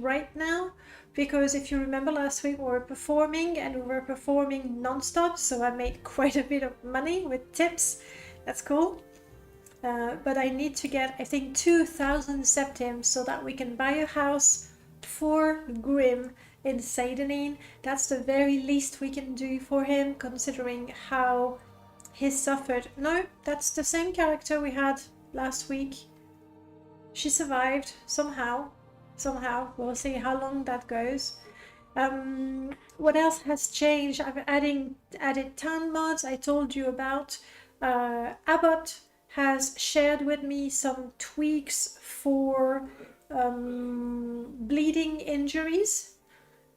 right now, because if you remember last week we were performing and we were performing non-stop, so I made quite a bit of money with tips. That's cool. But I need to get, I think, 2,000 septims so that we can buy a house for Grim in Seydenine. That's the very least we can do for him, considering how he suffered. No, that's the same character we had last week. She survived somehow. We'll see how long that goes. What else has changed? I've added town mods I told you about. Abbott has shared with me some tweaks for bleeding injuries,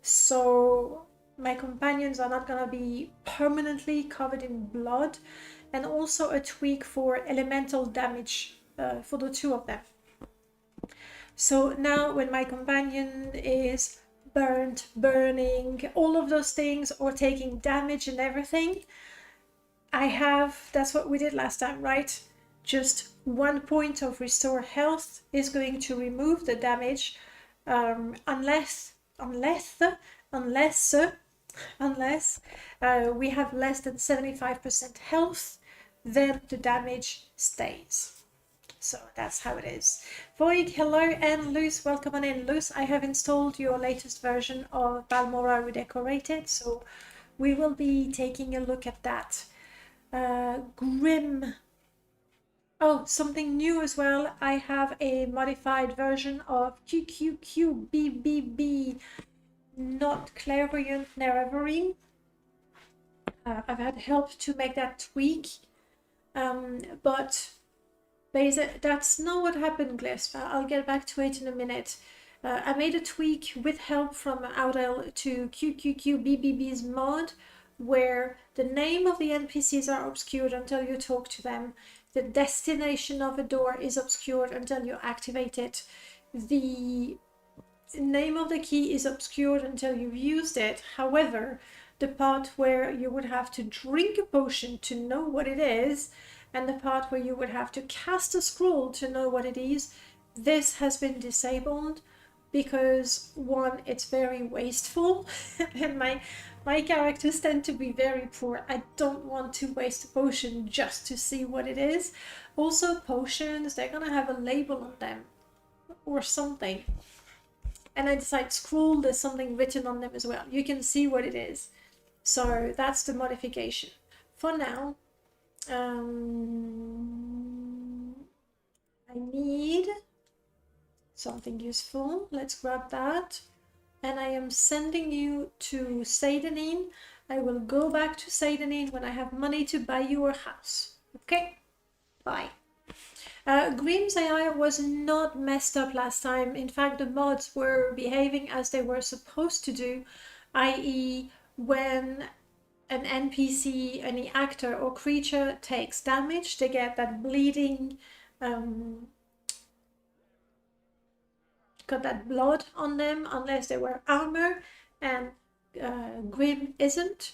so my companions are not gonna be permanently covered in blood, and also a tweak for elemental damage for the two of them. So now when my companion is burnt, burning, all of those things, or taking damage and everything, I have, that's what we did last time, right? Just 1 point of restore health is going to remove the damage, unless we have less than 75% health, then the damage stays. So that's how it is. Void, hello, and Luce, welcome on in. Luce, I have installed your latest version of Balmora Redecorated, so we will be taking a look at that. Grim. Oh, something new as well. I have a modified version of QQQBBB, not clairvoyant Nerevarine. I've had help to make that tweak, but that's not what happened, Glisp. I'll get back to it in a minute. I made a tweak with help from Audel to QQQBBB's mod, where the name of the NPCs are obscured until you talk to them. The destination of a door is obscured until you activate it. The name of the key is obscured until you've used it. However, the part where you would have to drink a potion to know what it is, and the part where you would have to cast a scroll to know what it is, this has been disabled because, one, it's very wasteful, and my characters tend to be very poor. I don't want to waste a potion just to see what it is. Also, potions, they're gonna have a label on them or something. And I decide scroll, there's something written on them as well. You can see what it is. So that's the modification. For now, I need something useful. Let's grab that. And I am sending you to Seydenine. I will go back to Seydenine when I have money to buy you a house. Okay? Bye. Grim's AI was not messed up last time. In fact, the mods were behaving as they were supposed to do, i.e. when an NPC, any actor or creature takes damage, they get that bleeding, got that blood on them unless they wear armor, and Grim isn't.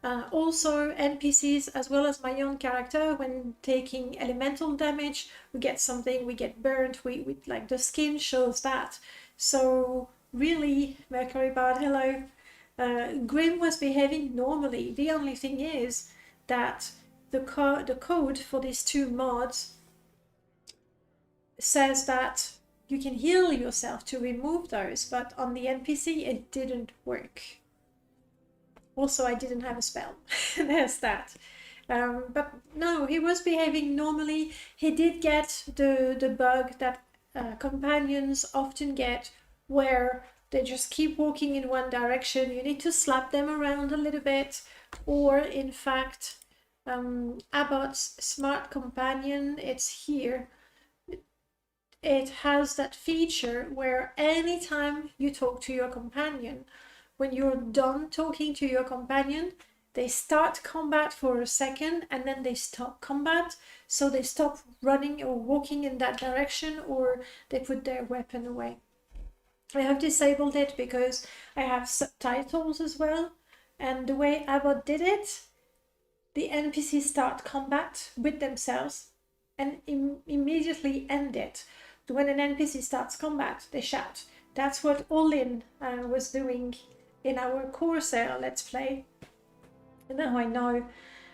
Also, NPCs as well as my own character, when taking elemental damage, we get something, we get burnt, we like the skin shows that. So really, Mercury Bard, hello. Grim was behaving normally. The only thing is that the code for these two mods says that you can heal yourself to remove those, but on the NPC it didn't work. Also, I didn't have a spell. There's that. But no, he was behaving normally. He did get the bug that companions often get, where they just keep walking in one direction. You need to slap them around a little bit. Or, in fact, Abbott's Smart Companion, it's here. It has that feature where anytime you talk to your companion, when you're done talking to your companion, they start combat for a second and then they stop combat. So they stop running or walking in that direction, or they put their weapon away. I have disabled it because I have subtitles as well, and the way Abbott did it, the NPCs start combat with themselves and immediately end it. When an NPC starts combat, they shout, That's what Olin was doing in our Corsair Let's Play. And now I know.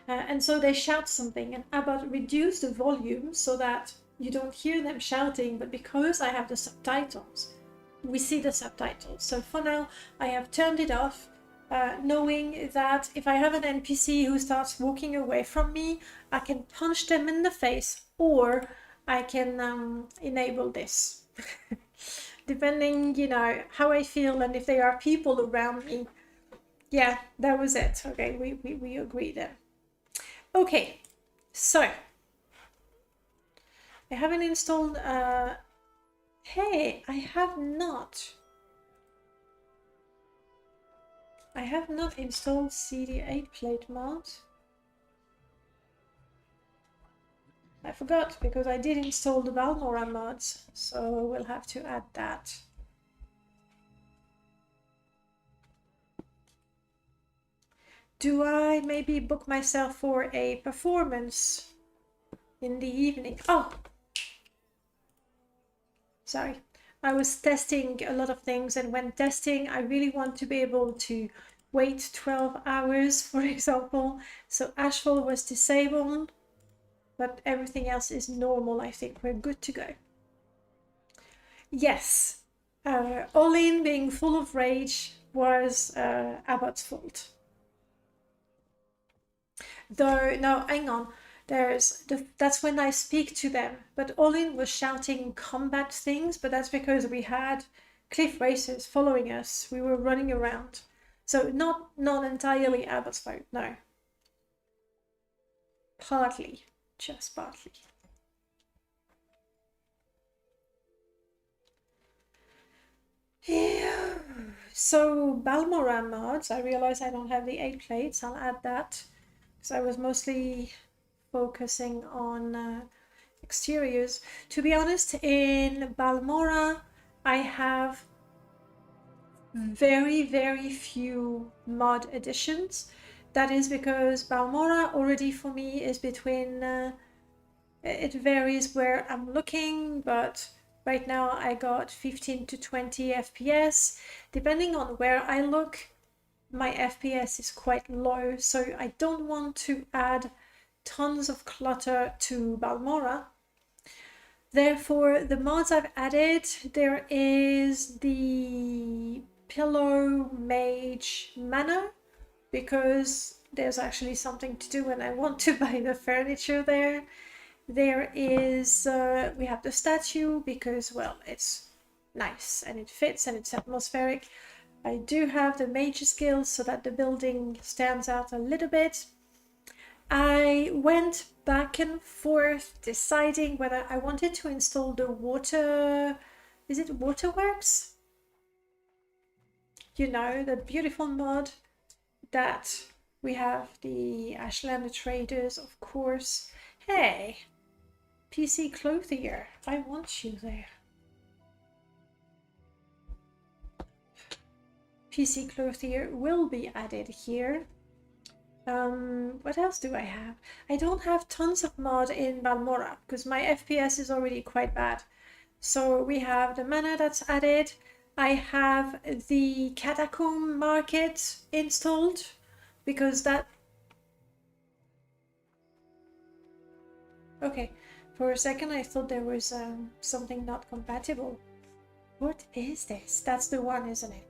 And so they shout something, and Abbott reduced the volume so that you don't hear them shouting, but because I have the subtitles, we see the subtitles. So for now, I have turned it off, knowing that if I have an NPC who starts walking away from me, I can punch them in the face, or I can enable this. Depending, you know, how I feel and if there are people around me. Yeah, that was it. Okay, we agree there. Okay, so I haven't installed, hey, I have not installed CD8 plate mod. I forgot because I did install the Balmora mods, so we'll have to add that. Do I maybe book myself for a performance in the evening? Oh, sorry. I was testing a lot of things, and when testing, I really want to be able to wait 12 hours, for example. So Ashfall was disabled, but everything else is normal. I think we're good to go. Yes, Olin being full of rage was Abbott's fault. Though, no, hang on. That's when I speak to them. But Olin was shouting combat things, but that's because we had cliff racers following us. We were running around. So not entirely Abbott's fault, no. Partly, just partly. Yeah. So Balmora mods, I realize I don't have the 8 plates. I'll add that. So I was mostly focusing on exteriors. To be honest, in Balmora, I have very few mod additions. That is because Balmora already for me is between, it varies where I'm looking, but right now I got 15 to 20 FPS. Depending on where I look, my FPS is quite low, so I don't want to add tons of clutter to Balmora. Therefore, the mods I've added, there is the Pillow Mage Manor, because there's actually something to do and I want to buy the furniture there. There is, we have the statue because, well, it's nice and it fits and it's atmospheric. I do have the mage skills so that the building stands out a little bit. I went back and forth deciding whether I wanted to install the water, is it Waterworks? You know, the beautiful mod that we have, the Ashlander Traders, of course. Hey, PC Clothier, I want you there. PC Clothier will be added here. What else do I have? I don't have tons of mod in Balmora because my FPS is already quite bad. So we have the manor that's added. I have the Catacomb Market installed because that... Okay, for a second I thought there was something not compatible. What is this? That's the one, isn't it?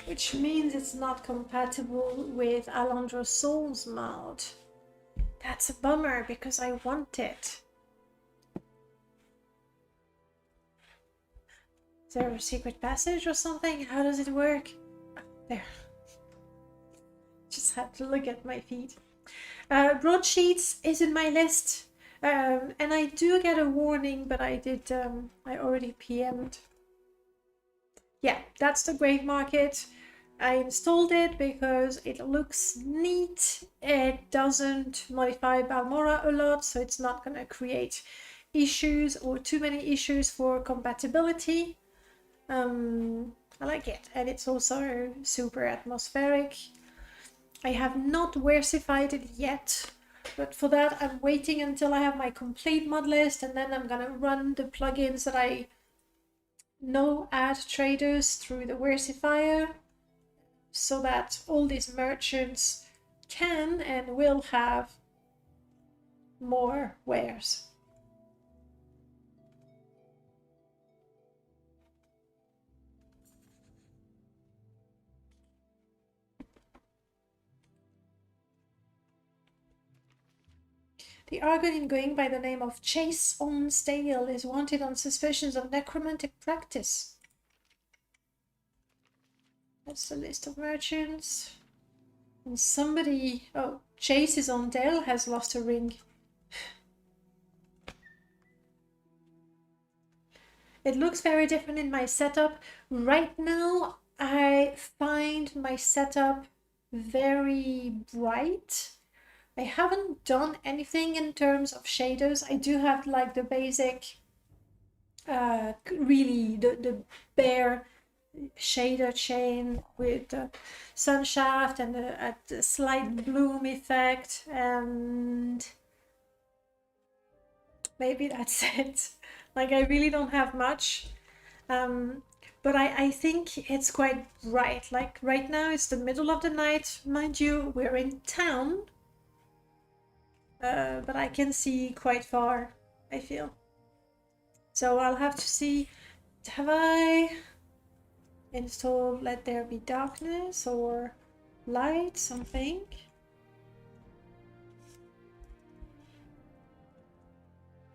Which means it's not compatible with Alondra's Souls mod. That's a bummer because I want it. Is there a secret passage or something? How does it work? There. Just had to look at my feet. Broadsheets is in my list. And I do get a warning, but I already PM'd. Yeah, that's the Grave Market. I installed it because it looks neat. It doesn't modify Balmora a lot, so it's not going to create issues or too many issues for compatibility. I like it, and it's also super atmospheric. I have not versified it yet, But for that, I'm waiting until I have my complete mod list, and then I'm gonna run the plugins that I know add traders through the versifier, so that all these merchants can and will have more wares. The Argonin going by the name of Chase Onsdale is wanted on suspicions of necromantic practice. That's the list of merchants. And somebody... Oh, Chase is Onsdale has lost a ring. It looks very different in my setup. Right now, I find my setup very bright. I haven't done anything in terms of shaders. I do have like the basic, really the bare shader chain with the sun shaft and a slight bloom effect, and maybe that's it. Like, I really don't have much. But I think it's quite bright. Like right now it's the middle of the night. Mind you, we're in town. But I can see quite far, I feel. So I'll have to see, have I installed Let There Be Darkness or Light, something?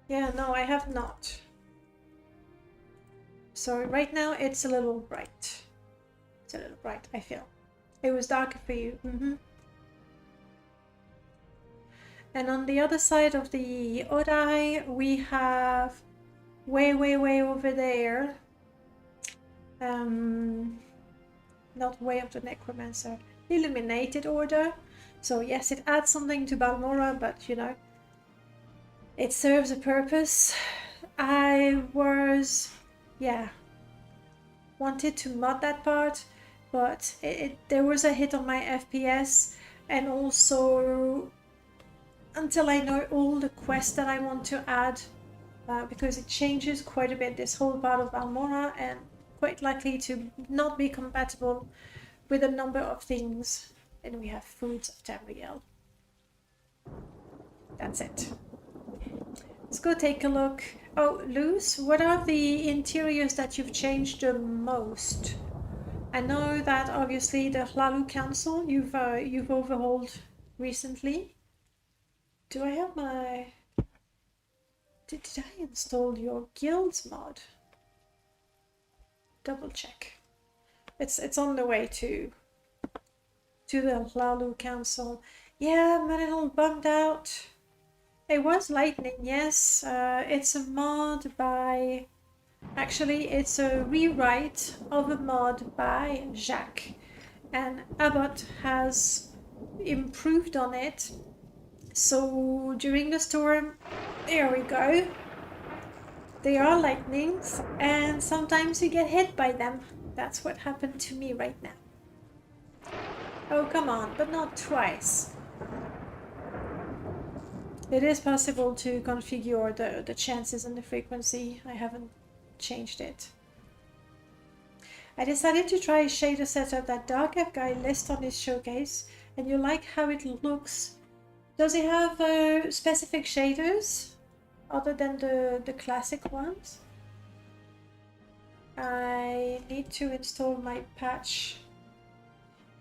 Yeah, no, I have not. So right now it's a little bright. It's a little bright, I feel. It was darker for you. And on the other side of the Odai, we have way over there. Not Way of the Necromancer, Illuminated Order. So yes, it adds something to Balmora, but you know, it serves a purpose. I was, yeah, wanted to mod that part, but there was a hit on my FPS, and also until I know all the quests that I want to add, because it changes quite a bit, this whole part of Balmora, and quite likely to not be compatible with a number of things. And we have Foods of Tamriel. That's it. Let's go take a look. Oh, Luz, what are the interiors that you've changed the most? I know that obviously the Hlalu Council you've overhauled recently. Do I have my... Did I install your guilds mod? Double check. It's on the way to the Hlalu Council. Yeah, I'm a little bummed out. It was lightning, yes. It's a mod by... Actually, it's a rewrite of a mod by Jacques. And Abbott has improved on it. So during the storm, there we go. There are lightnings, and sometimes you get hit by them. That's what happened to me right now. Oh, come on, but not twice. It is possible to configure the chances and the frequency. I haven't changed it. I decided to try a shader setup that Dark F guy lists on his showcase, and you like how it looks. Does it have specific shaders other than the classic ones? I need to install my patch.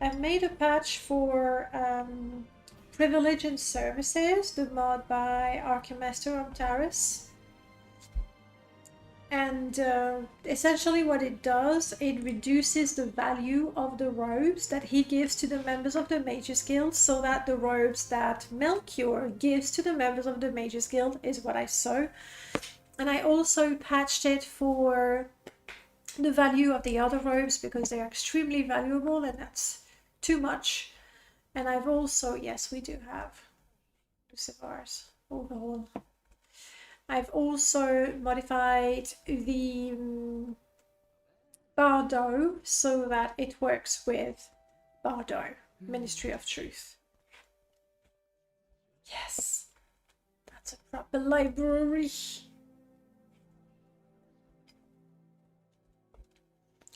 I've made a patch for Privilege and Services, the mod by Archimaster Omtaris. And essentially what it does, it reduces the value of the robes that he gives to the members of the Mages Guild, so that the robes that Melchior gives to the members of the Mages Guild is what I saw. And I also patched it for the value of the other robes, because they're extremely valuable, and that's too much. And I've also, yes, we do have Lucifers overhaul. I've also modified the Bardo so that it works with Bardo, Ministry of Truth. Yes, that's a proper library.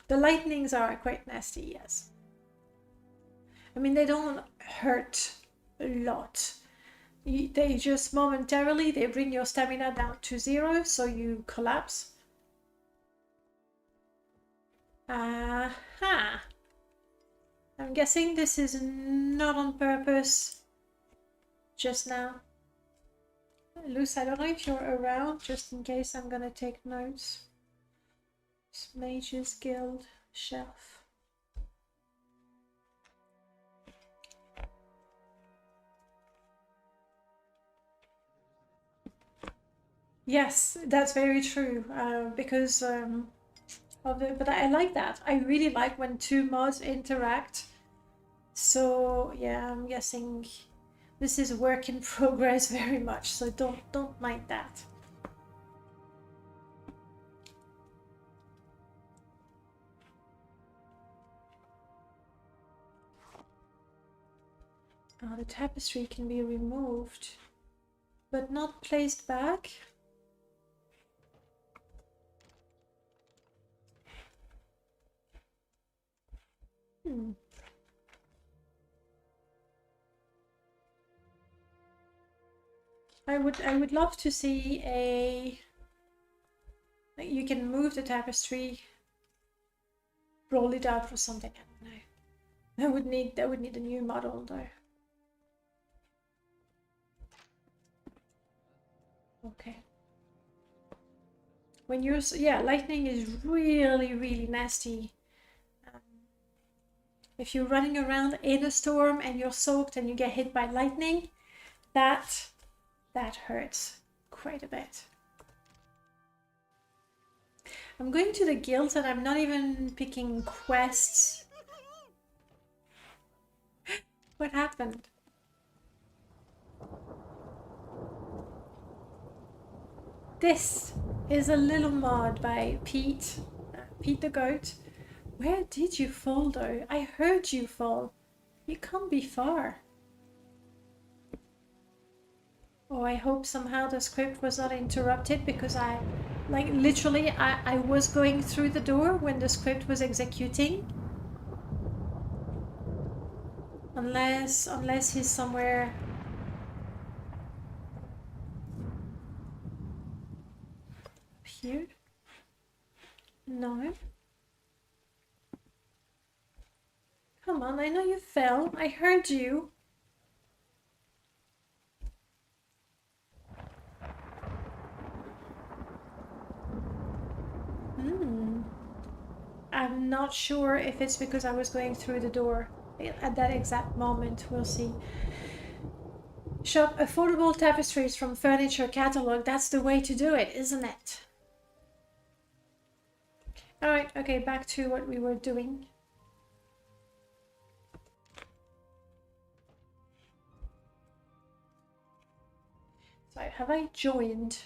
The lightnings are quite nasty, yes. I mean, they don't hurt a lot. They just momentarily, they bring your stamina down to 0, so you collapse. Aha! I'm guessing this is not on purpose just now. Luce, I don't know if you're around, just in case I'm gonna take notes. Mages Guild shelf. Yes, that's very true. Because of it, but I like that. I really like when two mods interact. So yeah, I'm guessing this is work in progress very much. So don't mind that. Oh, the tapestry can be removed, but not placed back. I would love to see a, like, you can move the tapestry, roll it out for something. I don't know. That would need a new model though. Okay. When you're, yeah, lightning is really nasty. If you're running around in a storm and you're soaked and you get hit by lightning, that hurts quite a bit. I'm going to the guild and I'm not even picking quests. What happened? This is a little mod by Pete the Goat. Where did you fall though? I heard you fall. You can't be far. Oh, I hope somehow the script was not interrupted, because I was going through the door when the script was executing. Unless he's somewhere up here. No. Come on, I know you fell. I heard you. I'm not sure if it's because I was going through the door at that exact moment. We'll see. Shop affordable tapestries from furniture catalog. That's the way to do it, isn't it? Alright, okay, back to what we were doing. So, have I joined?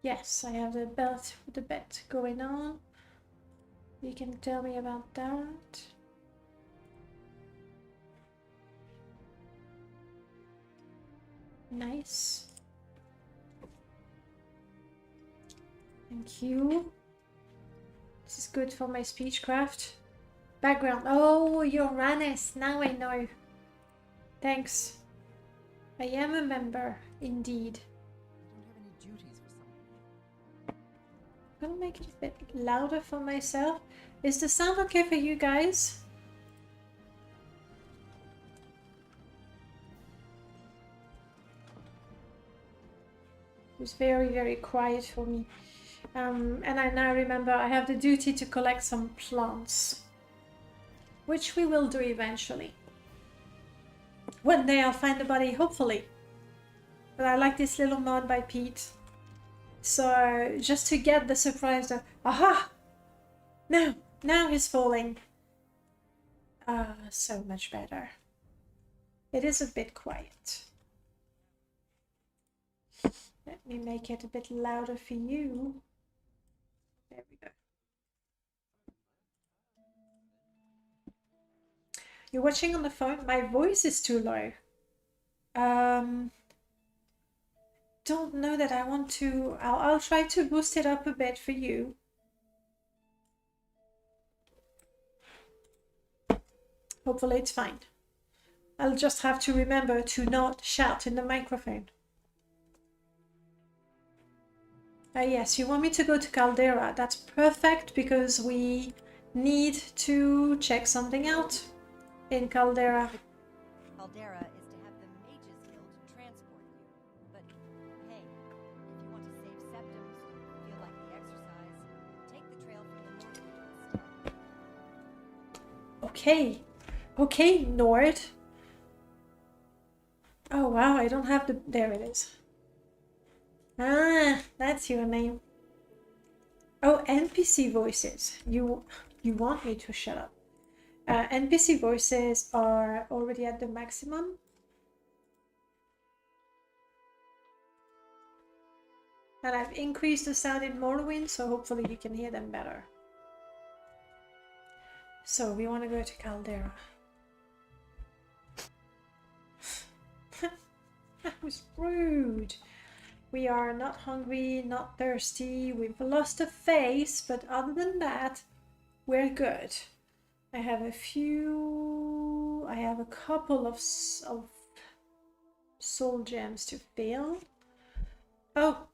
Yes, I have the belt with the bet going on. You can tell me about that. Nice. Thank you. This is good for my speechcraft. Background. Oh, Uranus. Now I know. Thanks. I am a member, indeed. I'm gonna make it a bit louder for myself. Is the sound okay for you guys? It was very quiet for me. And I now remember I have the duty to collect some plants, which we will do eventually. One day I'll find the body, hopefully. But I like this little mod by Pete. So just to get the surprise of, aha! No, now he's falling. So much better. It is a bit quiet. Let me make it a bit louder for you. There we go. You're watching on the phone? My voice is too low. Don't know that I want to. I'll try to boost it up a bit for you. Hopefully it's fine. I'll just have to remember to not shout in the microphone. Yes, you want me to go to Caldera. That's perfect because we need to check something out in Caldera. Caldera is to have the Mages Guild transport you. But hey, if you want to save septums or feel like the exercise, take the trail from the north instead. Okay. Okay, Nord. Oh wow, I don't have the... There it is. Ah, that's your name. Oh, NPC voices. You want me to shut up. NPC voices are already at the maximum. And I've increased the sound in Morrowind, so hopefully you can hear them better. So we want to go to Caldera. That was rude. We are not hungry, not thirsty. We've lost a face, but other than that, we're good. I have a couple of soul gems to fill. Oh,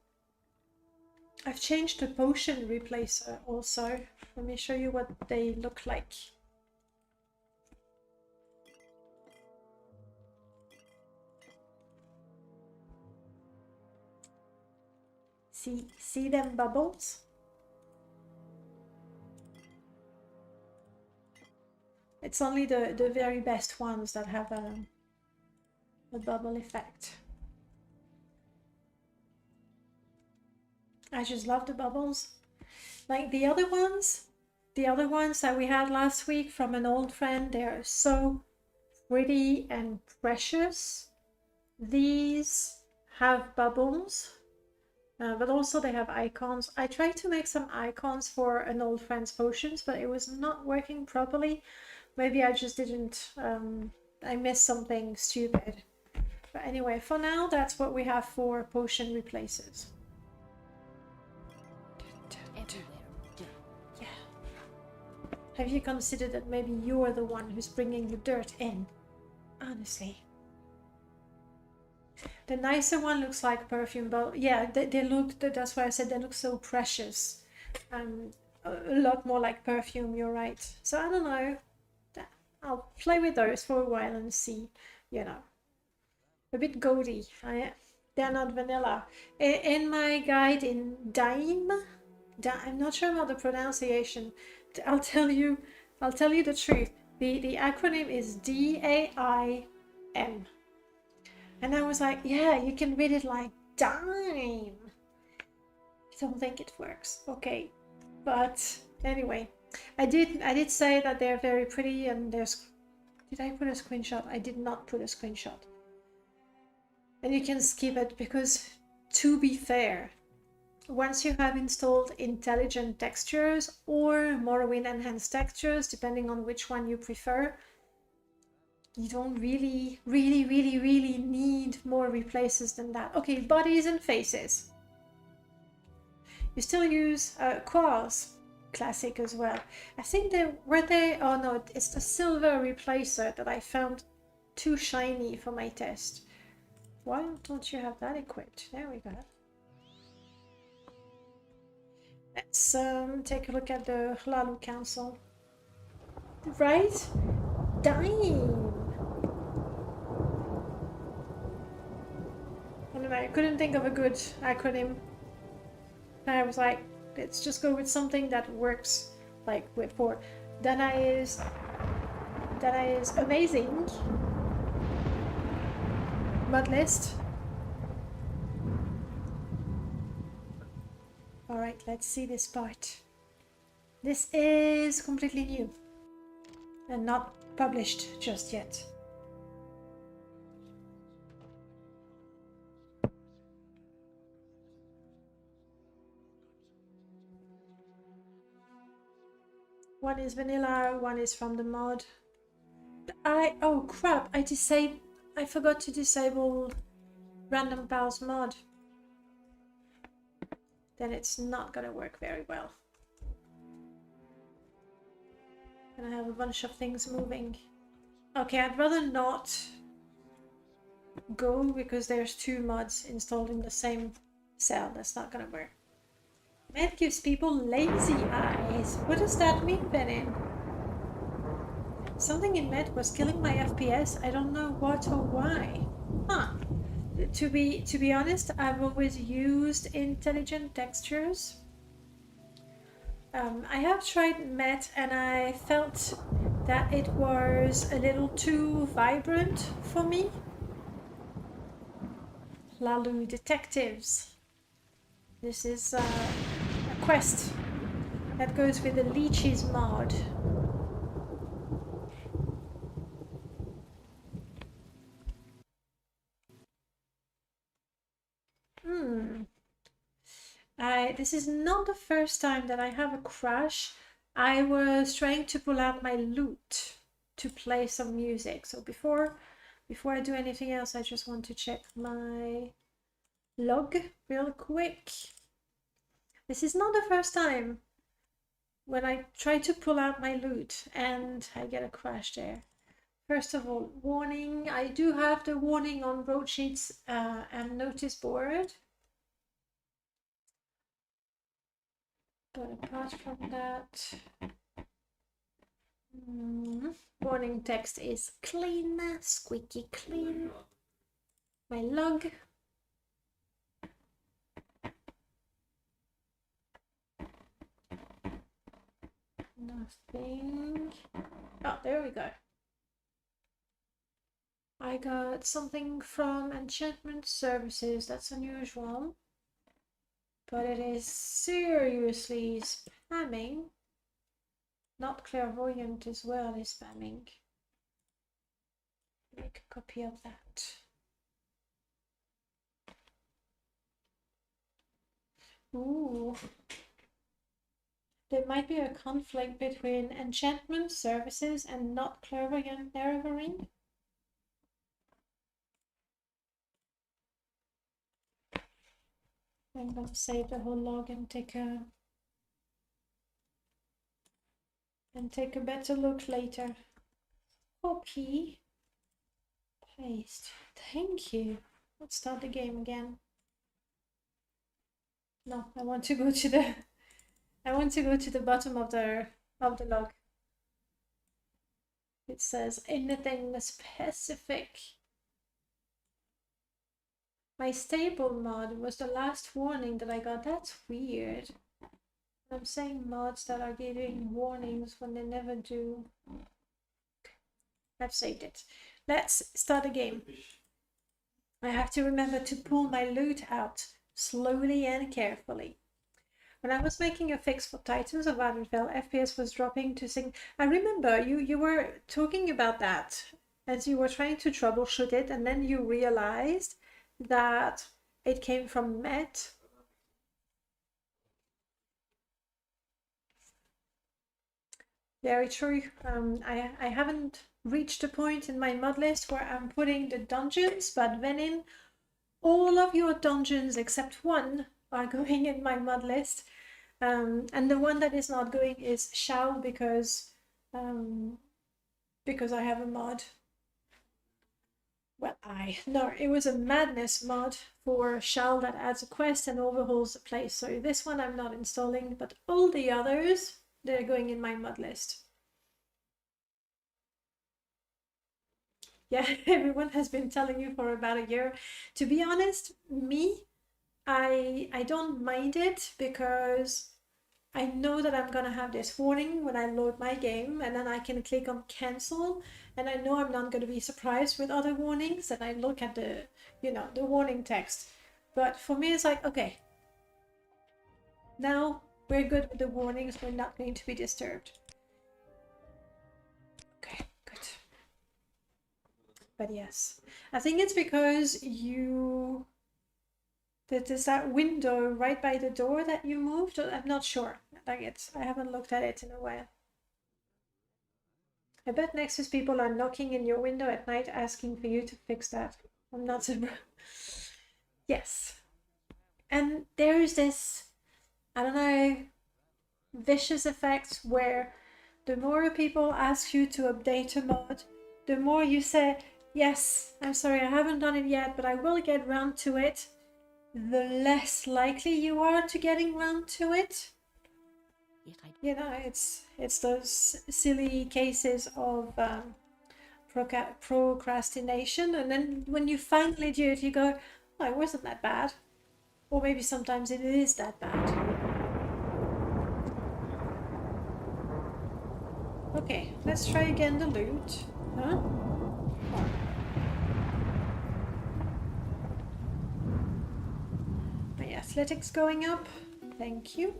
I've changed the potion replacer also. Let me show you what they look like. See them bubbles? It's only the very best ones that have a bubble effect. I just love the bubbles. Like the other ones that we had last week from an old friend, they're so pretty and precious. These have bubbles, but also they have icons. I tried to make some icons for an old friend's potions, but it was not working properly. Maybe I just didn't, I missed something stupid. But anyway, for now, that's what we have for potion replacers. Yeah. Have you considered that maybe you're the one who's bringing the dirt in? Honestly. The nicer one looks like perfume, but yeah, they look, that's why I said they look so precious. A lot more like perfume, you're right. So I don't know. I'll play with those for a while and see, you know. A bit gaudy. They're not vanilla. In my guide in Daim, I'm not sure about the pronunciation. I'll tell you the truth. The acronym is DAIM. And I was like, yeah, you can read it like dime. I don't think it works. Okay. But anyway, I did say that they're very pretty, and there's... Did I put a screenshot? I did not put a screenshot. And you can skip it because, to be fair, once you have installed intelligent textures or Morrowind enhanced textures, depending on which one you prefer, you don't really need more replaces than that. Okay, bodies and faces. You still use quartz, classic as well. I think oh no, it's the silver replacer that I found too shiny for my test. Why don't you have that equipped? There we go. Let's take a look at the Hlalu Council. Right? Dying! I don't know, I couldn't think of a good acronym. I was like, let's just go with something that works, like with for Dana is amazing. Modlist. Alright, let's see this part. This is completely new and not published just yet. One is vanilla, one is from the mod. Oh crap, I forgot to disable random pals mod. Then it's not gonna work very well. And I have a bunch of things moving. Okay, I'd rather not go because there's 2 mods installed in the same cell. That's not gonna work. Med gives people lazy eyes. What does that mean, Benin? Something in Med was killing my FPS. I don't know what or why. Huh. To be honest, I've always used intelligent textures. I have tried Met and I felt that it was a little too vibrant for me. Lalu Detectives. This is a quest that goes with the Leeches mod. This is not the first time that I have a crash. I was trying to pull out my lute to play some music. So before I do anything else, I just want to check my log real quick. This is not the first time when I try to pull out my lute and I get a crash there. First of all, warning. I do have the warning on road sheets and notice board. But apart from that, warning text is clean, squeaky clean. My log. Nothing. Oh, there we go. I got something from Enchantment Services. That's unusual. But it is seriously spamming. Not clairvoyant as well is spamming. Make a copy of that. Ooh. There might be a conflict between Enchantment Services and Not Clairvoyant Narrowing. I'm gonna save the whole log and take a better look later. Copy, paste. Thank you. Let's start the game again. No, I want to go to the bottom of the log. It says anything specific. My stable mod was the last warning that I got. That's weird. I'm saying mods that are giving warnings when they never do. I've saved it. Let's start a game. I have to remember to pull my loot out slowly and carefully. When I was making a fix for Titans of Ironfell, FPS was dropping to sing. I remember you were talking about that as you were trying to troubleshoot it, and then you realized that it came from Met. Very true. I haven't reached a point in my mod list where I'm putting the dungeons, but Venin, all of your dungeons except one are going in my mod list. And the one that is not going is Shao because I have a mod. Well, no, it was a madness mod for Shao that adds a quest and overhauls the place. So this one I'm not installing, but all the others, they're going in my mod list. Yeah, everyone has been telling you for about a year. To be honest, I don't mind it because I know that I'm gonna have this warning when I load my game, and then I can click on cancel, and I know I'm not gonna be surprised with other warnings, and I look at the, the warning text. But for me, it's like, okay, now we're good with the warnings, we're not going to be disturbed. Okay, good. But yes, I think it's because there's that window right by the door that you moved. I'm not sure. I haven't looked at it in a while. I bet Nexus people are knocking in your window at night asking for you to fix that. I'm not surprised. Yes. And there is this, I don't know, vicious effect where the more people ask you to update a mod, the more you say, yes, I'm sorry, I haven't done it yet, but I will get round to it, the less likely you are to getting round to it. You know, it's those silly cases of procrastination, and then when you finally do it, you go, oh, it wasn't that bad. Or maybe sometimes it is that bad. Okay, let's try again the loot. Huh? My athletics going up. Thank you.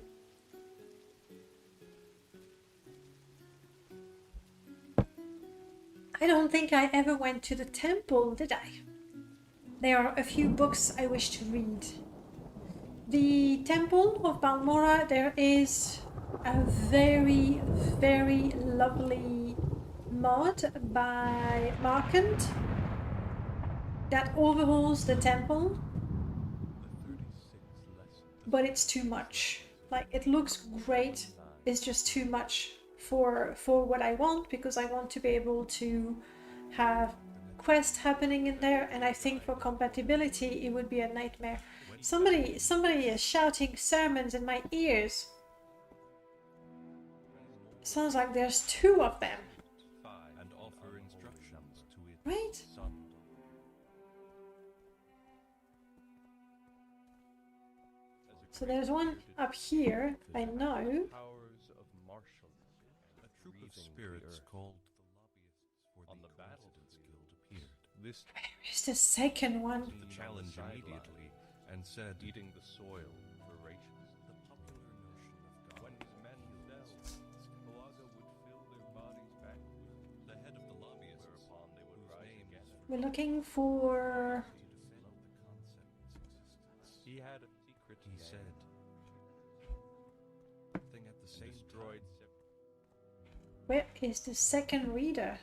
I don't think I ever went to the temple, did I? There are a few books I wish to read. The Temple of Balmora, there is a very, very lovely mod by Markand that overhauls the temple, but it's too much. Like, it looks great, it's just too much for what I want, because I want to be able to have quest happening in there, and I think for compatibility it would be a nightmare. Somebody is shouting sermons in my ears. Sounds like there's two of them. Right? So there's one up here, I know. Spirits called the lobbyists for the President's Guild appeared. This Where's the second one? the challenge immediately and said, eating the soil voracious. The popular notion of God. When his men fell, Oaga would fill their bodies back with the head of the lobbyists, whereupon they would rise again. We're looking for... He had a secret, he said. Thing at the same destroyed. Where is the second reader?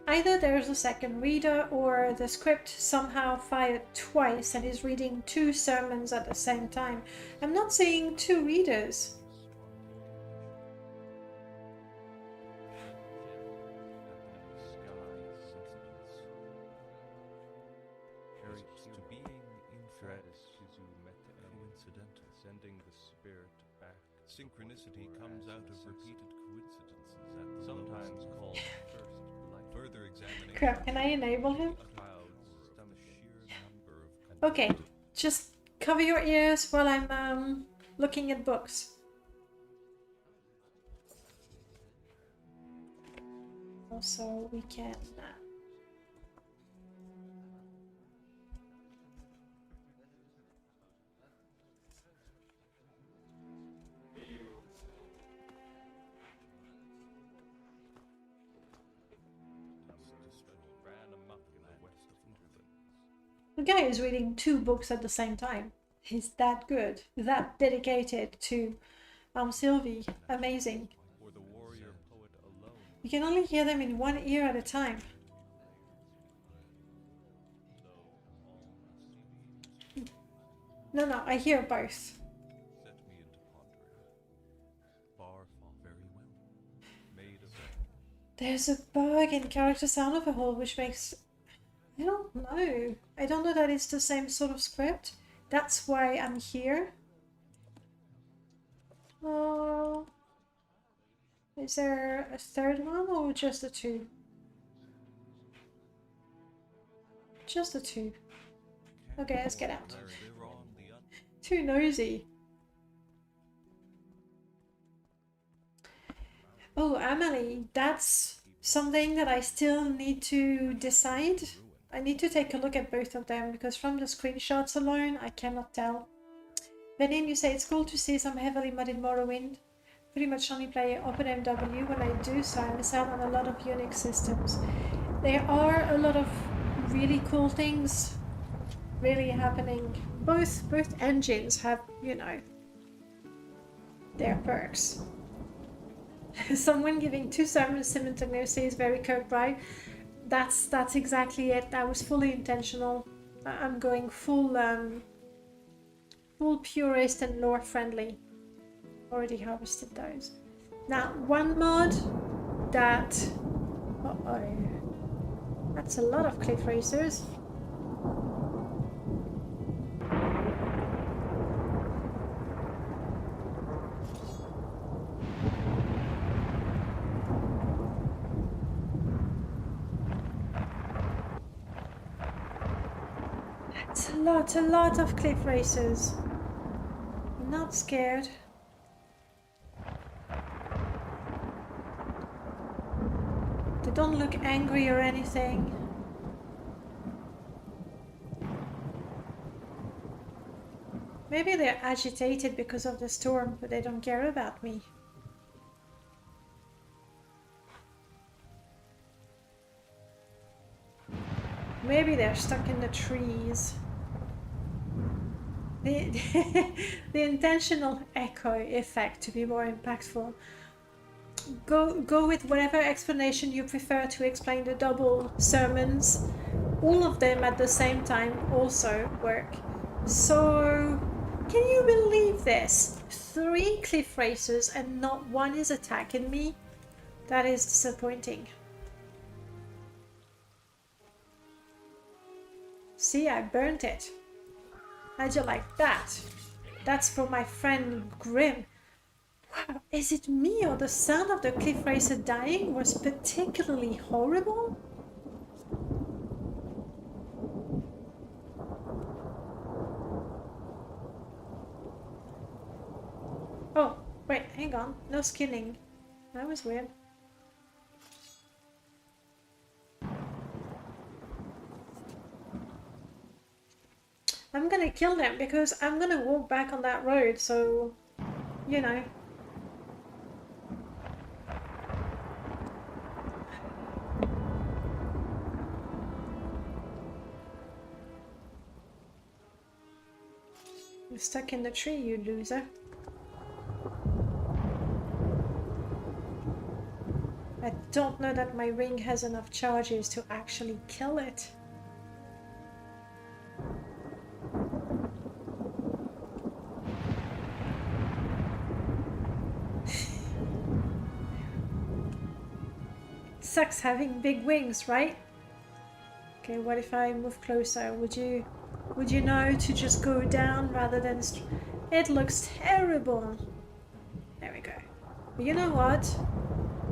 Either there's a second reader, or the script somehow fired twice and is reading two sermons at the same time. I'm not seeing two readers. Sending the spirit back. Synchronicity comes out of repeated coincidences at sometimes called first light. Further examination. Crap, can I enable him? Okay, just cover your ears while I'm looking at books. Also, we can... The guy is reading two books at the same time. He's that good, that dedicated to Sylvie. Amazing. You can only hear them in one ear at a time. No, I hear both. There's a bug in character sound overhaul which makes... I don't know. I don't know that it's the same sort of script. That's why I'm here. Oh, is there a third one or just the two? Just the two. Okay, let's get out. Too nosy. Oh, Amelie, that's something that I still need to decide. I need to take a look at both of them, because from the screenshots alone, I cannot tell. Benin, you say it's cool to see some heavily modded Morrowind. Pretty much only play OpenMW when I do, so I miss out on a lot of Unix systems. There are a lot of really cool things really happening. Both engines have, you know, their perks. Someone giving 2 sermons simultaneously is very Kirkbride. That's exactly it. That was fully intentional. I'm going full full purist and lore friendly. Already harvested those. Now one mod that that's a lot of cliff racers. That's a lot of cliff racers. I'm not scared. They don't look angry or anything. Maybe they're agitated because of the storm, but they don't care about me. Maybe they're stuck in the trees. The, the intentional echo effect to be more impactful. Go with whatever explanation you prefer to explain the double sermons. All of them at the same time also work. So, can you believe this? 3 cliff racers and not one is attacking me? That is disappointing. See, I burnt it. How'd you like that? That's for my friend Grim. Wow, is it me or the sound of the cliff racer dying was particularly horrible? Oh, wait, hang on. No skinning. That was weird. I'm gonna kill them because I'm gonna walk back on that road, so, you know. You're stuck in the tree, you loser. I don't know that my ring has enough charges to actually kill it. Sucks having big wings, right? Okay, what if I move closer? Would you know to just go down rather than... It looks terrible. There we go. But you know what?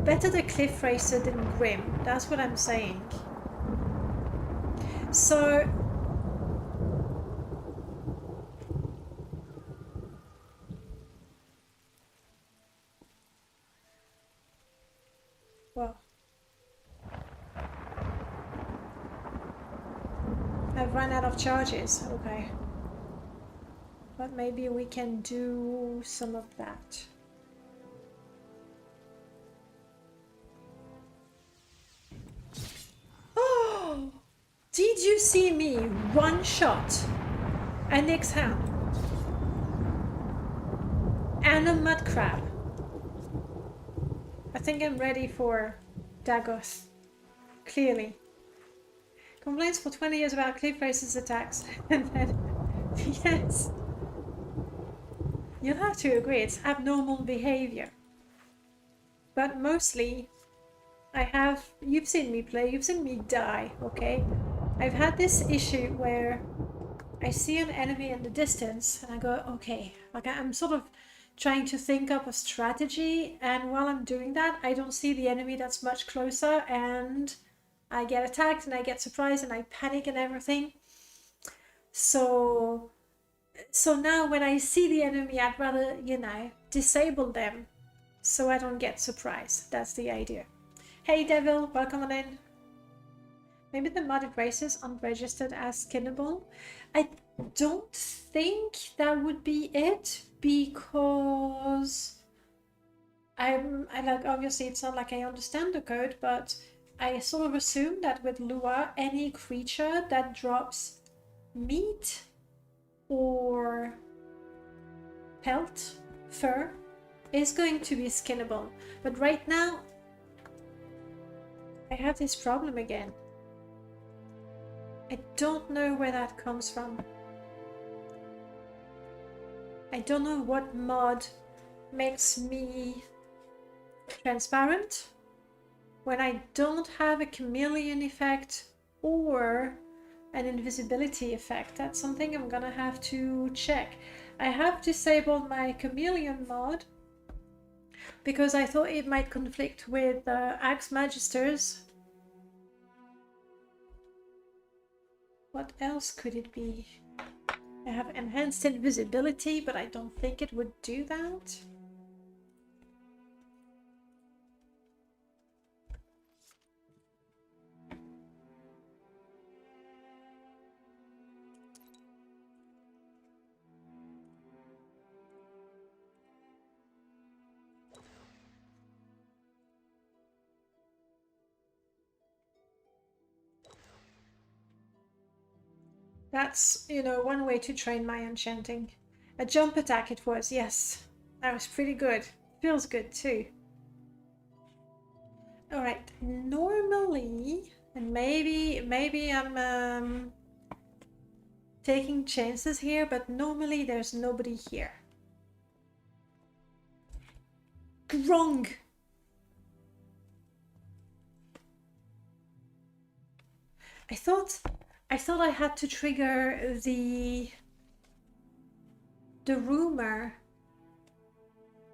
Better the cliff racer than Grim. That's what I'm saying. So... Well... I've run out of charges. Okay. But maybe we can do some of that. Oh! Did you see me one shot an X-Hound and a mud crab? I think I'm ready for Dagoth. Clearly. Complaints for 20 years about cliff racers attacks. And then, yes. You'll have to agree, it's abnormal behavior. But mostly, you've seen me play, you've seen me die, okay? I've had this issue where I see an enemy in the distance and I go, okay, like I'm sort of trying to think up a strategy, and while I'm doing that, I don't see the enemy that's much closer, and I get attacked and I get surprised and I panic and everything. So now when I see the enemy, I'd rather, you know, disable them so I don't get surprised. That's the idea. Hey Devil, welcome on in. Maybe the modded races aren't registered as skinnable. I don't think that would be it, because I like, obviously it's not like I understand the code, but I sort of assume that with Lua, any creature that drops meat or pelt, fur, is going to be skinnable. But right now, I have this problem again. I don't know where that comes from. I don't know what mod makes me transparent when I don't have a chameleon effect or an invisibility effect. That's something I'm gonna have to check. I have disabled my chameleon mod because I thought it might conflict with Axe Magisters. What else could it be? I have enhanced invisibility, but I don't think it would do that. That's, you know, one way to train my enchanting. A jump attack it was, yes. That was pretty good. Feels good too. Alright, normally, and maybe I'm taking chances here, but normally there's nobody here. Wrong! I thought I had to trigger the rumor.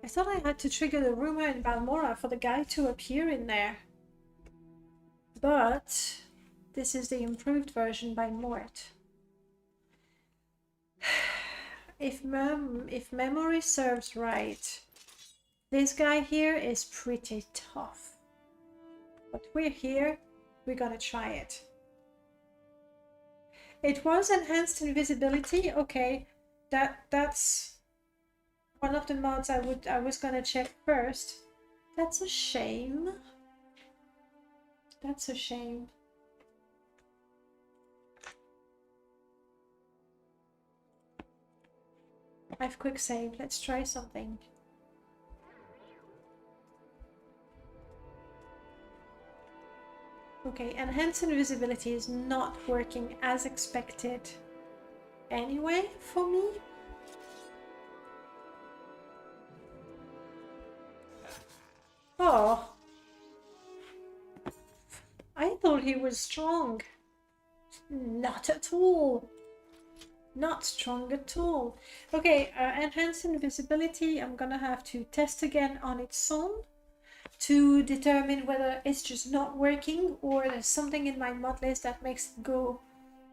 I thought I had to trigger the rumor in Balmora for the guy to appear in there. But this is the improved version by Mort. If memory serves right, this guy here is pretty tough. But we're here, we're gonna try it. It was enhanced invisibility. Okay, that's one of the mods I was gonna check first. That's a shame. That's a shame. I've quick save. Let's try something. Okay, enhanced invisibility is not working as expected anyway for me. Oh, I thought he was strong. Not at all. Not strong at all. Okay, enhanced invisibility, I'm gonna have to test again on its own to determine whether it's just not working or there's something in my mod list that makes it go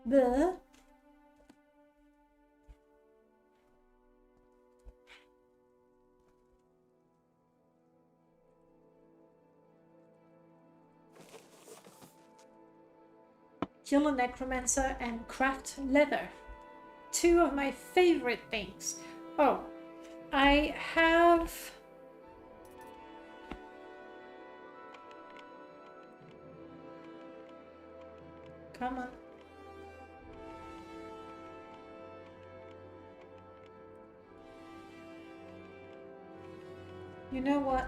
bleh. Kill a necromancer and craft leather. Two of my favorite things. Oh, I have... Come on. You know what?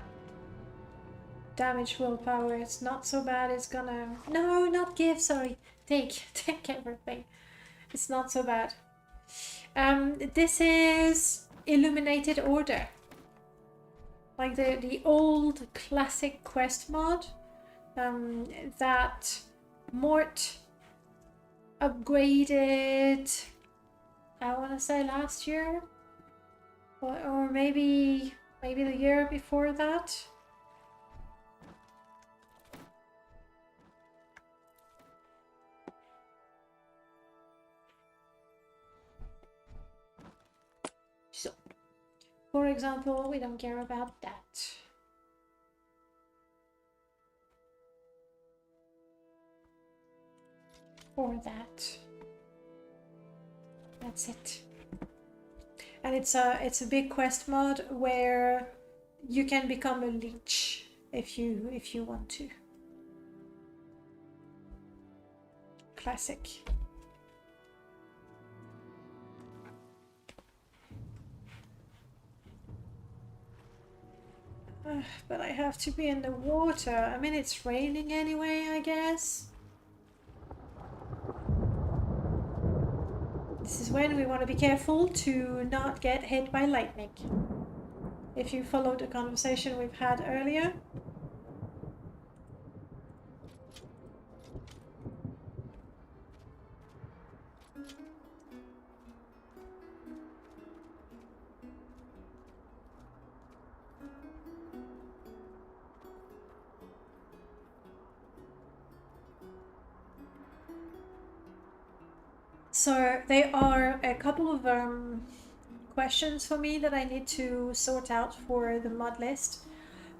Damage willpower, it's not so bad, it's gonna... No, not give, sorry. Take everything. It's not so bad. This is Illuminated Order. Like the old classic quest mod that Mort upgraded, I want to say last year, or maybe the year before that. So, for example, we don't care about that. Or that. That's it. And it's a big quest mod where you can become a leech if you want to. Classic. But I have to be in the water. I mean, it's raining anyway, I guess. This is when we want to be careful to not get hit by lightning. If you followed the conversation we've had earlier. So there are a couple of questions for me that I need to sort out for the mod list.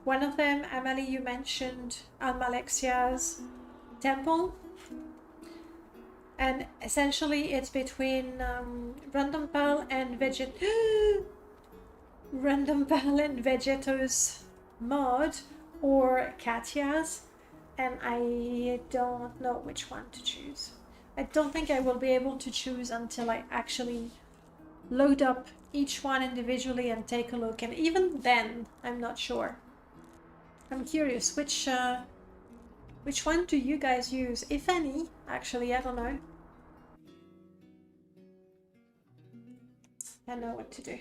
One of them, Amalie, you mentioned Almalexia's temple. And essentially it's between Random Pal and Random Pal and Vegeto's mod or Katya's, and I don't know which one to choose. I don't think I will be able to choose until I actually load up each one individually and take a look, and even then I'm not sure. I'm curious, which one do you guys use, if any? Actually, I don't know. I know what to do.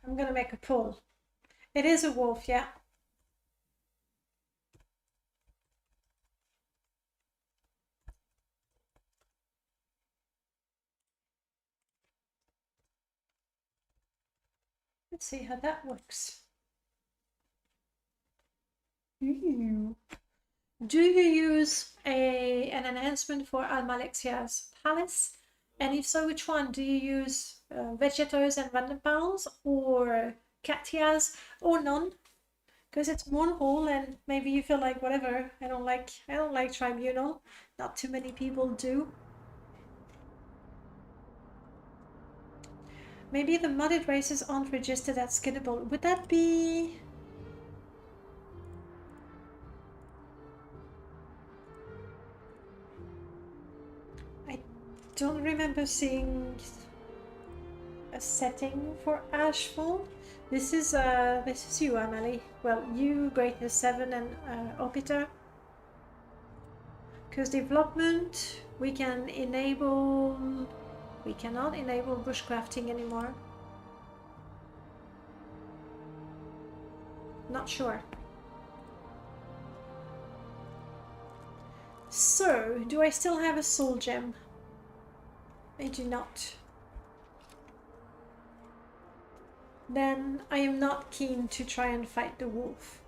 I'm gonna make a pull. It is a wolf, yeah. Let's see how that works. Ooh. Do you use an enhancement for Almalexia's palace? And if so, which one? Do you use Vegeto's and Random Pals, or Katya's, or none? Because it's one hole, and maybe you feel like whatever. I don't like Tribunal. Not too many people do. Maybe the modded races aren't registered as skinnable. Would that be? I don't remember seeing a setting for Ashfall. This is you, Amalie. Well, you, Greatness 7, and Opiter. Because development, we can enable. We cannot enable bushcrafting anymore. Not sure. So, do I still have a soul gem? I do not. Then I am not keen to try and fight the wolf.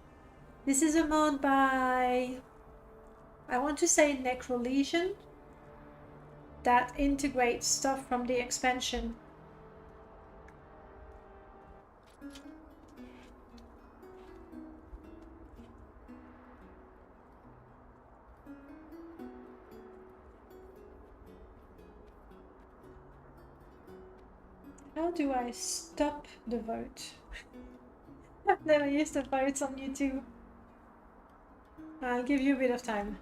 This is a mod by, I want to say, Necrolegion, that integrates stuff from the expansion. How do I stop the vote? I've never used the votes on YouTube. I'll give you a bit of time.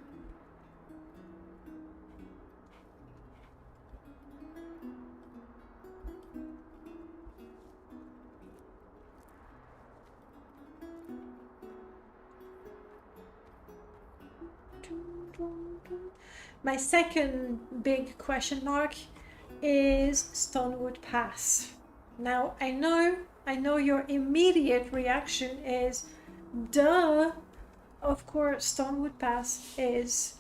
My second big question mark is Stonewood Pass. Now, I know your immediate reaction is, duh, of course Stonewood Pass is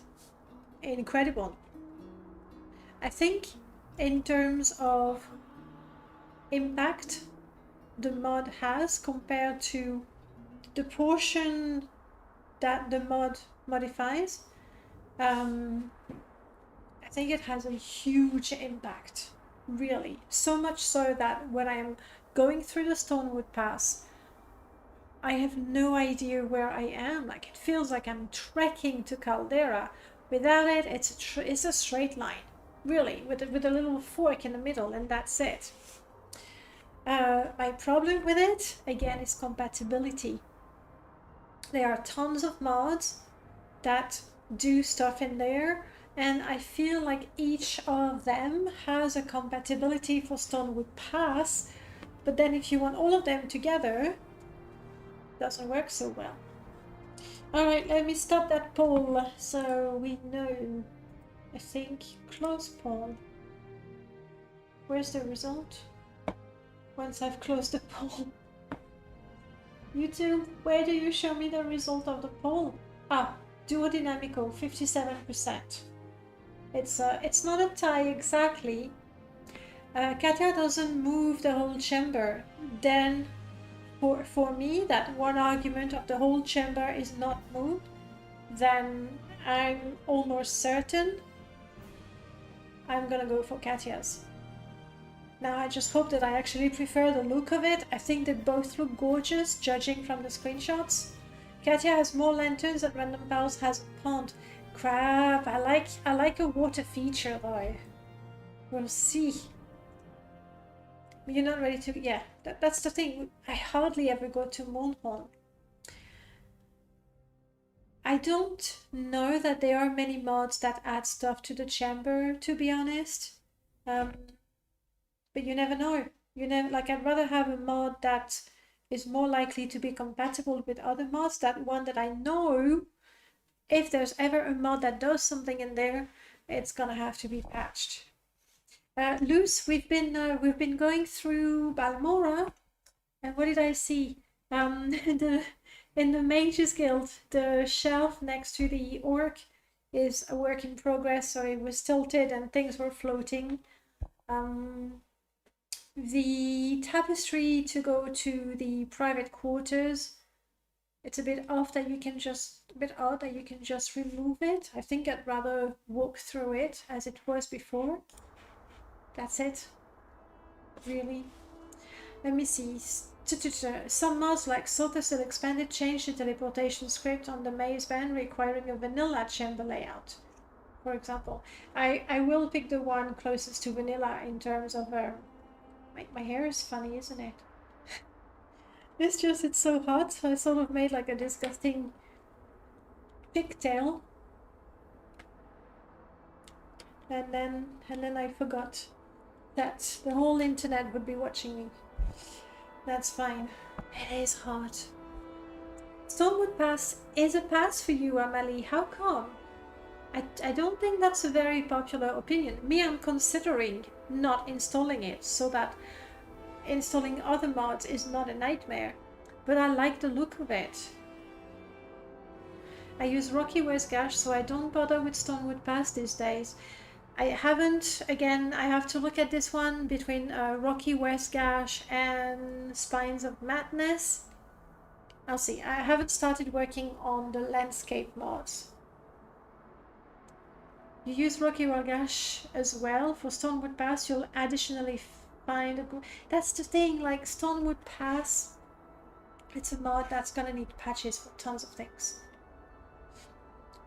incredible. I think in terms of impact the mod has compared to the portion that the mod modifies, I think it has a huge impact, really. So much so that when I'm going through the Stonewood Pass, I have no idea where I am. Like, it feels like I'm trekking to Caldera. Without it, it's a straight line, really, with a little fork in the middle, and that's it. My problem with it, again, is compatibility. There are tons of mods that do stuff in there, and I feel like each of them has a compatibility for Stonewood Pass, but then if you want all of them together, it doesn't work so well. Alright, let me stop that poll so we know. I think close poll. Where's the result? Once I've closed the poll. YouTube, where do you show me the result of the poll? Ah, duodynamical, 57%. It's not a tie exactly. Katya doesn't move the whole chamber. Then, for me, that one argument of the whole chamber is not moved. Then I'm almost certain I'm gonna go for Katya's. Now I just hope that I actually prefer the look of it. I think they both look gorgeous, judging from the screenshots. Katya has more lanterns and Random Pals has a pond. Crap, I like a water feature though. We'll see. You're not ready to... Yeah, that's the thing. I hardly ever go to Moonhorn. I don't know that there are many mods that add stuff to the chamber, to be honest. But you never know. You never, like, I'd rather have a mod that is more likely to be compatible with other mods than one that I know if there's ever a mod that does something in there, it's gonna have to be patched. Luce, we've been going through Balmora, and what did I see? In the Mages Guild, the shelf next to the orc is a work in progress, so it was tilted and things were floating. The tapestry to go to the private quarters, it's a bit odd that you can just remove it. I think I'd rather walk through it as it was before. That's it. Really. Let me see. Some mods like Sothasel Expanded changed the teleportation script on the maze band, requiring a vanilla chamber layout. For example, I will pick the one closest to vanilla in terms of my hair is funny, isn't it? It's so hot, so I sort of made like a disgusting pigtail. And then I forgot that the whole internet would be watching me. That's fine. It is hot. Stormwood Pass is a pass for you, Amalie. How come? I don't think that's a very popular opinion. Me, I'm considering not installing it so that installing other mods is not a nightmare. But I like the look of it. I use Rocky West Gash, so I don't bother with Stormwood Pass these days. I haven't, again, I have to look at this one between Rocky West Gash and Spines of Madness. I'll see. I haven't started working on the landscape mods. You use Rocky West Gash as well. For Stormwood Pass, you'll additionally find a good... That's the thing, like Stormwood Pass, it's a mod that's gonna need patches for tons of things.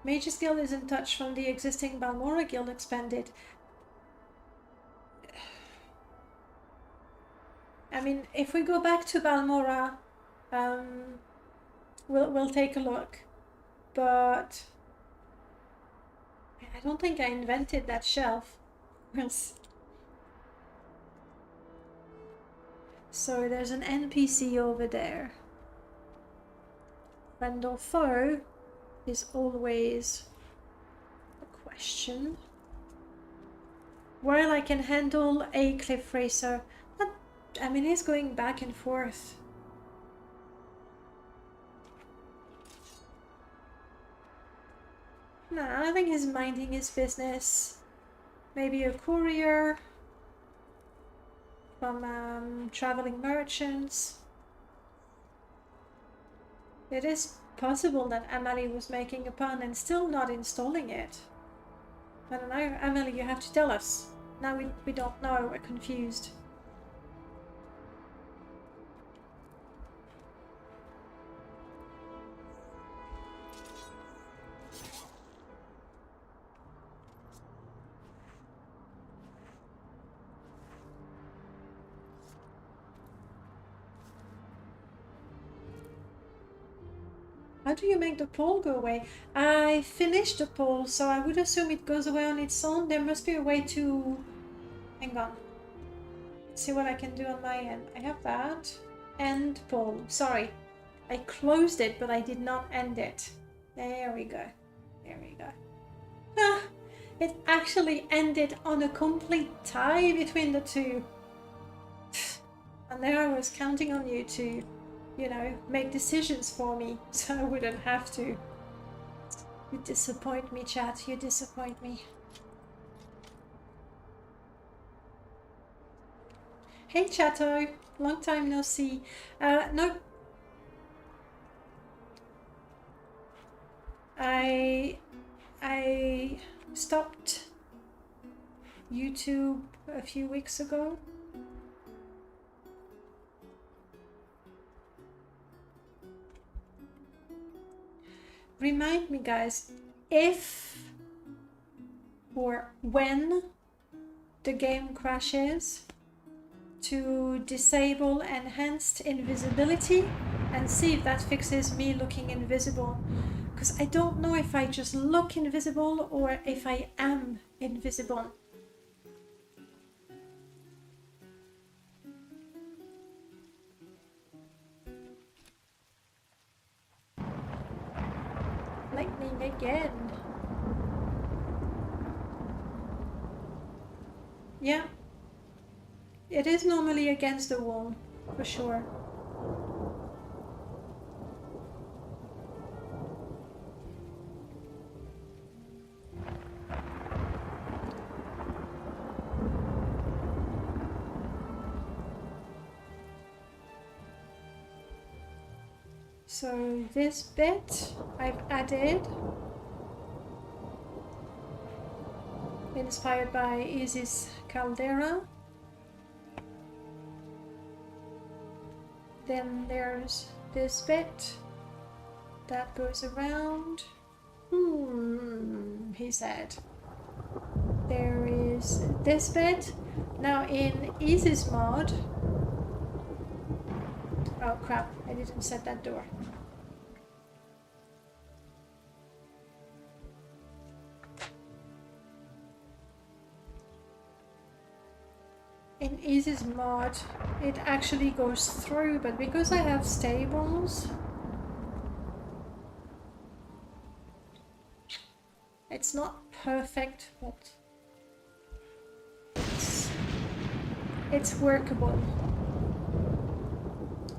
Mages Guild is in touch from the existing Balmora Guild expanded. I mean, if we go back to Balmora, we'll take a look. But I don't think I invented that shelf. So there's an NPC over there. Friend or foe is always a question. While I can handle a cliff racer, but I mean he's going back and forth. Nah, I think he's minding his business. Maybe a courier from traveling merchants. It is possible that Amalie was making a pun and still not installing it. I don't know, Amalie, you have to tell us. Now we don't know, we're confused. How do you make the pole go away? I finished the pole, so I would assume it goes away on its own. There must be a way to... Hang on. Let's see what I can do on my end. I have that. End pole. Sorry. I closed it, but I did not end it. There we go. There we go. Ah, it actually ended on a complete tie between the two. And there I was counting on you to, you know, make decisions for me, so I wouldn't have to. You disappoint me, chat. You disappoint me. Hey, Chato. Long time no see. No. I stopped YouTube a few weeks ago. Remind me, guys, if or when the game crashes, to disable enhanced invisibility and see if that fixes me looking invisible. Because I don't know if I just look invisible or if I am invisible. Lightning again. Yeah. It is normally against the wall, for sure. So this bit I've added, inspired by Isis caldera. Then there's this bit that goes around. He said. There is this bit. Now in Isis mod. Oh crap, I didn't set that door. In Isis mod, it actually goes through, but because I have stables, it's not perfect, but it's workable.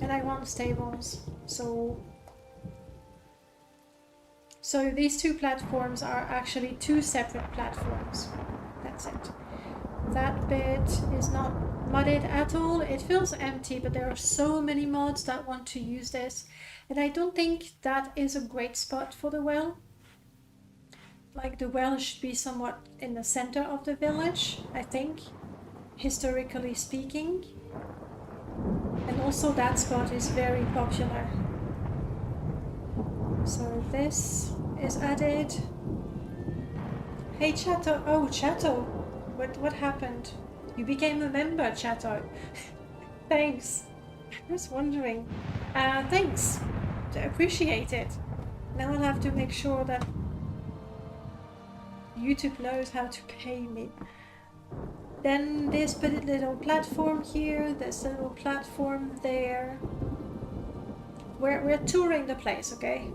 And I want stables, so these two platforms are actually two separate platforms. That's it. That bit is not modded at all. It feels empty, but there are so many mods that want to use this. And I don't think that is a great spot for the well. Like, the well should be somewhat in the center of the village, I think, historically speaking. And also that spot is very popular. So this is added. Hey Chato, oh Chato, what happened? You became a member, Chato. Thanks. I was wondering. Thanks. I appreciate it. Now I'll have to make sure that YouTube knows how to pay me. Then this little platform here, this little platform there. We're touring the place, okay?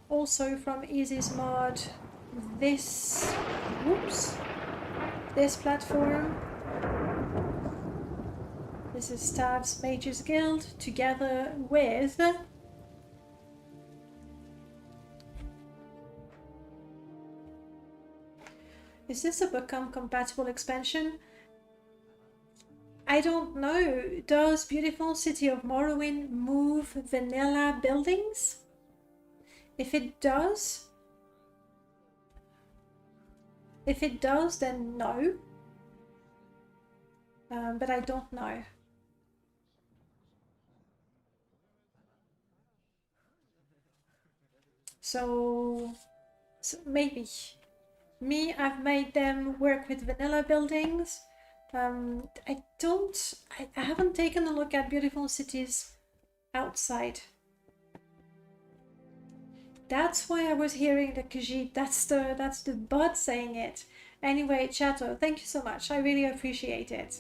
Also from Isis mod, this, whoops, this platform. This is Stav's Mages Guild together with is this a Become Compatible expansion? I don't know. Does Beautiful City of Morrowind move vanilla buildings? If it does, then no. But I don't know. So maybe. Me, I've made them work with vanilla buildings. I haven't taken a look at Beautiful Cities outside. That's why I was hearing the Khajiit. That's the bot saying it. Anyway, Chato, thank you so much. I really appreciate it.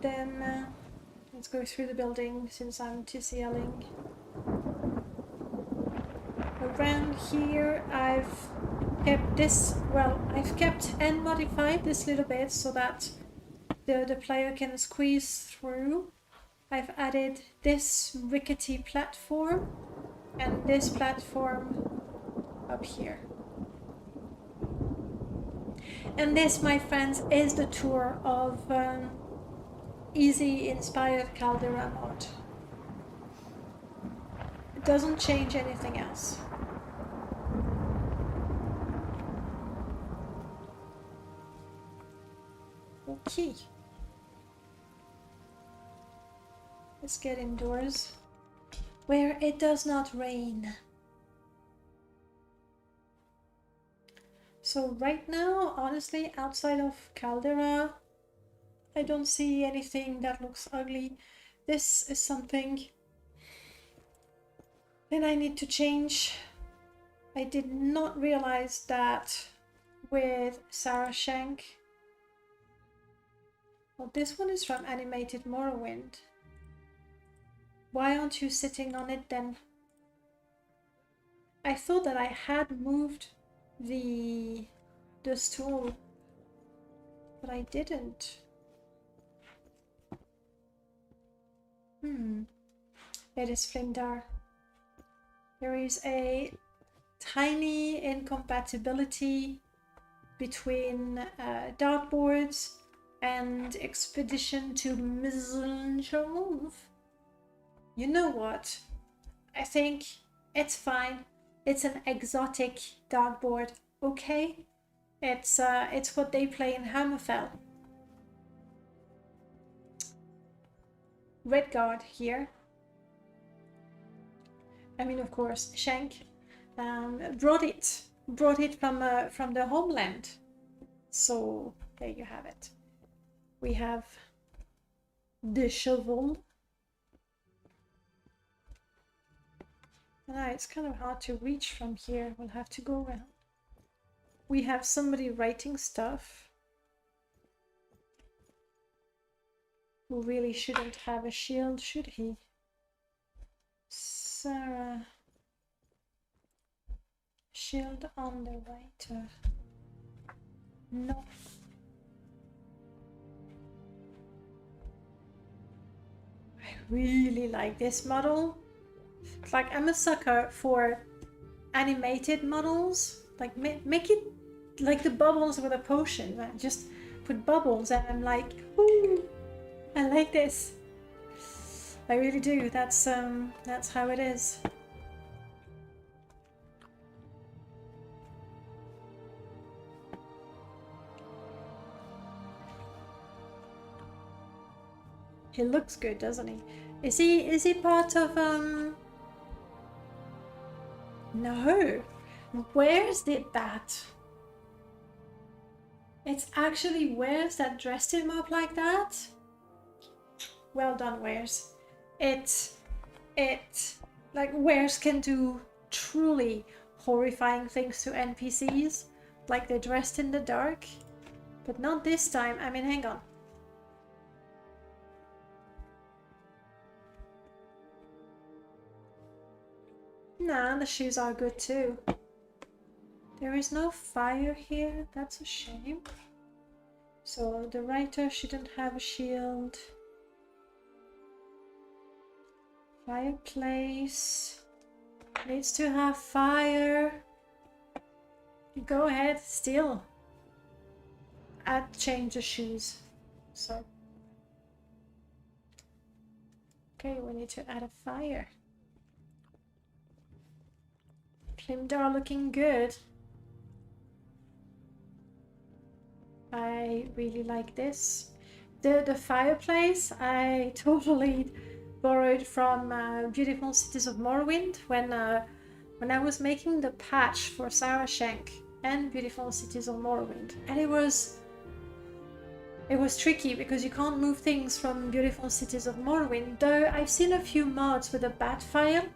Then let's go through the building since I'm TCLing. Around here I've kept this, well, I've kept and modified this little bit so that the player can squeeze through. I've added this rickety platform and this platform up here. And this, my friends, is the tour of easy inspired Caldera mod. It doesn't change anything else. Okay. Let's get indoors where it does not rain. So right now, honestly, outside of Caldera, I don't see anything that looks ugly. This is something that I need to change. I did not realize that with Sarah Shank. Well, this one is from Animated Morrowind. Why aren't you sitting on it then? I thought that I had moved the stool, but I didn't. It is Flimdar. There is a tiny incompatibility between dartboards and Expedition to Mizunjov. You know what? I think it's fine. It's an exotic dartboard, okay? It's what they play in Hammerfell. Redguard here. I mean, of course, Shank brought it from the homeland. So there you have it. We have the shovel. It's kind of hard to reach from here. We'll have to go around. We have somebody writing stuff who really shouldn't have a shield, should he? Sarah. Shield on the writer. No. I really like this model. Like, I'm a sucker for animated models. Like, make it like the bubbles with a potion. Just put bubbles and I'm like, ooh, I like this. I really do. That's how it is. He looks good, doesn't he? Is he part of No. Where's that? It's actually Wares that dressed him up like that? Well done, Wares. Like, Wares can do truly horrifying things to NPCs. Like, they're dressed in the dark. But not this time. I mean, hang on. Nah, the shoes are good too. There is no fire here. That's a shame. So the writer shouldn't have a shield. Fireplace needs to have fire. Go ahead, still. I'd change the shoes. So. Okay, we need to add a fire. Flimdar looking good. I really like this. The fireplace I totally borrowed from Beautiful Cities of Morrowind when I was making the patch for Sarah Shank, and Beautiful Cities of Morrowind. And it was tricky because you can't move things from Beautiful Cities of Morrowind, though I've seen a few mods with a bat file.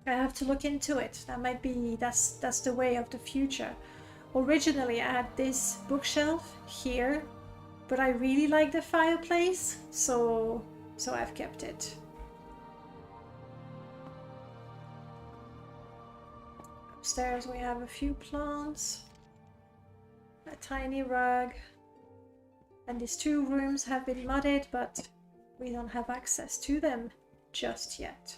I have to look into it. That might be, that's the way of the future. Originally I had this bookshelf here, but I really like the fireplace, so I've kept it. Upstairs we have a few plants, a tiny rug, and these 2 rooms have been modded, but we don't have access to them just yet.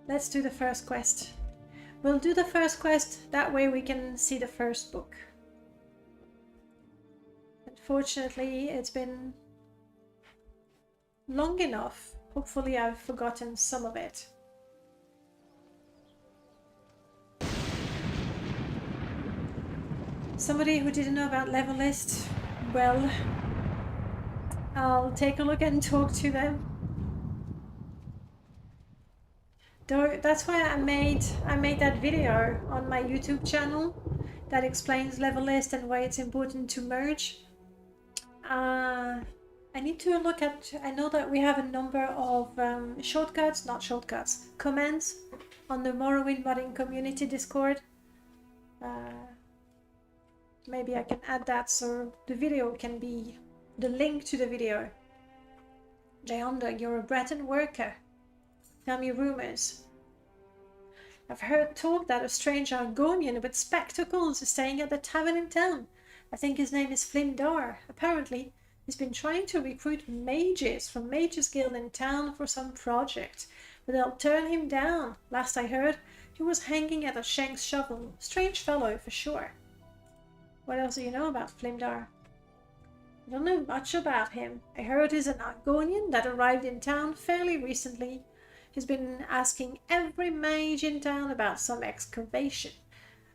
Let's do the first quest. We'll do the first quest, that way we can see the first book. Unfortunately, it's been long enough. Hopefully I've forgotten some of it. Somebody who didn't know about level list, well, I'll take a look and talk to them. That's why I made that video on my YouTube channel that explains level list and why it's important to merge. I need to look at, I know that we have a number of commands on the Morrowind modding community Discord. Maybe I can add that so the video can be the link to the video. Jayonda, you're a Breton worker. Tell me rumors. I've heard talk that a strange Argonian with spectacles is staying at the tavern in town. I think his name is Flimdar. Apparently, he's been trying to recruit mages from Mages Guild in town for some project, but they'll turn him down. Last I heard, he was hanging at a shank's shovel. Strange fellow, for sure. What else do you know about Flimdar? I don't know much about him. I heard he's an Argonian that arrived in town fairly recently. He's been asking every mage in town about some excavation.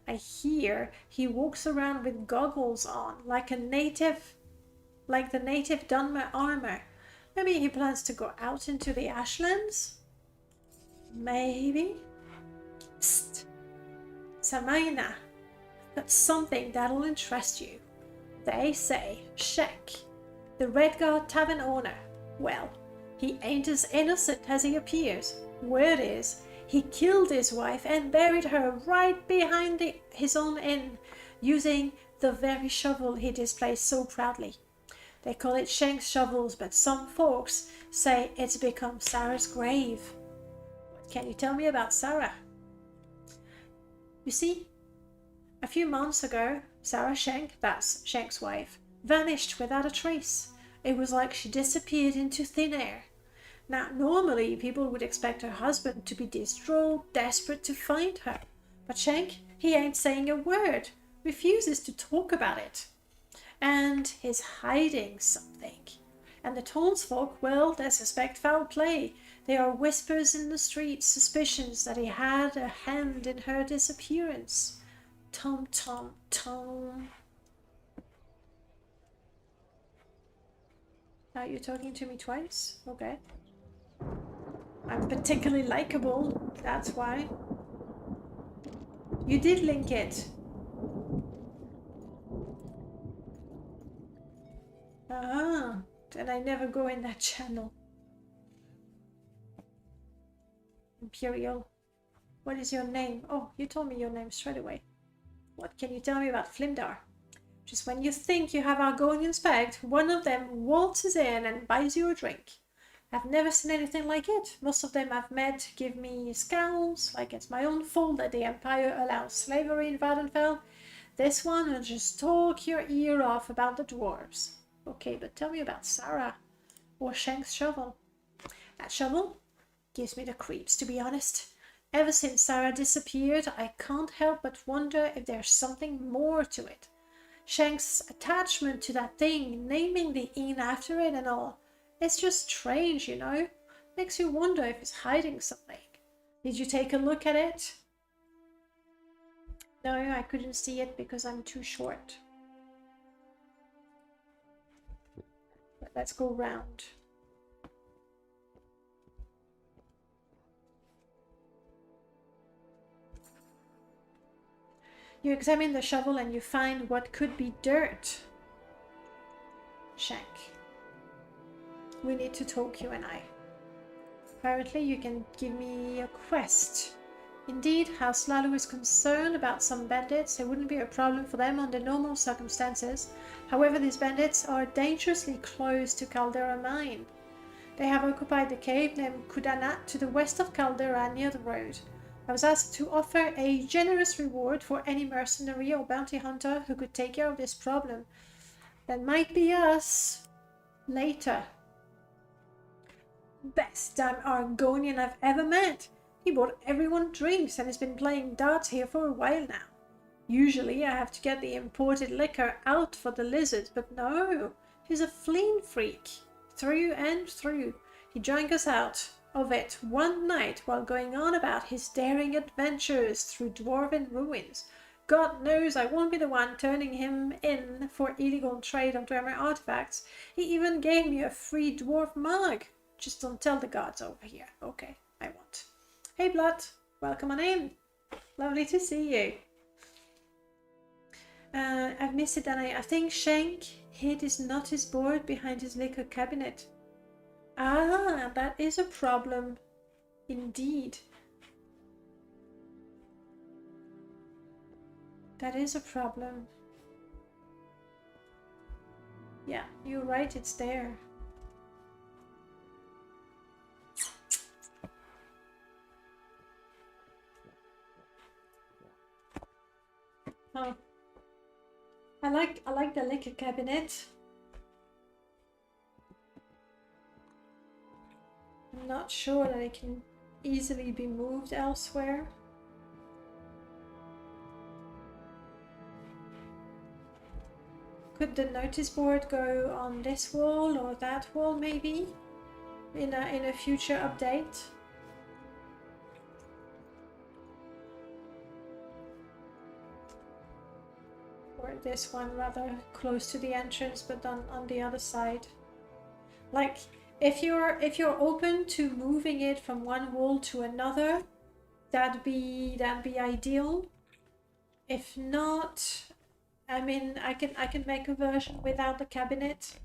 I hear he walks around with goggles on, like the native Dunmer armor. Maybe he plans to go out into the Ashlands? Maybe? Psst! Samaina, that's something that'll interest you. They say Shek, the Redguard tavern owner, well, he ain't as innocent as he appears. Word is, he killed his wife and buried her right behind his own inn, using the very shovel he displays so proudly. They call it Shank's shovels, but some folks say it's become Sarah's grave. What can you tell me about Sarah? You see, a few months ago, Sarah Shank, that's Shank's wife, vanished without a trace. It was like she disappeared into thin air. Now, normally people would expect her husband to be distraught, desperate to find her. But Shank, he ain't saying a word, refuses to talk about it. And he's hiding something. And the townsfolk, well, they suspect foul play. There are whispers in the streets, suspicions that he had a hand in her disappearance. Tom, tom, tom. Now you're talking to me twice? Okay. I'm particularly likable, that's why. You did link it. Ah, and I never go in that channel. Imperial. What is your name? Oh, you told me your name straight away. What can you tell me about Flimdar? Just when you think you have Argonians pegged, one of them waltzes in and buys you a drink. I've never seen anything like it. Most of them I've met give me scowls, like it's my own fault that the Empire allows slavery in Vardenfell. This one will just talk your ear off about the dwarves. Okay, but tell me about Sarah, or Shank's shovel. That shovel gives me the creeps, to be honest. Ever since Sarah disappeared, I can't help but wonder if there's something more to it. Shank's attachment to that thing, naming the inn after it and all. It's just strange, you know? Makes you wonder if he's hiding something. Did you take a look at it? No, I couldn't see it because I'm too short. But let's go round. You examine the shovel and you find what could be dirt. Shank. We need to talk, you and I. Apparently you can give me a quest. Indeed, House Lalu is concerned about some bandits. It wouldn't be a problem for them under normal circumstances. However, these bandits are dangerously close to Caldera Mine. They have occupied the cave named Kudanat to the west of Caldera near the road. I was asked to offer a generous reward for any mercenary or bounty hunter who could take care of this problem. That might be us later. Best damn Argonian I've ever met. He bought everyone drinks and has been playing darts here for a while now. Usually I have to get the imported liquor out for the lizard, but no, he's a fleeing freak. Through and through. He drank us out of it one night while going on about his daring adventures through dwarven ruins. God knows I won't be the one turning him in for illegal trade of Dwemer artifacts. He even gave me a free dwarf mug. Just don't tell the guards over here. Okay, I won't. Hey Blood, welcome on in. Lovely to see you. I've missed it, and I think Shank hid his notice board behind his liquor cabinet. Ah, that is a problem. Indeed. That is a problem. Yeah, you're right, it's there. Oh. I like the liquor cabinet. I'm not sure that it can easily be moved elsewhere. Could the notice board go on this wall or that wall maybe? In a future update? Or this one rather, close to the entrance but on the other side. Like if you're open to moving it from one wall to another, that'd be ideal. If not, I mean, I can make a version without the cabinet.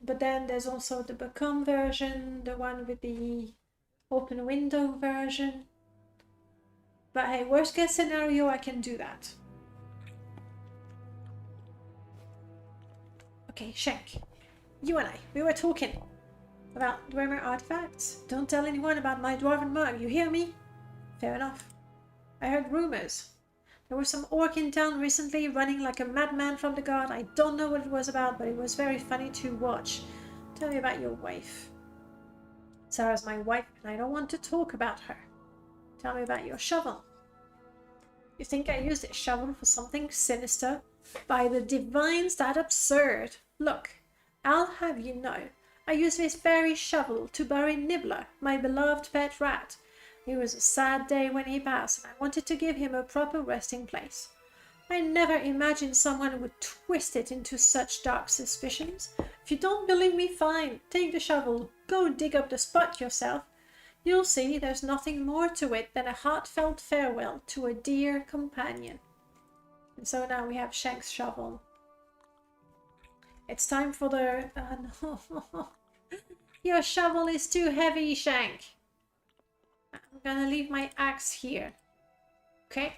But then there's also the Become version, the one with the open window version. But hey, worst case scenario, I can do that. Okay, Shank. You and I, we were talking about Dwemer artifacts. Don't tell anyone about my dwarven mug, you hear me? Fair enough. I heard rumors. There was some orc in town recently running like a madman from the guard. I don't know what it was about, but it was very funny to watch. Tell me about your wife. Sarah's my wife, and I don't want to talk about her. Tell me about your shovel. You think I used this shovel for something sinister? By the divines, that's absurd. Look, I'll have you know, I used this very shovel to bury Nibbler, my beloved pet rat. It was a sad day when he passed, and I wanted to give him a proper resting place. I never imagined someone would twist it into such dark suspicions. If you don't believe me, fine. Take the shovel, go dig up the spot yourself. You'll see there's nothing more to it than a heartfelt farewell to a dear companion. And so now we have Shank's shovel. It's time for the... no. Your shovel is too heavy, Shank. I'm gonna leave my axe here. Okay?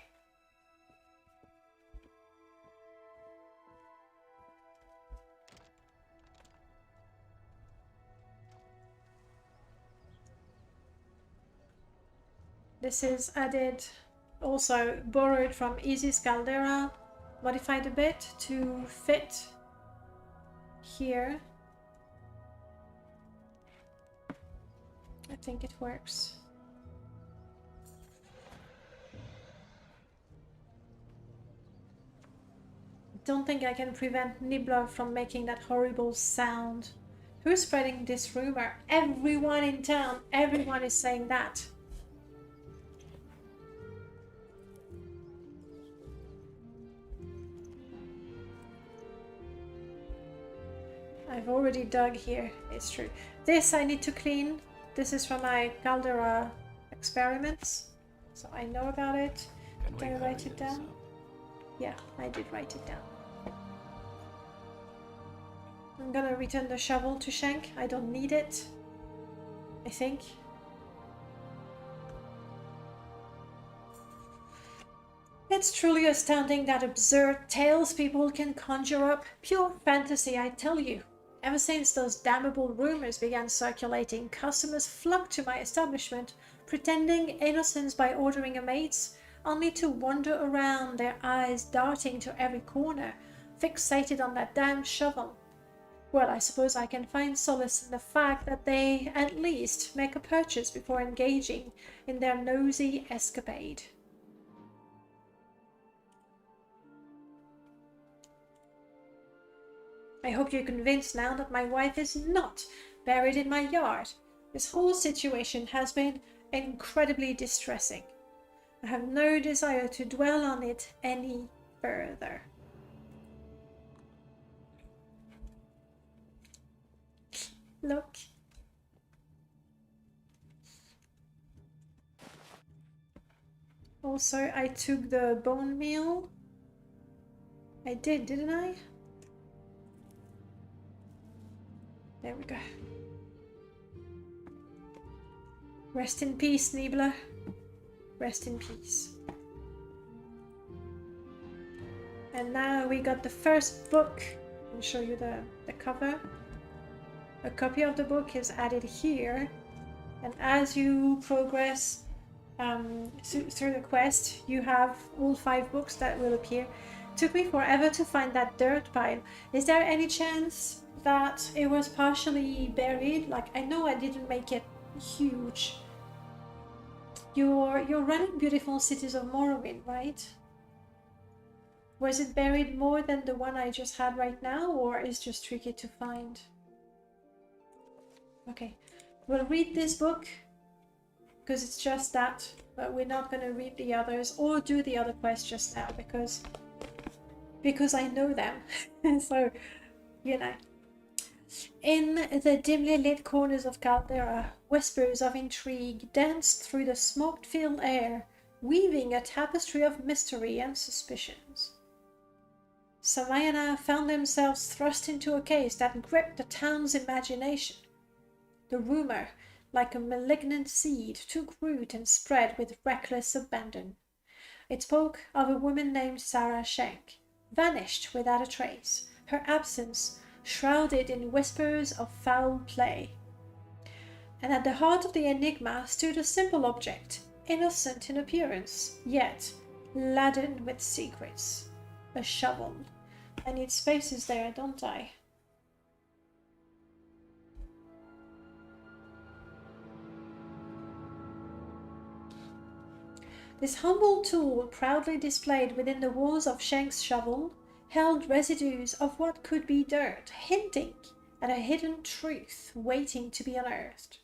This is added, also borrowed from Easy's Caldera, modified a bit to fit here. I think it works. Don't think I can prevent Nibbler from making that horrible sound. Who's spreading this rumor? Everyone in town. Everyone is saying that. I've already dug here. It's true. This I need to clean. This is from my Caldera experiments, so I know about it. Did I write it down? Yeah, I did write it down. I'm gonna return the shovel to Shank. I don't need it, I think. It's truly astounding that absurd tales people can conjure up. Pure fantasy, I tell you. Ever since those damnable rumors began circulating, customers flocked to my establishment, pretending innocence by ordering a maid's, only to wander around, their eyes darting to every corner, fixated on that damn shovel. Well, I suppose I can find solace in the fact that they at least make a purchase before engaging in their nosy escapade. I hope you're convinced now that my wife is not buried in my yard. This whole situation has been incredibly distressing. I have no desire to dwell on it any further. Look. Also, I took the bone meal. I did, didn't I? There we go. Rest in peace, Niebler. Rest in peace. And now we got the first book. I'll show you the cover. A copy of the book is added here. And as you progress through the quest, you have all 5 books that will appear. Took me forever to find that dirt pile. Is there any chance that it was partially buried? Like, I know I didn't make it huge. You're running Beautiful Cities of Morrowind, right? Was it buried more than the one I just had right now, or is just tricky to find? Okay, we'll read this book because it's just that, but we're not going to read the others or do the other quests just now because I know them. So, you know. In the dimly lit corners of Caldera, whispers of intrigue danced through the smoke-filled air, weaving a tapestry of mystery and suspicions. Samayana found themselves thrust into a case that gripped the town's imagination. The rumor, like a malignant seed, took root and spread with reckless abandon. It spoke of a woman named Sarah Schenk, vanished without a trace, her absence shrouded in whispers of foul play. And at the heart of the enigma stood a simple object, innocent in appearance, yet laden with secrets. A shovel. I need spaces there, don't I? This humble tool, proudly displayed within the walls of Shank's shovel, held residues of what could be dirt, hinting at a hidden truth waiting to be unearthed.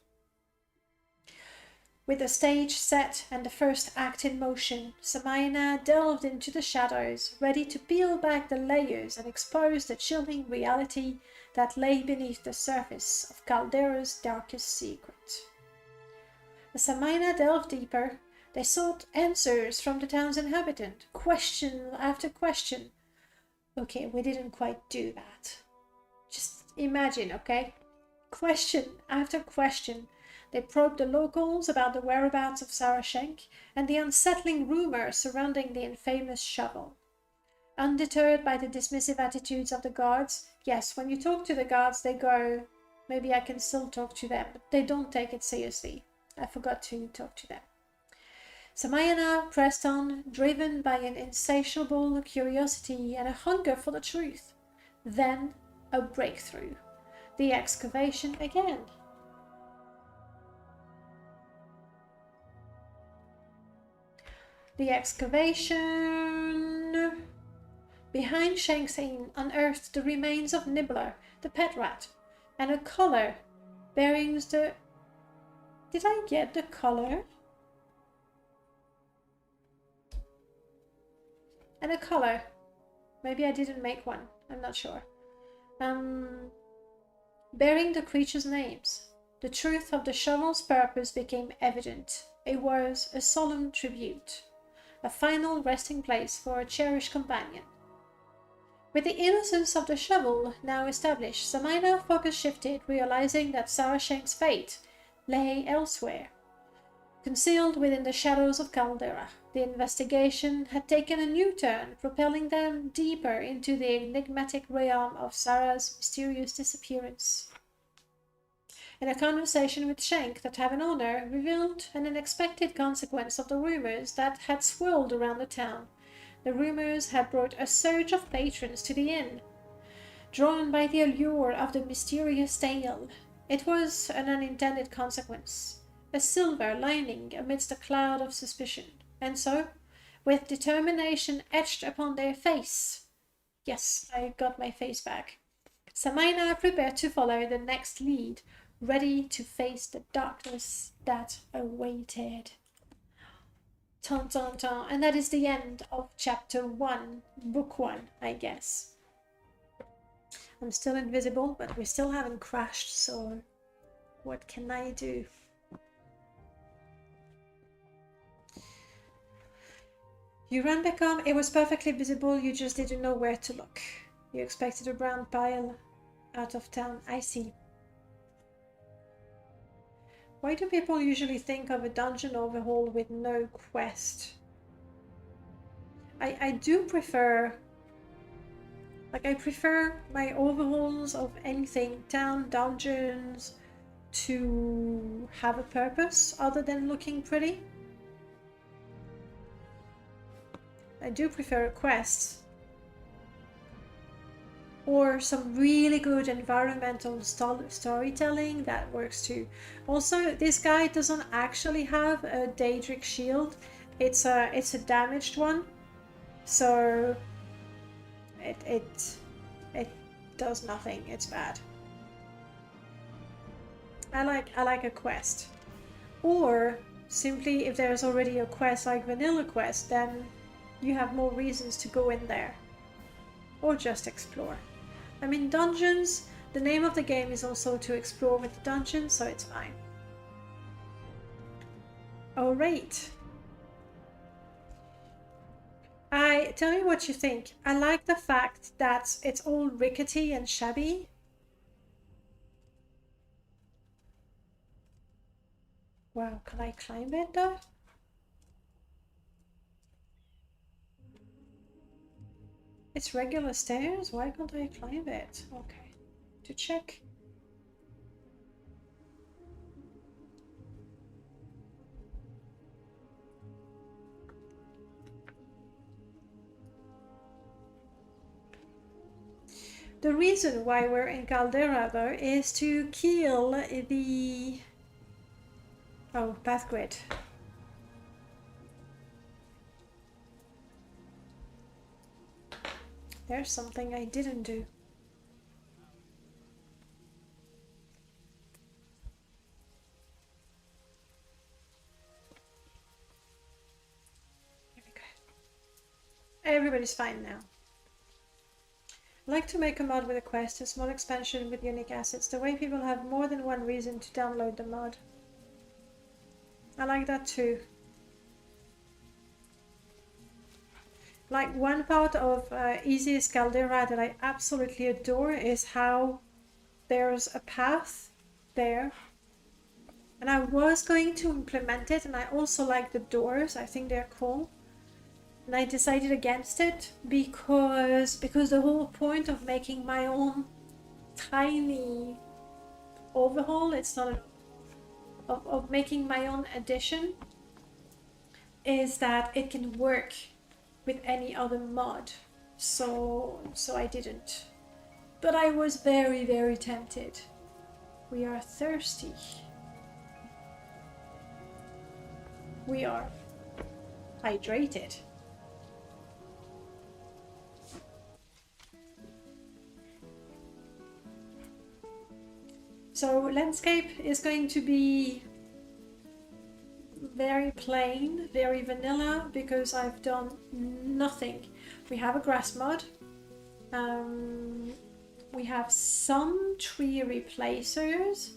With the stage set and the first act in motion, Samayana delved into the shadows, ready to peel back the layers and expose the chilling reality that lay beneath the surface of Caldera's darkest secret. As Samayana delved deeper, they sought answers from the town's inhabitant, question after question. Okay, we didn't quite do that. Just imagine, okay? Question after question. They probed the locals about the whereabouts of Sarah Schenk and the unsettling rumors surrounding the infamous shovel. Undeterred by the dismissive attitudes of the guards, yes, when you talk to the guards, they go, maybe I can still talk to them, but they don't take it seriously. I forgot to talk to them. Samayana pressed on, driven by an insatiable curiosity and a hunger for the truth. Then, a breakthrough. The excavation again. The excavation behind Shank's Inn unearthed the remains of Nibbler, the pet rat, and a collar bearing the... Did I get the collar? And a collar. Maybe I didn't make one. I'm not sure. Bearing the creature's names. The truth of the shovel's purpose became evident. It was a solemn tribute. a final resting place for a cherished companion. With the innocence of the shovel now established, Samina focus shifted, realizing that Sarah Shank's fate lay elsewhere. Concealed within the shadows of Caldera, the investigation had taken a new turn, propelling them deeper into the enigmatic realm of Sarah's mysterious disappearance. In a conversation with Shank, the tavern owner revealed an unexpected consequence of the rumors that had swirled around the town. The rumors had brought a surge of patrons to the inn, drawn by the allure of the mysterious tale. It was an unintended consequence, a silver lining amidst a cloud of suspicion. And so, with determination etched upon their face, yes, I got my face back, Samina prepared to follow the next lead, ready to face the darkness that awaited. Ton, ton, ton. And that is the end of chapter 1, book 1, I guess. I'm still invisible, but we still haven't crashed, so what can I do? You ran back home. It was perfectly visible, you just didn't know where to look. You expected a brown pile out of town. I see. Why do people usually think of a dungeon overhaul with no quest? I do prefer... Like, I prefer my overhauls of anything, town, dungeons, to have a purpose other than looking pretty. I do prefer a quest. Or some really good environmental storytelling, that works too. Also, this guy doesn't actually have a Daedric shield. It's a damaged one, so it does nothing. It's bad. I like a quest, or simply if there's already a quest like vanilla quest, then you have more reasons to go in there, or just explore. I mean, dungeons, the name of the game is also to explore with the dungeons, so it's fine. Alright. Tell me what you think. I like the fact that it's all rickety and shabby. Wow, can I climb it though? It's regular stairs? Why can't I climb it? Okay, to check. The reason why we're in Caldera though is to kill the... Oh, path grid. There's something I didn't do. Here we go. Everybody's fine now. I like to make a mod with a quest, a small expansion with unique assets. The way people have more than one reason to download the mod. I like that too. Like, one part of Easiest Caldera that I absolutely adore is how there's a path there. And I was going to implement it, and I also like the doors. I think they're cool. And I decided against it because the whole point of making my own tiny overhaul, it's not of making my own addition, is that it can work with any other mod, so I didn't. But I was very, very tempted. We are thirsty. We are hydrated. So landscape is going to be very plain, very vanilla, because I've done nothing. We have a grass mod. We have some tree replacers,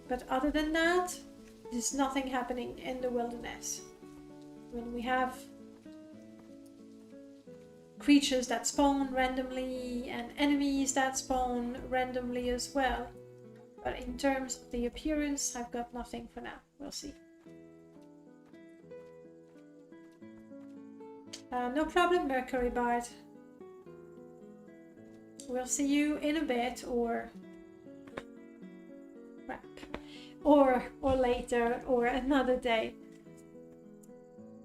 but other than that, there's nothing happening in the wilderness. I mean, we have creatures that spawn randomly and enemies that spawn randomly as well. But in terms of the appearance, I've got nothing for now. We'll see. No problem, Mercury Bard. We'll see you in a bit, or crap, or later, or another day.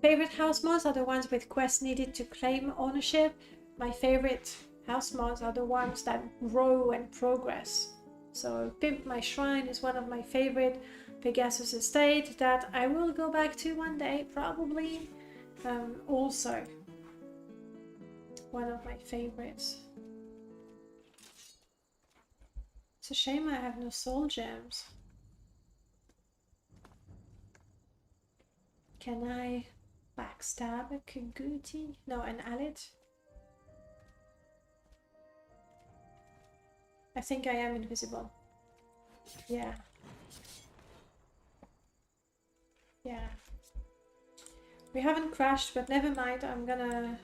Favorite house mods are the ones with quests needed to claim ownership. My favorite house mods are the ones that grow and progress. So Pimp My Shrine is one of my favorite. Pegasus Estate that I will go back to one day, probably. Also one of my favorites. It's a shame I have no soul gems. Can I backstab a Kaguti? No, an Alit? I think I am invisible. Yeah. Yeah. We haven't crashed, but never mind. I'm gonna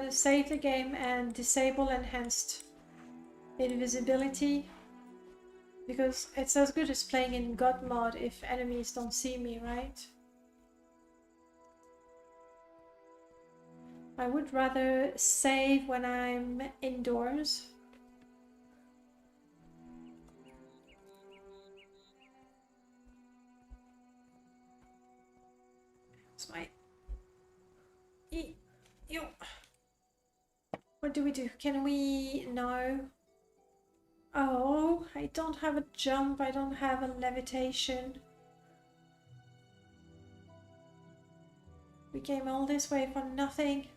save the game and disable enhanced invisibility, because it's as good as playing in God mode if enemies don't see me, right? I would rather save when I'm indoors. It's my... What do we do? Can we... No. Oh, I don't have a jump. I don't have a levitation. We came all this way for nothing.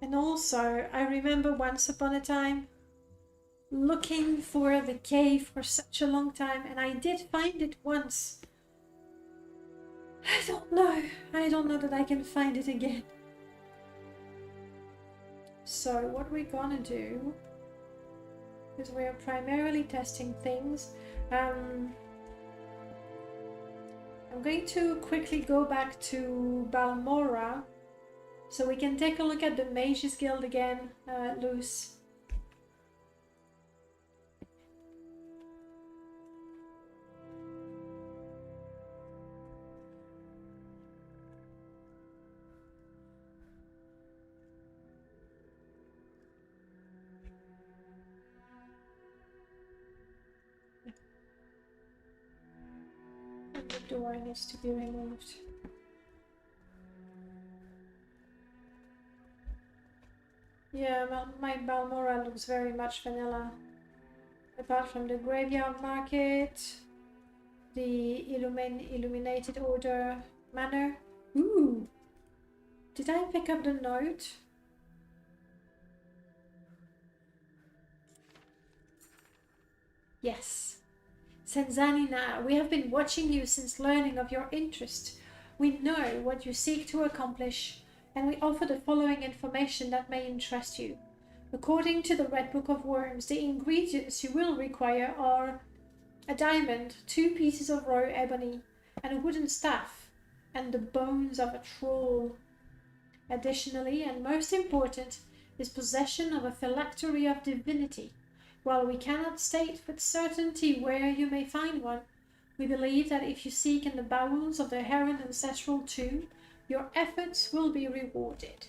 And also, I remember once upon a time looking for the cave for such a long time, and I did find it once. I don't know that I can find it again. So what we're gonna do, because we are primarily testing things, I'm going to quickly go back to Balmora so we can take a look at the Mages Guild again, Luce. The door needs to be removed. Yeah, well, my Balmora looks very much vanilla. Apart from the graveyard market, the illuminated order manor. Ooh! Did I pick up the note? Yes. Senzanina, we have been watching you since learning of your interest. We know what you seek to accomplish, and we offer the following information that may interest you. According to the Red Book of Worms, the ingredients you will require are a diamond, 2 pieces of raw ebony, and a wooden staff, and the bones of a troll. Additionally, and most important, is possession of a phylactery of divinity. While we cannot state with certainty where you may find one, we believe that if you seek in the bowels of the Heron ancestral tomb, your efforts will be rewarded.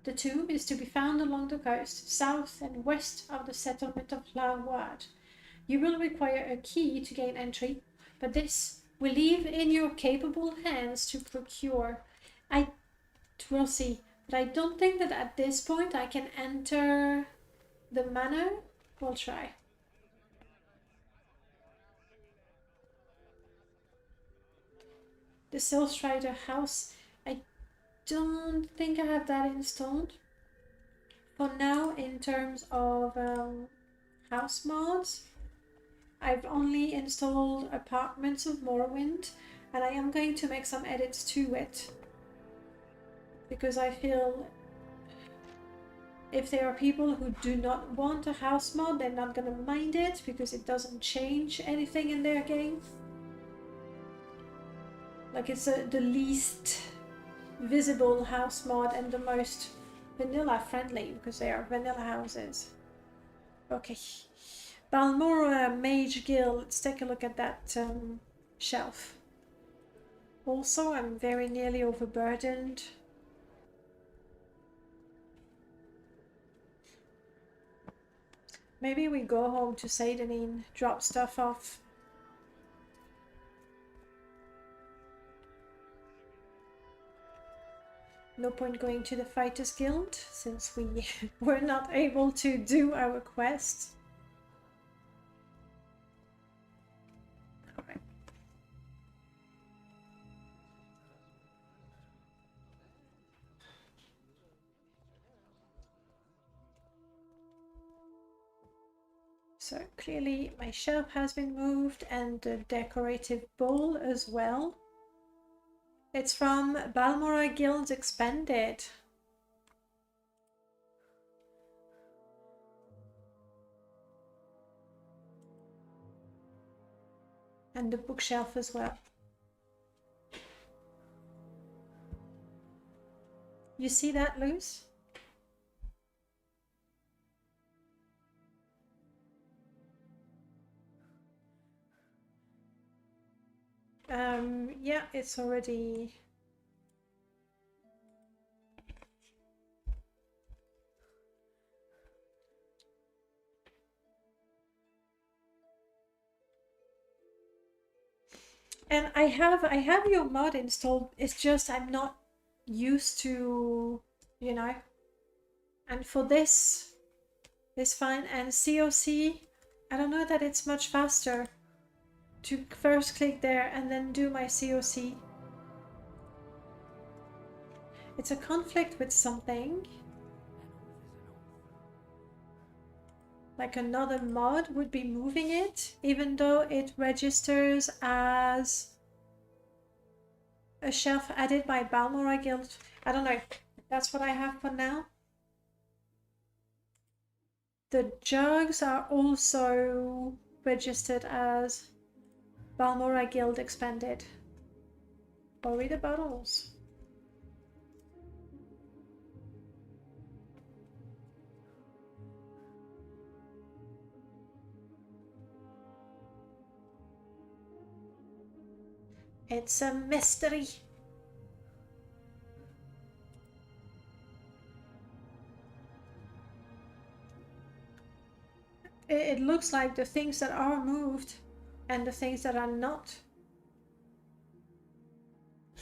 The tomb is to be found along the coast, south and west of the settlement of Lawad. You will require a key to gain entry, but this we leave in your capable hands to procure. We'll see, but I don't think that at this point I can enter the manor. We'll try. The Silstrider house. I don't think I have that installed. For now, in terms of house mods, I've only installed Apartments of Morrowind, and I am going to make some edits to it because I feel if there are people who do not want a house mod, they're not gonna mind it because it doesn't change anything in their game. Like it's the least visible house mod and the most vanilla friendly because they are vanilla houses. Okay. Balmora Mage Guild. Let's take a look at that shelf. Also, I'm very nearly overburdened. Maybe we go home to Seidanin, drop stuff off. No point going to the Fighters Guild since we were not able to do our quest. Alright. So clearly my shelf has been moved and the decorative bowl as well. It's from Balmora Guild Expanded. And the bookshelf as well. You see that, Luz? Yeah, it's already... And I have your mod installed. It's just I'm not used to, you know. And for this, it's fine. And COC, I don't know that it's much faster to first click there and then do my COC. It's a conflict with something. Like another mod would be moving it, even though it registers as a shelf added by Balmora Guild. I don't know. That's what I have for now. The jugs are also registered as Balmora Guild Expanded. Or the bottles. It's a mystery. It looks like the things that are moved and the things that are not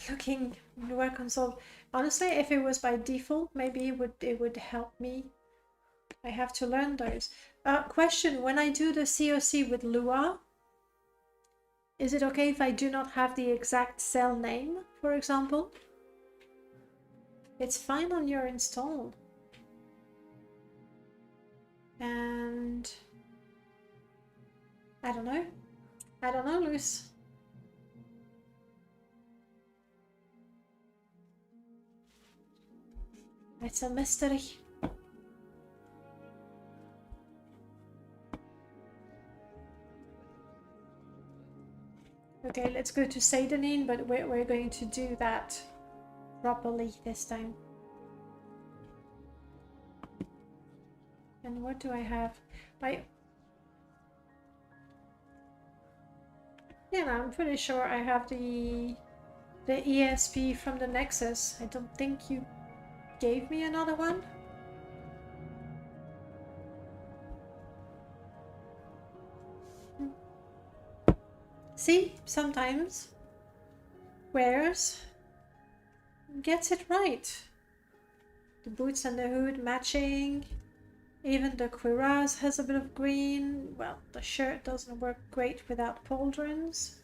looking were consoled. Honestly, if it was by default, maybe it would help me. I have to learn those. Question, when I do the COC with Lua, is it okay if I do not have the exact cell name, for example? It's fine on your install. And I don't know. I don't know, Luce. It's a mystery. Okay, let's go to Seidanin, but we're going to do that properly this time. And what do I have? Yeah, no, I'm pretty sure I have the ESP from the Nexus. I don't think you gave me another one. See, sometimes wears gets it right. The boots and the hood matching. Even the cuirass has a bit of green. Well, the shirt doesn't work great without pauldrons.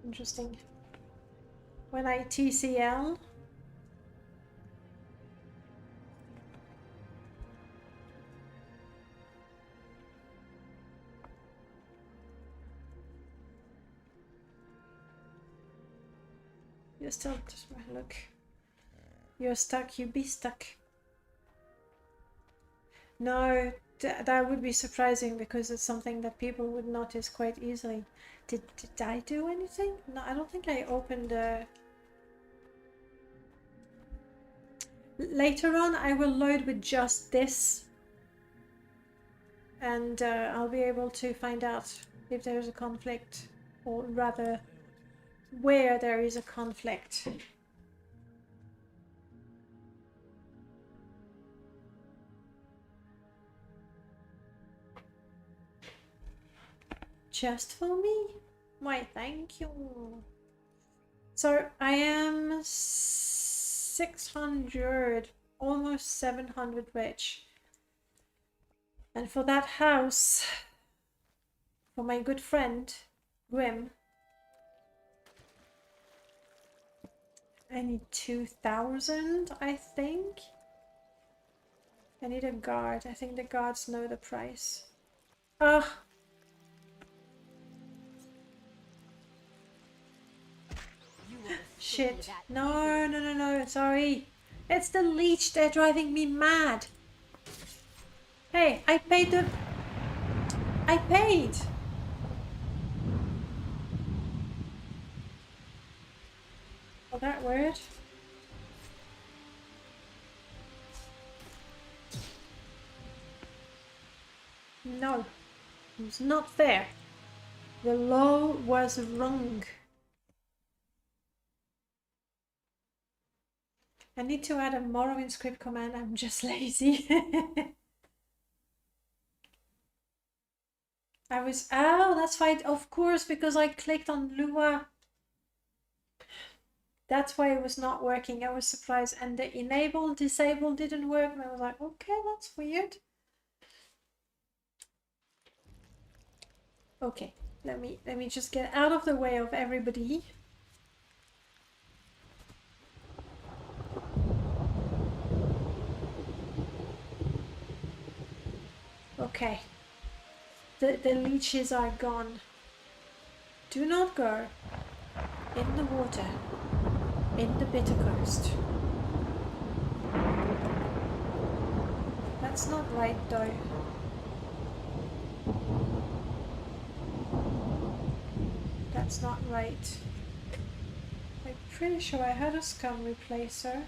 Interesting. When I TCL, You're still just look. You're stuck. You be stuck. No, that would be surprising because it's something that people would notice quite easily. Did I do anything? No, I don't think I opened Later on, I will load with just this. And I'll be able to find out if there's a conflict. Or rather, where there is a conflict. Just for me? Why, thank you. So I am 600, almost 700 rich. And for that house, for my good friend, Grim, I need 2,000, I think. I need a guard. I think the guards know the price. Ugh. Shit. No, sorry. It's the leech, they're driving me mad. Hey, I paid. Oh, that word. No, it's not fair. The law was wrong. I need to add a Morrowind script command, I'm just lazy. Oh, that's right, of course, because I clicked on Lua. That's why it was not working. I was surprised. And the enable, disable didn't work. And I was like, okay, that's weird. Okay, let me just get out of the way of everybody. Okay. The leeches are gone. Do not go in the water in the bitter coast. That's not right though. That's not right. I'm pretty sure I had a scum replacer.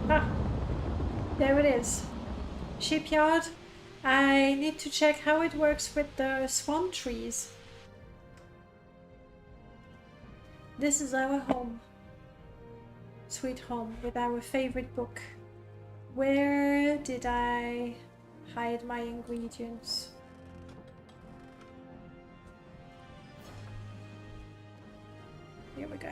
Ah, there it is. Shipyard. I need to check how it works with the swamp trees. This is our home. Sweet home with our favorite book. Where did I hide my ingredients? Here we go.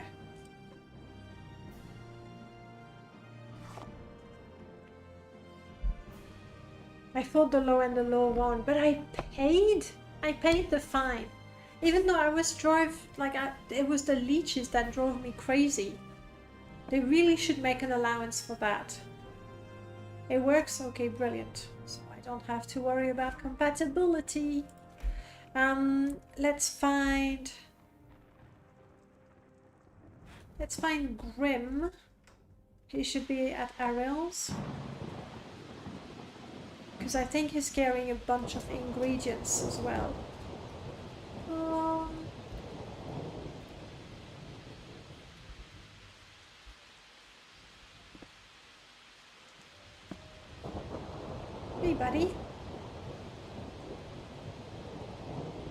I thought the low and the low won, but I paid the fine. Even though I was it was the leeches that drove me crazy. They really should make an allowance for that. It works? Okay, brilliant. So I don't have to worry about compatibility. Let's find Grim. He should be at Ariel's. Because I think he's carrying a bunch of ingredients as well. Hey, buddy.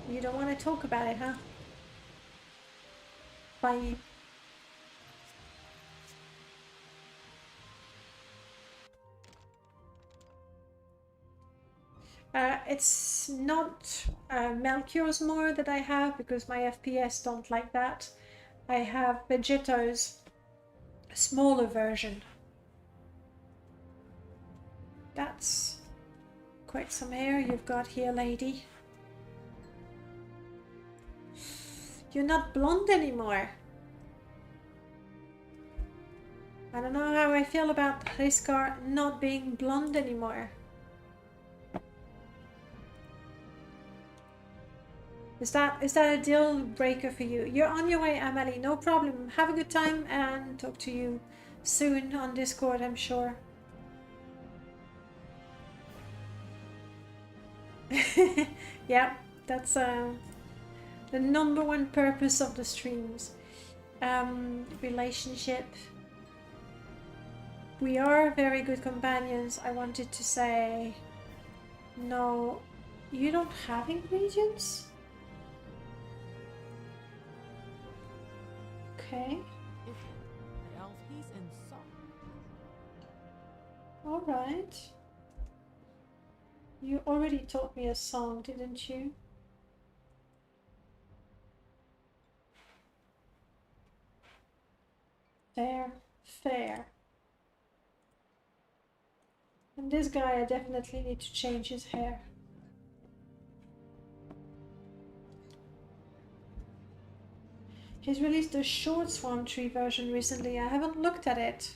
You don't want to talk about it, huh? Fine. It's not Melchior's more that I have because my FPS don't like that. I have Vegeto's smaller version. That's quite some hair you've got here, lady. You're not blonde anymore. I don't know how I feel about Hriskar not being blonde anymore. Is that a deal breaker for you? You're on your way, Amelie. No problem. Have a good time and talk to you soon on Discord, I'm sure. Yeah, that's the number one purpose of the streams. Relationship. We are very good companions. I wanted to say, no, you don't have ingredients? Okay. The elf, he's in salt. Alright. You already taught me a song, didn't you? Fair. Fair. And this guy, I definitely need to change his hair. He's released a short Swan Tree version recently. I haven't looked at it.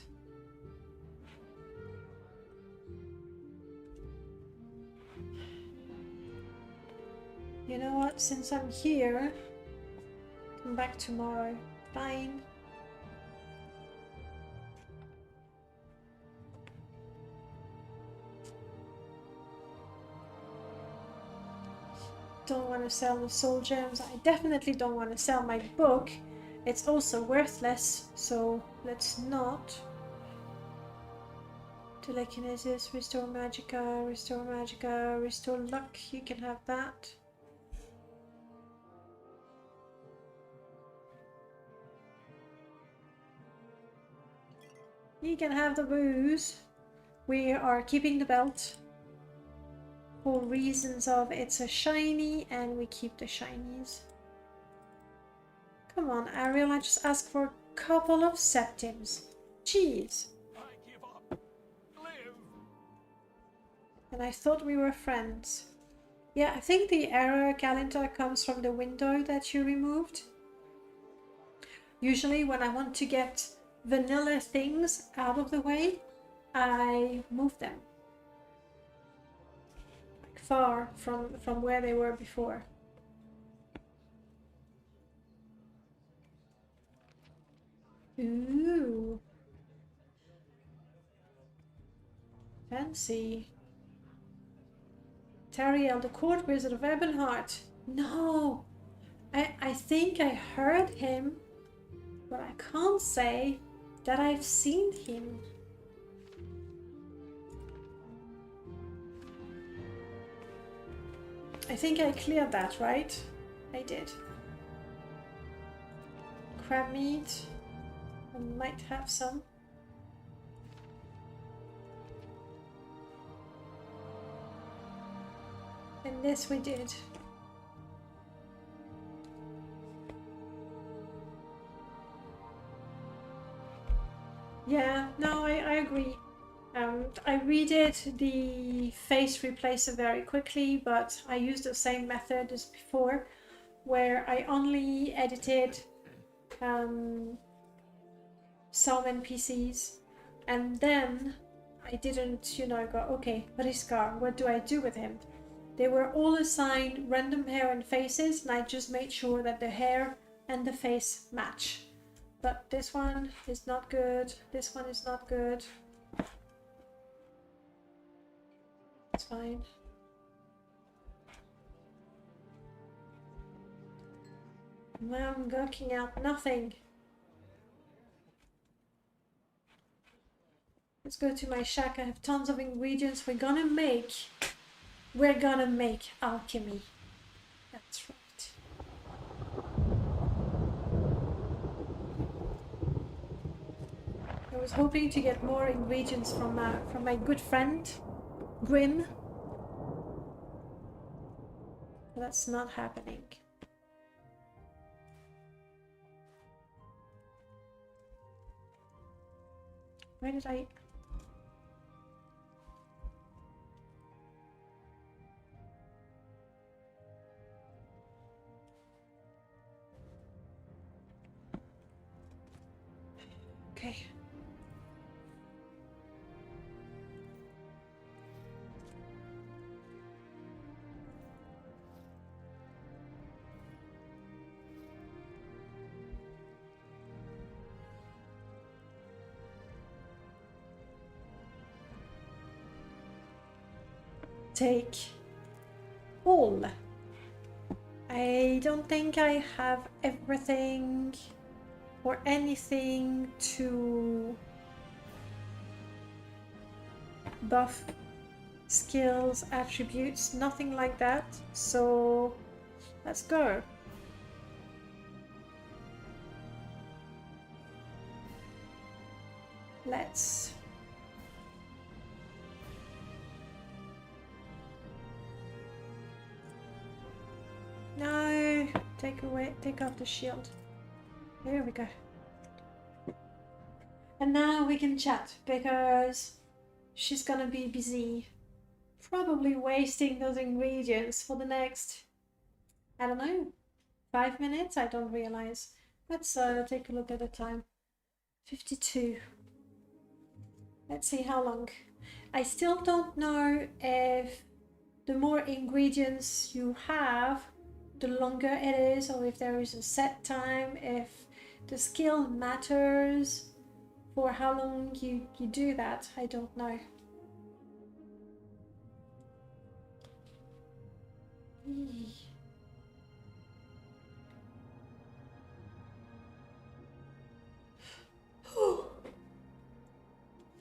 You know what? Since I'm here, come back tomorrow. Fine. Don't want to sell the soul gems. I definitely don't want to sell my book. It's also worthless, so let's not. Telekinesis, restore magica, restore magica, restore luck. You can have that. You can have the booze. We are keeping the belt. For reasons of it's a shiny and we keep the shinies. Come on, Ariel, I just asked for a couple of septims. Jeez. I give up. Live. And I thought we were friends. Yeah, I think the error calendar comes from the window that you removed. Usually when I want to get vanilla things out of the way, I move them. Far from where they were before. Ooh. Fancy. Tariel, the court wizard of Ebonheart. No. I think I heard him, but I can't say that I've seen him. I think I cleared that, right? I did. Crab meat. I might have some. And this we did. Yeah, no, I agree. I redid the face replacer very quickly, but I used the same method as before, where I only edited some NPCs, and then I didn't, go, okay, Mariskar, what do I do with him? They were all assigned random hair and faces, and I just made sure that the hair and the face match. But this one is not good, this one is not good. It's fine. Now I'm working out nothing. Let's go to my shack. I have tons of ingredients. We're gonna make alchemy. That's right. I was hoping to get more ingredients from my good friend Grim. But that's not happening. Where did I... Okay. take all. I don't think I have everything or anything to buff skills, attributes, nothing like that. So let's go. Let's no, take off the shield. There we go. And now we can chat because she's gonna be busy, probably wasting those ingredients for the next, I don't know, 5 minutes? I don't realize. Let's take a look at the time. 52. Let's see how long. I still don't know if the more ingredients you have, the longer it is, or if there is a set time, if the skill matters for how long you do that. I don't know.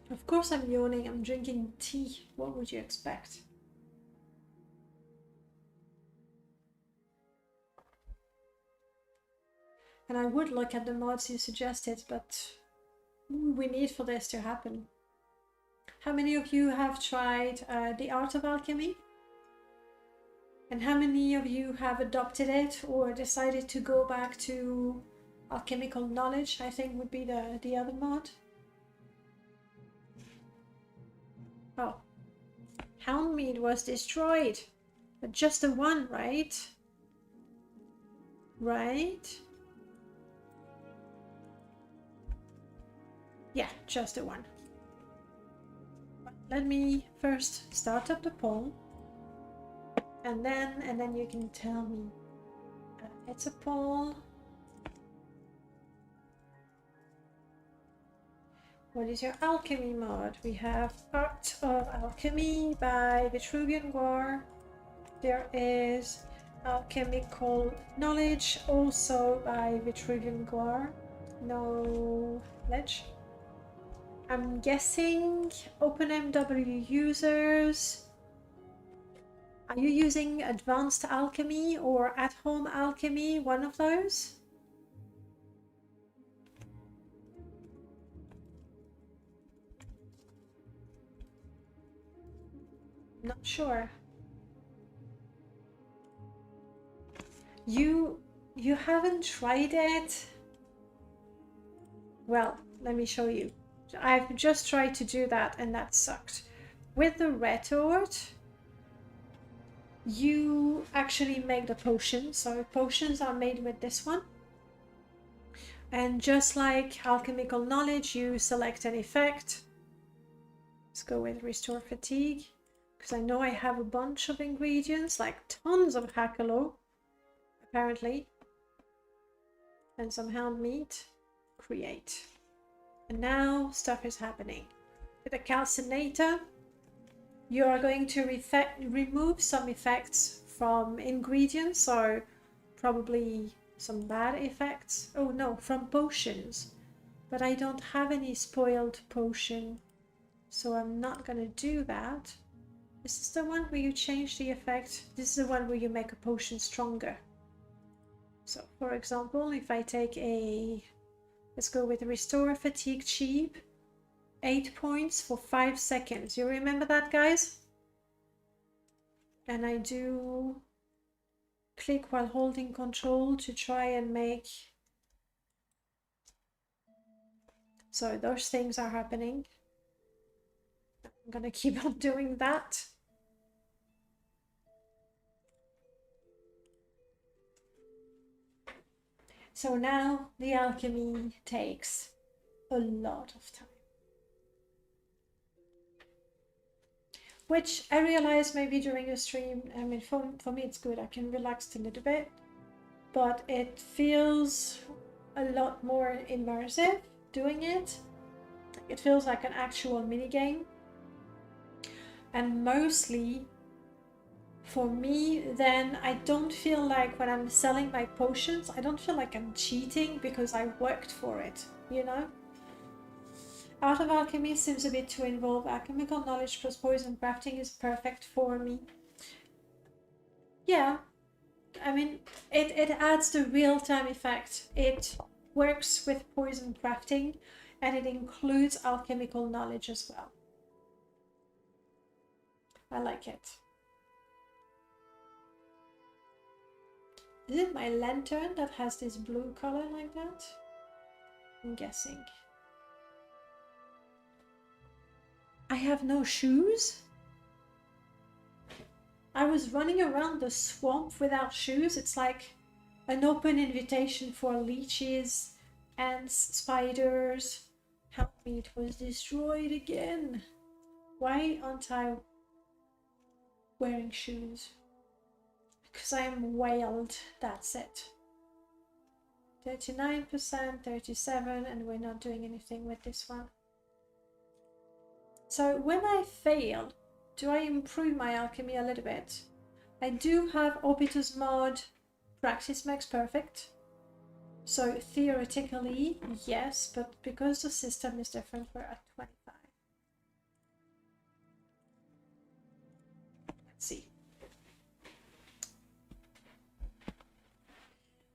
Of course I'm yawning, I'm drinking tea. What would you expect? And I would look at the mods you suggested, but we need for this to happen. How many of you have tried the art of alchemy? And how many of you have adopted it or decided to go back to alchemical knowledge? I think would be the other mod. Oh, Houndmead was destroyed, but just the one, right? Right? Yeah, just the one. Let me first start up the poll, and then you can tell me. It's a poll. What is your alchemy mod? We have Art of Alchemy by Vitruvian War. There is Alchemical Knowledge, also by Vitruvian War. Knowledge. I'm guessing OpenMW users. Are you using Advanced Alchemy or At-Home Alchemy? One of those? Not sure. You haven't tried it? Well, let me show you. I've just tried to do that and that sucked. With the retort, you actually make the potion. So potions are made with this one. And just like alchemical knowledge, you select an effect. Let's go with restore fatigue. Because I know I have a bunch of ingredients, like tons of hackalo, apparently. And some hound meat. Create. And now stuff is happening. With the calcinator, you are going to remove some effects from ingredients, so probably some bad effects. Oh no, from potions. But I don't have any spoiled potion, so I'm not gonna do that. This is the one where you change the effect. This is the one where you make a potion stronger. So for example, if I take a, let's go with restore fatigue cheap, 8 points for 5 seconds. You remember that, guys? And I do click while holding control to try and make, so those things are happening. I'm gonna keep on doing that. So now the alchemy takes a lot of time. Which I realize maybe during a stream, I mean for me it's good, I can relax a little bit. But it feels a lot more immersive doing it. It feels like an actual minigame. And mostly for me, then I don't feel like when I'm selling my potions, I don't feel like I'm cheating because I worked for it, you know? Art of Alchemy seems a bit too involved. Alchemical knowledge plus poison crafting is perfect for me. Yeah, I mean, it adds the real-time effect. It works with poison crafting, and it includes alchemical knowledge as well. I like it. Is it my lantern that has this blue color like that? I'm guessing. I have no shoes? I was running around the swamp without shoes. It's like an open invitation for leeches, ants, spiders. Help me, it was destroyed again. Why aren't I wearing shoes? Because I am whaled, that's it. 39%, 37, and we're not doing anything with this one. So when I fail, do I improve my alchemy a little bit? I do have Orbitus mod, practice makes perfect. So theoretically, yes, but because the system is different, we're at 25. Let's see.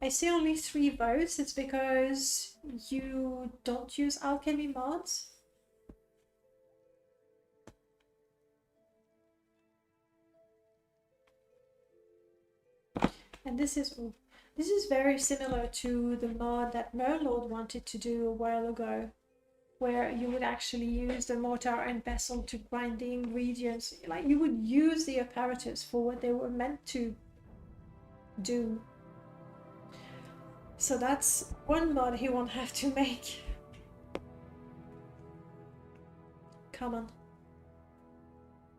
I see only 3 votes. It's because you don't use alchemy mods. And this is very similar to the mod that Merlord wanted to do a while ago, where you would actually use the mortar and pestle to grind the ingredients. Like, you would use the apparatus for what they were meant to do. So that's one mod he won't have to make. Come on.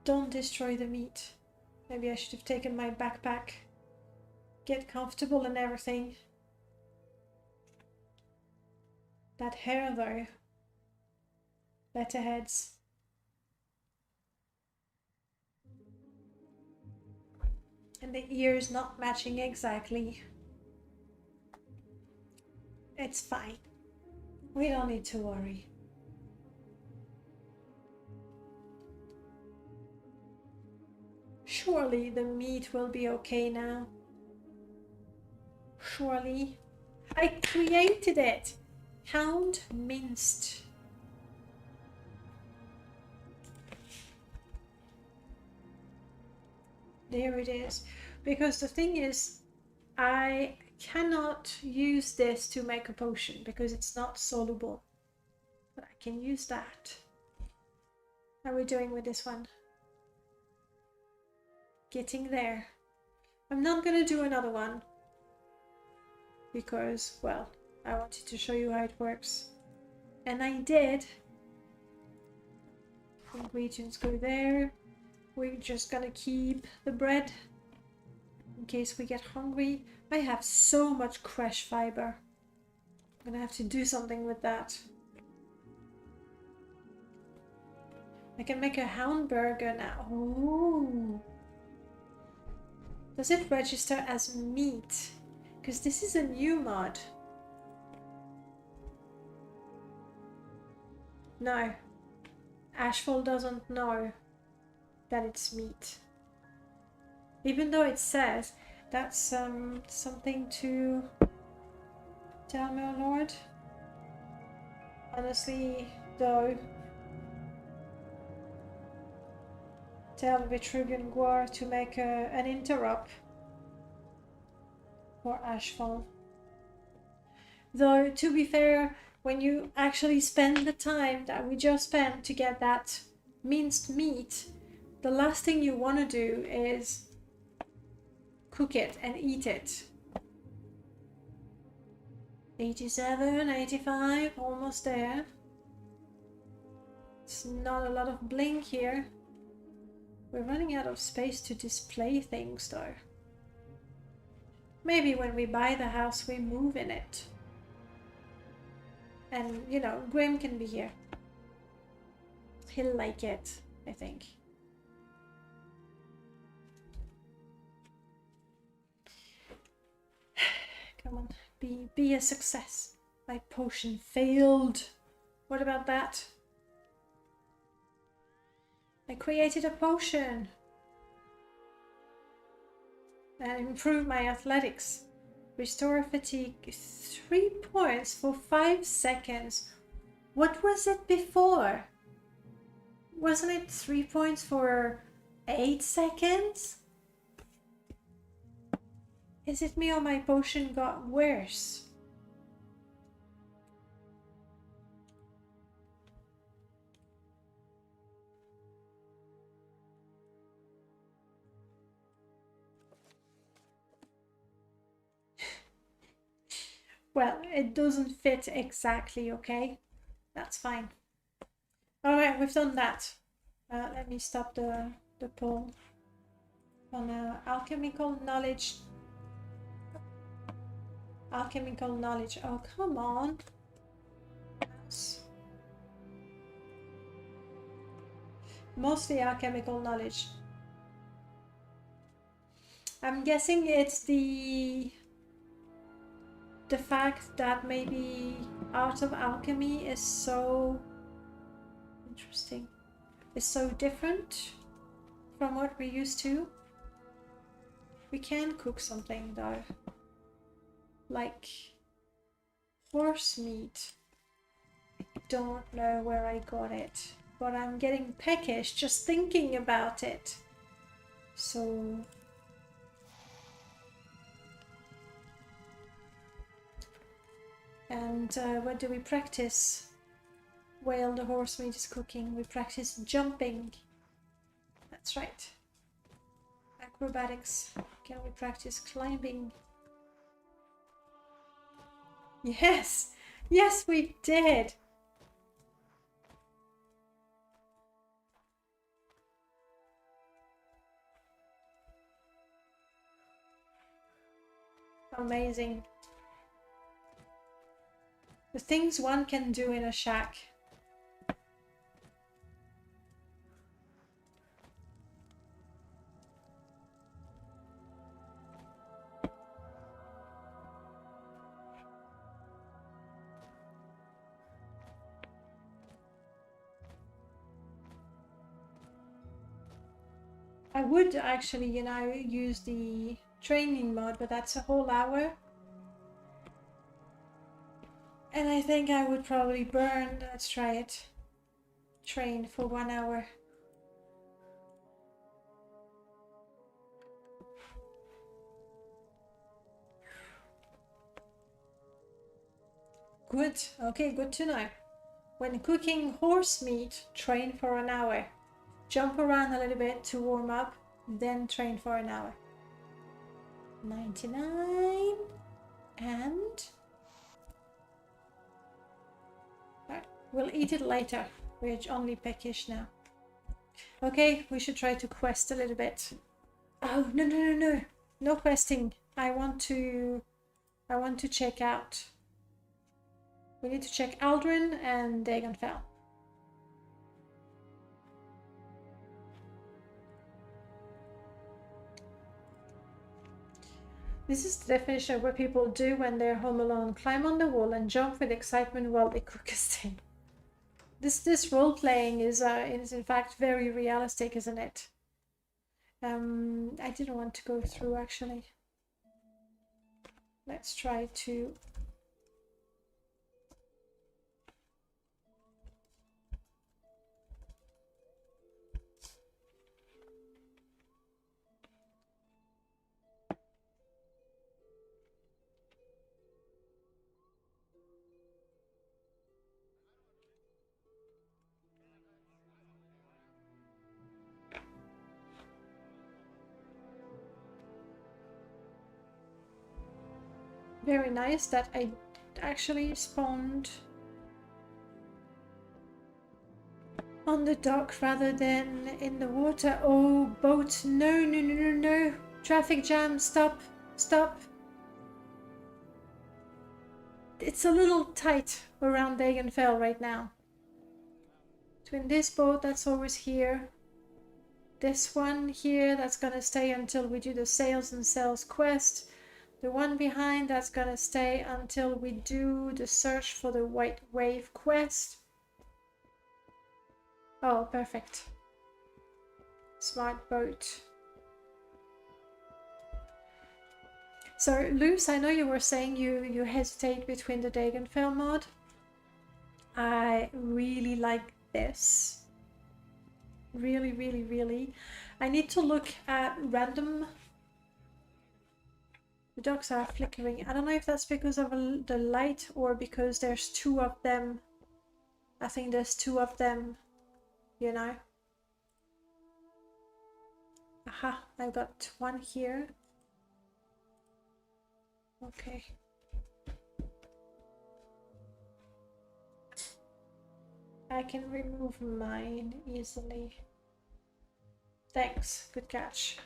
Don't destroy the meat. Maybe I should have taken my backpack. Get comfortable and everything. That hair though. Letterheads. And the ears not matching exactly. It's fine. We don't need to worry. Surely the meat will be okay now. Surely. I created it! Hound minced. There it is. Because the thing is, I cannot use this to make a potion because it's not soluble. But I can use that. How are we doing with this one? Getting there. I'm not gonna do another one. Because, well, I wanted to show you how it works. And I did. Ingredients go there. We're just gonna keep the bread in case we get hungry. I have so much crush fiber. I'm gonna have to do something with that. I can make a hound burger now. Ooh. Does it register as meat? Because this is a new mod. No. Ashfall doesn't know that it's meat. Even though it says that's something to tell me, Lord. Honestly, though, tell Vitruvian Guar to make an interrupt for Ashfall. Though, to be fair, when you actually spend the time that we just spent to get that minced meat, the last thing you want to do is cook it and eat it. 87, 85, almost there. It's not a lot of blink here. We're running out of space to display things though. Maybe when we buy the house we move in it. And, you know, Grim can be here. He'll like it, I think. Be a success. My potion failed. What about that? I created a potion. And improve my athletics. Restore fatigue 3 points for 5 seconds. What was it before? Wasn't it 3 points for 8 seconds? Is it me or my potion got worse? Well, it doesn't fit exactly, okay? That's fine. Alright, we've done that. Let me stop the poll on alchemical knowledge. Alchemical knowledge. Oh, come on. Mostly alchemical knowledge. I'm guessing it's the fact that maybe art of alchemy is so interesting. It's so different from what we're used to. We can cook something though. Like horse meat. I don't know where I got it, but I'm getting peckish just thinking about it. So and what do we practice? While the horse meat is cooking, we practice jumping. That's right. Acrobatics. Can we practice climbing? Yes! Yes, we did! Amazing. The things one can do in a shack. I would actually, you know, use the training mode, but that's a whole hour. And I think I would probably burn. Let's try it. Train for 1 hour. Good. Okay, good to know. When cooking horse meat, train for 1 hour. Jump around a little bit to warm up, then train for 1 hour. 99 and... Right, we'll eat it later. We're only peckish now. Okay, we should try to quest a little bit. Oh, no, no, no, no. No questing. I want to check out. We need to check Aldrin and Dagonfell. This is the definition of what people do when they're home alone. Climb on the wall and jump with excitement while they cook a steak. This role playing is in fact very realistic, isn't it? I didn't want to go through actually. Let's try to. Very nice that I actually spawned on the dock rather than in the water. Oh, boat. No, no, no, no, no. Traffic jam. Stop. Stop. It's a little tight around Dagonfell right now. Between this boat that's always here, this one here that's gonna stay until we do the Sales and Sales quest, The one behind, that's gonna stay until we do the search for the White Wave quest. Oh, perfect. Smart boat. So, Luce, I know you were saying you hesitate between the Dagenfell mod. I really like this. Really, really, really. I need to look at random. The dogs are flickering. I don't know if that's because of the light or because there's two of them. I think there's two of them, you know. Aha, I've got one here. Okay. I can remove mine easily. Thanks, good catch.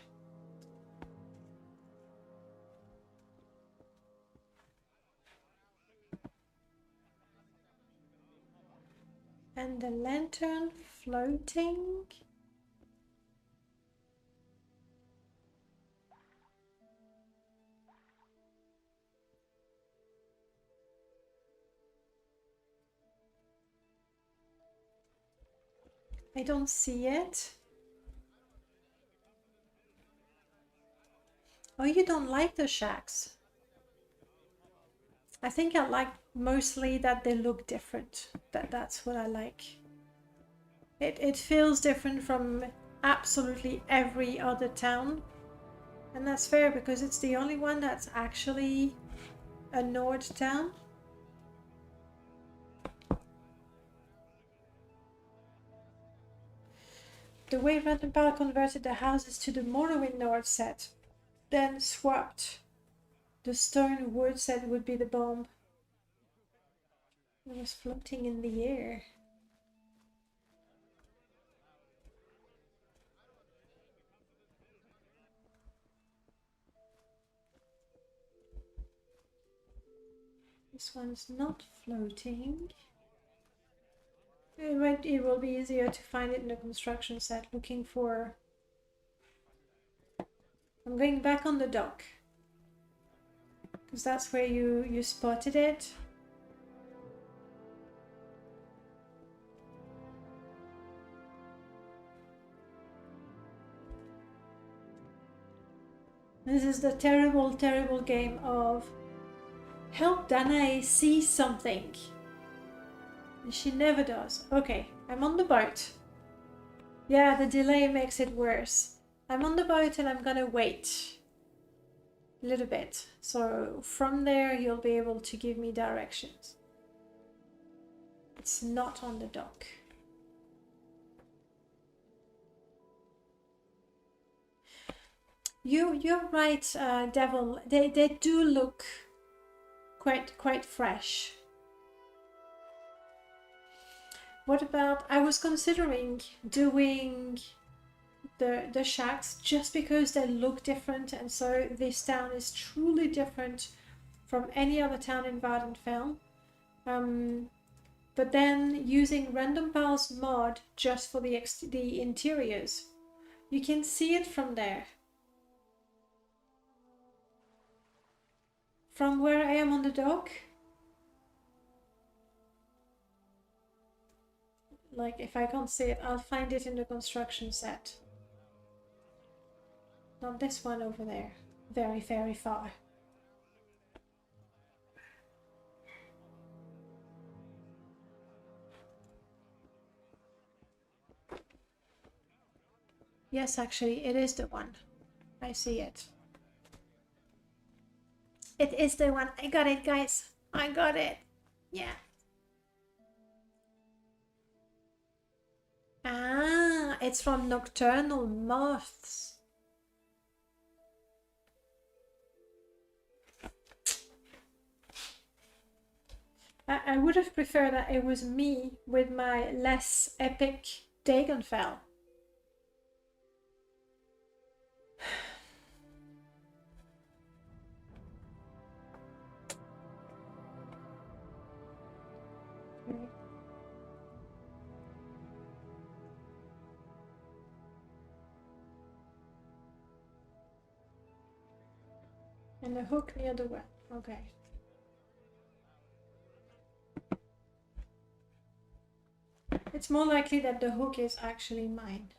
And the lantern floating. I don't see it. Oh, you don't like the shacks? I think I like mostly that they look different. That's what I like. It feels different from absolutely every other town. And that's fair because it's the only one that's actually a Nord town. The way Random Power converted the houses to the Morrowind Nord set, then swapped the stone wood set would be the bomb. It was floating in the air. This one's not floating. It will be easier to find it in the construction set. Looking for. I'm going back on the dock because that's where you spotted it. This is the terrible, terrible game of help Danae see something. And she never does. Okay, I'm on the boat. Yeah, the delay makes it worse. I'm on the boat and I'm gonna wait a little bit. So from there you'll be able to give me directions. It's not on the dock. You're right, Devil. They do look quite fresh. What about, I was considering doing the shacks just because they look different, and so this town is truly different from any other town in Vardenfell. But then using Random Pals mod just for the interiors, you can see it from there. From where I am on the dock. Like, if I can't see it, I'll find it in the construction set. Not this one over there. Very, very far. Yes, actually, it is the one. I see it. It is the one. I got it, guys. I got it. Yeah. Ah, it's from Nocturnal Moths. I would have preferred that it was me with my less epic Dagonfell. And the hook near the well. Okay. It's more likely that the hook is actually mine.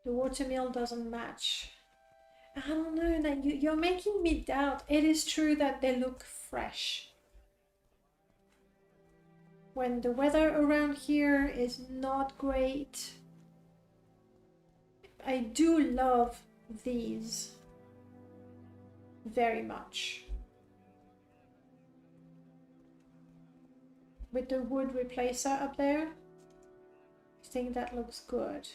The watermill doesn't match. I don't know, now you're making me doubt. It is true that they look fresh. When the weather around here is not great. I do love these very much. With the wood replacer up there, I think that looks good.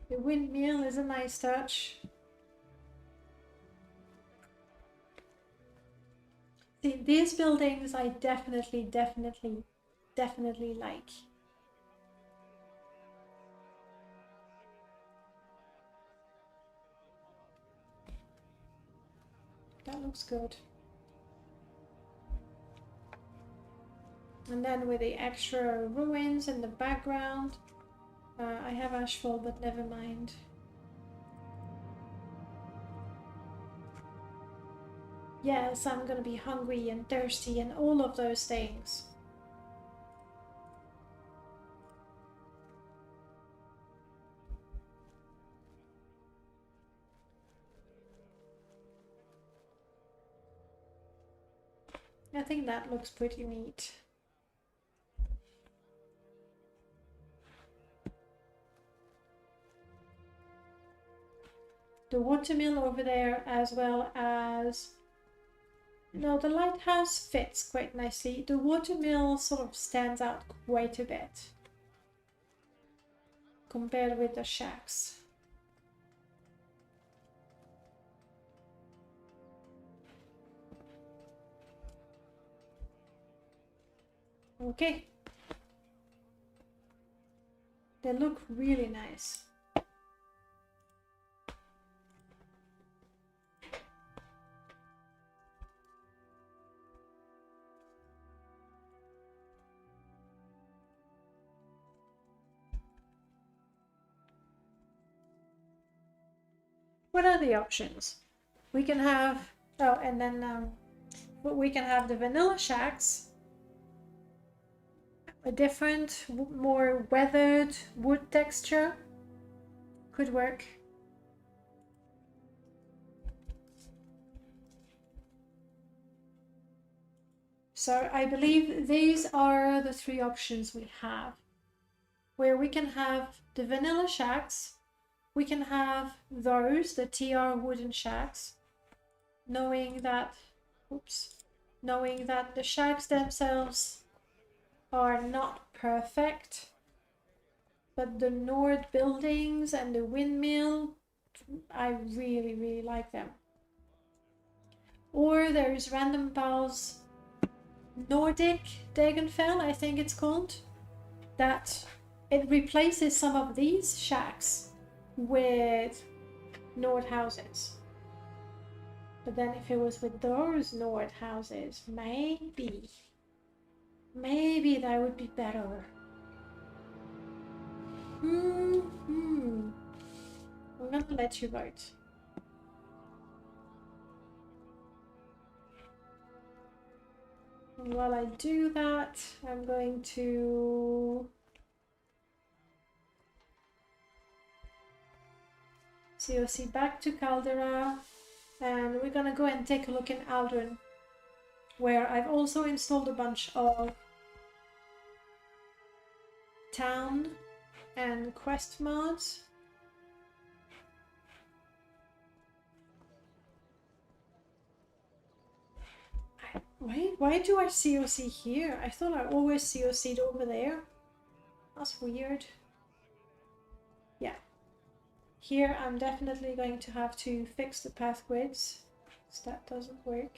The windmill is a nice touch. See, these buildings I definitely like. That looks good. And then with the extra ruins in the background, I have asphalt, but never mind. Yes, I'm gonna be hungry and thirsty and all of those things. I think that looks pretty neat. The watermill over there, as well as... No, the lighthouse fits quite nicely. The watermill sort of stands out quite a bit compared with the shacks. Okay. They look really nice. What are the options? We can have, oh, and then we can have the vanilla shacks, a different, more weathered wood texture. Could work. So I believe these are the three options we have, where we can have the vanilla shacks. We can have those, the TR wooden shacks, knowing that the shacks themselves are not perfect, but the Nord buildings and the windmill, I really like them. Or there's Random Pals Nordic Dagenfell, I think it's called, that it replaces some of these shacks with Nord houses. But then if it was with those Nord houses, maybe that would be better. I'm gonna let you vote. And while I do that, I'm going to COC back to Caldera, and we're gonna go and take a look in Aldrin, where I've also installed a bunch of town and quest mods. Why do I COC here? I thought I always COC'd over there. That's weird. Yeah. Here I'm definitely going to have to fix the path grids, because that doesn't work.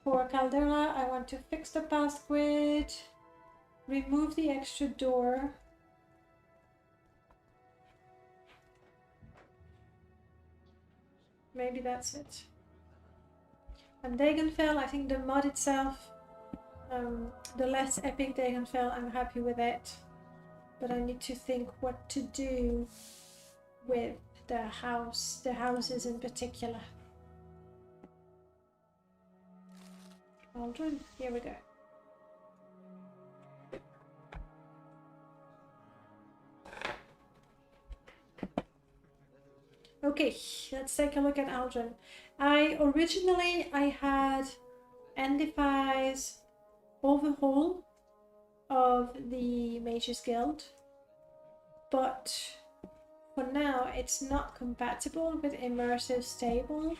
For Caldera, I want to fix the path grid, remove the extra door. Maybe that's it. And Dagonfell, I think the mod itself, the less epic Dagonfell, I'm happy with it. But I need to think what to do with the houses in particular. Aldrin, here we go. Okay, let's take a look at Aldrin. Originally I had Endify's overhaul of the Mages Guild, but for now it's not compatible with Immersive Stable.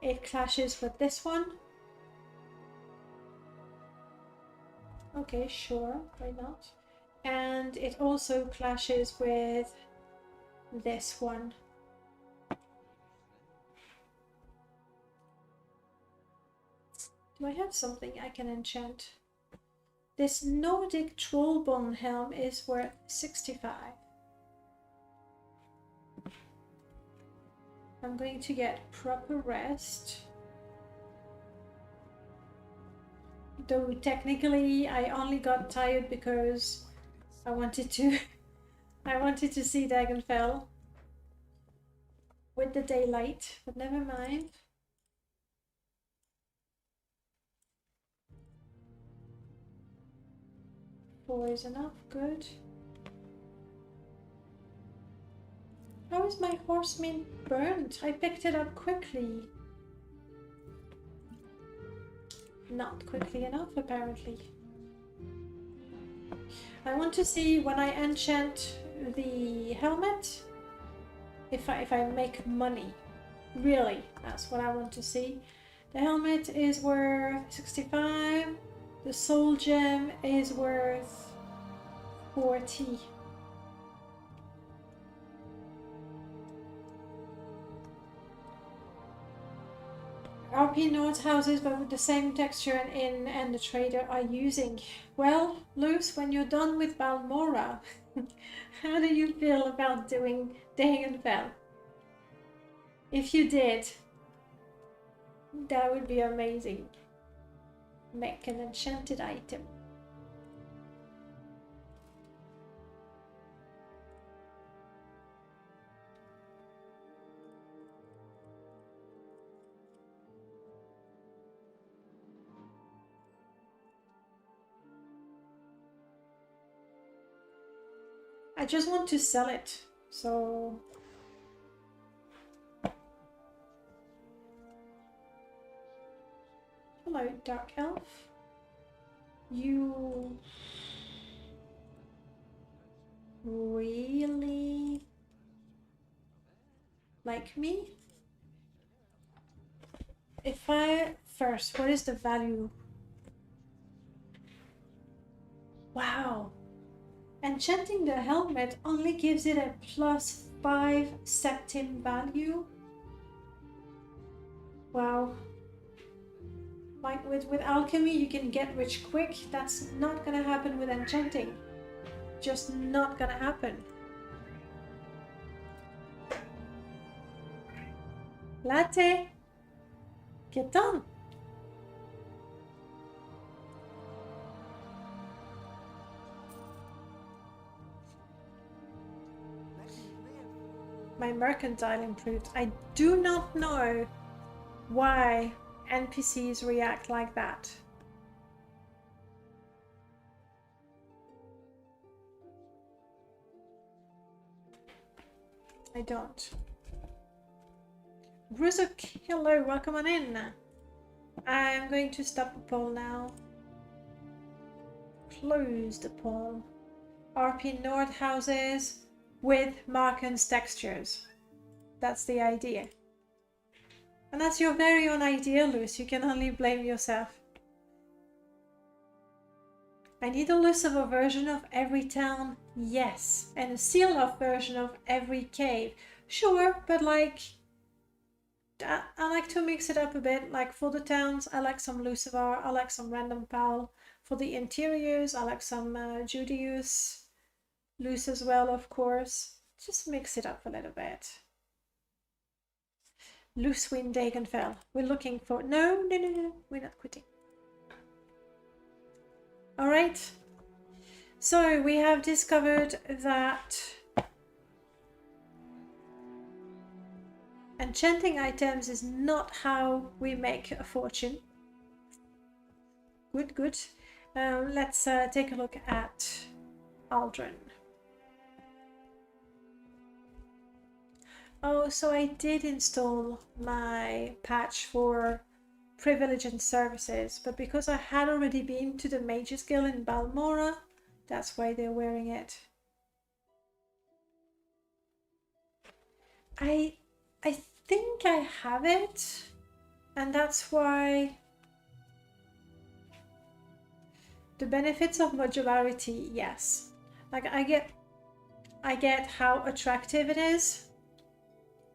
It clashes with this one. Okay, sure, why not? And it also clashes with this one. Do I have something I can enchant? This Nordic Trollbone helm is worth 65. I'm going to get proper rest. Though technically I only got tired because I wanted to see Dagonfell with the daylight, but never mind. Four is enough, good. How is my horse meat burnt? I picked it up quickly. Not quickly enough, apparently. I want to see when I enchant the helmet if I make money. Really, that's what I want to see. The helmet is worth 65. The soul gem is worth 40. RP North houses but with the same texture and the trader are using. Well, Luz, when you're done with Balmora, how do you feel about doing Dagonfell? If you did, that would be amazing. Make an enchanted item. I just want to sell it, so... Hello, Dark Elf. You... really... like me? If I... First, what is the value? Wow! Enchanting the helmet only gives it a +5 septim value. Wow. Like with alchemy you can get rich quick. That's not gonna happen with enchanting. Just not gonna happen. Latte! Get on! My mercantile improved. I do not know why NPCs react like that. I don't. Bruzuk, hello, welcome on in. I'm going to stop the poll now. Close the poll. RP Nord houses with Marken's textures. That's the idea. And that's your very own idea, Luz. You can only blame yourself. I need a Lucifer version of every town, yes. And a seal-off version of every cave. Sure, but like... I like to mix it up a bit. Like for the towns, I like some Lucifer, I like some Random Pal. For the interiors, I like some Judaeus. Luce as well, of course. Just mix it up a little bit. Loose-wind Dagenfell. We're looking for... No, no, no, no. We're not quitting. Alright. So we have discovered that enchanting items is not how we make a fortune. Good, good. Let's take a look at Aldrin. Oh, so I did install my patch for privilege and services, but because I had already been to the Mages Guild in Balmora, that's why they're wearing it. I think I have it, and that's why the benefits of modularity, yes. Like I get how attractive it is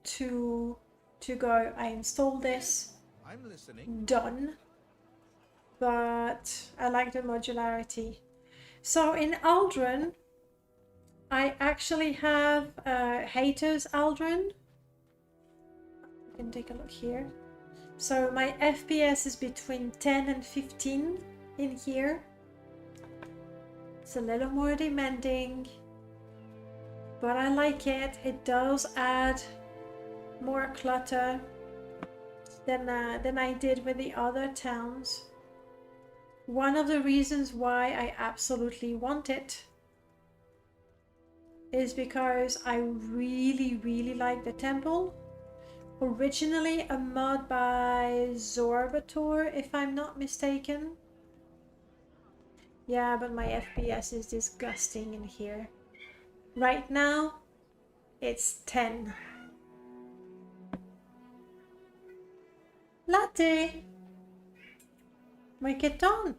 to go, I install this, I'm listening. done, but I like the modularity. So in Aldrin, I actually have Haters Aldrin. You can take a look here. So my FPS is between 10 and 15 in here. It's a little more demanding, but I like it. It does add more clutter than I did with the other towns. One of the reasons why I absolutely want it is because I really, really like the temple. Originally a mod by Zorbator, if I'm not mistaken. Yeah, but my FPS is disgusting in here. Right now, it's 10. Latte! Make it on!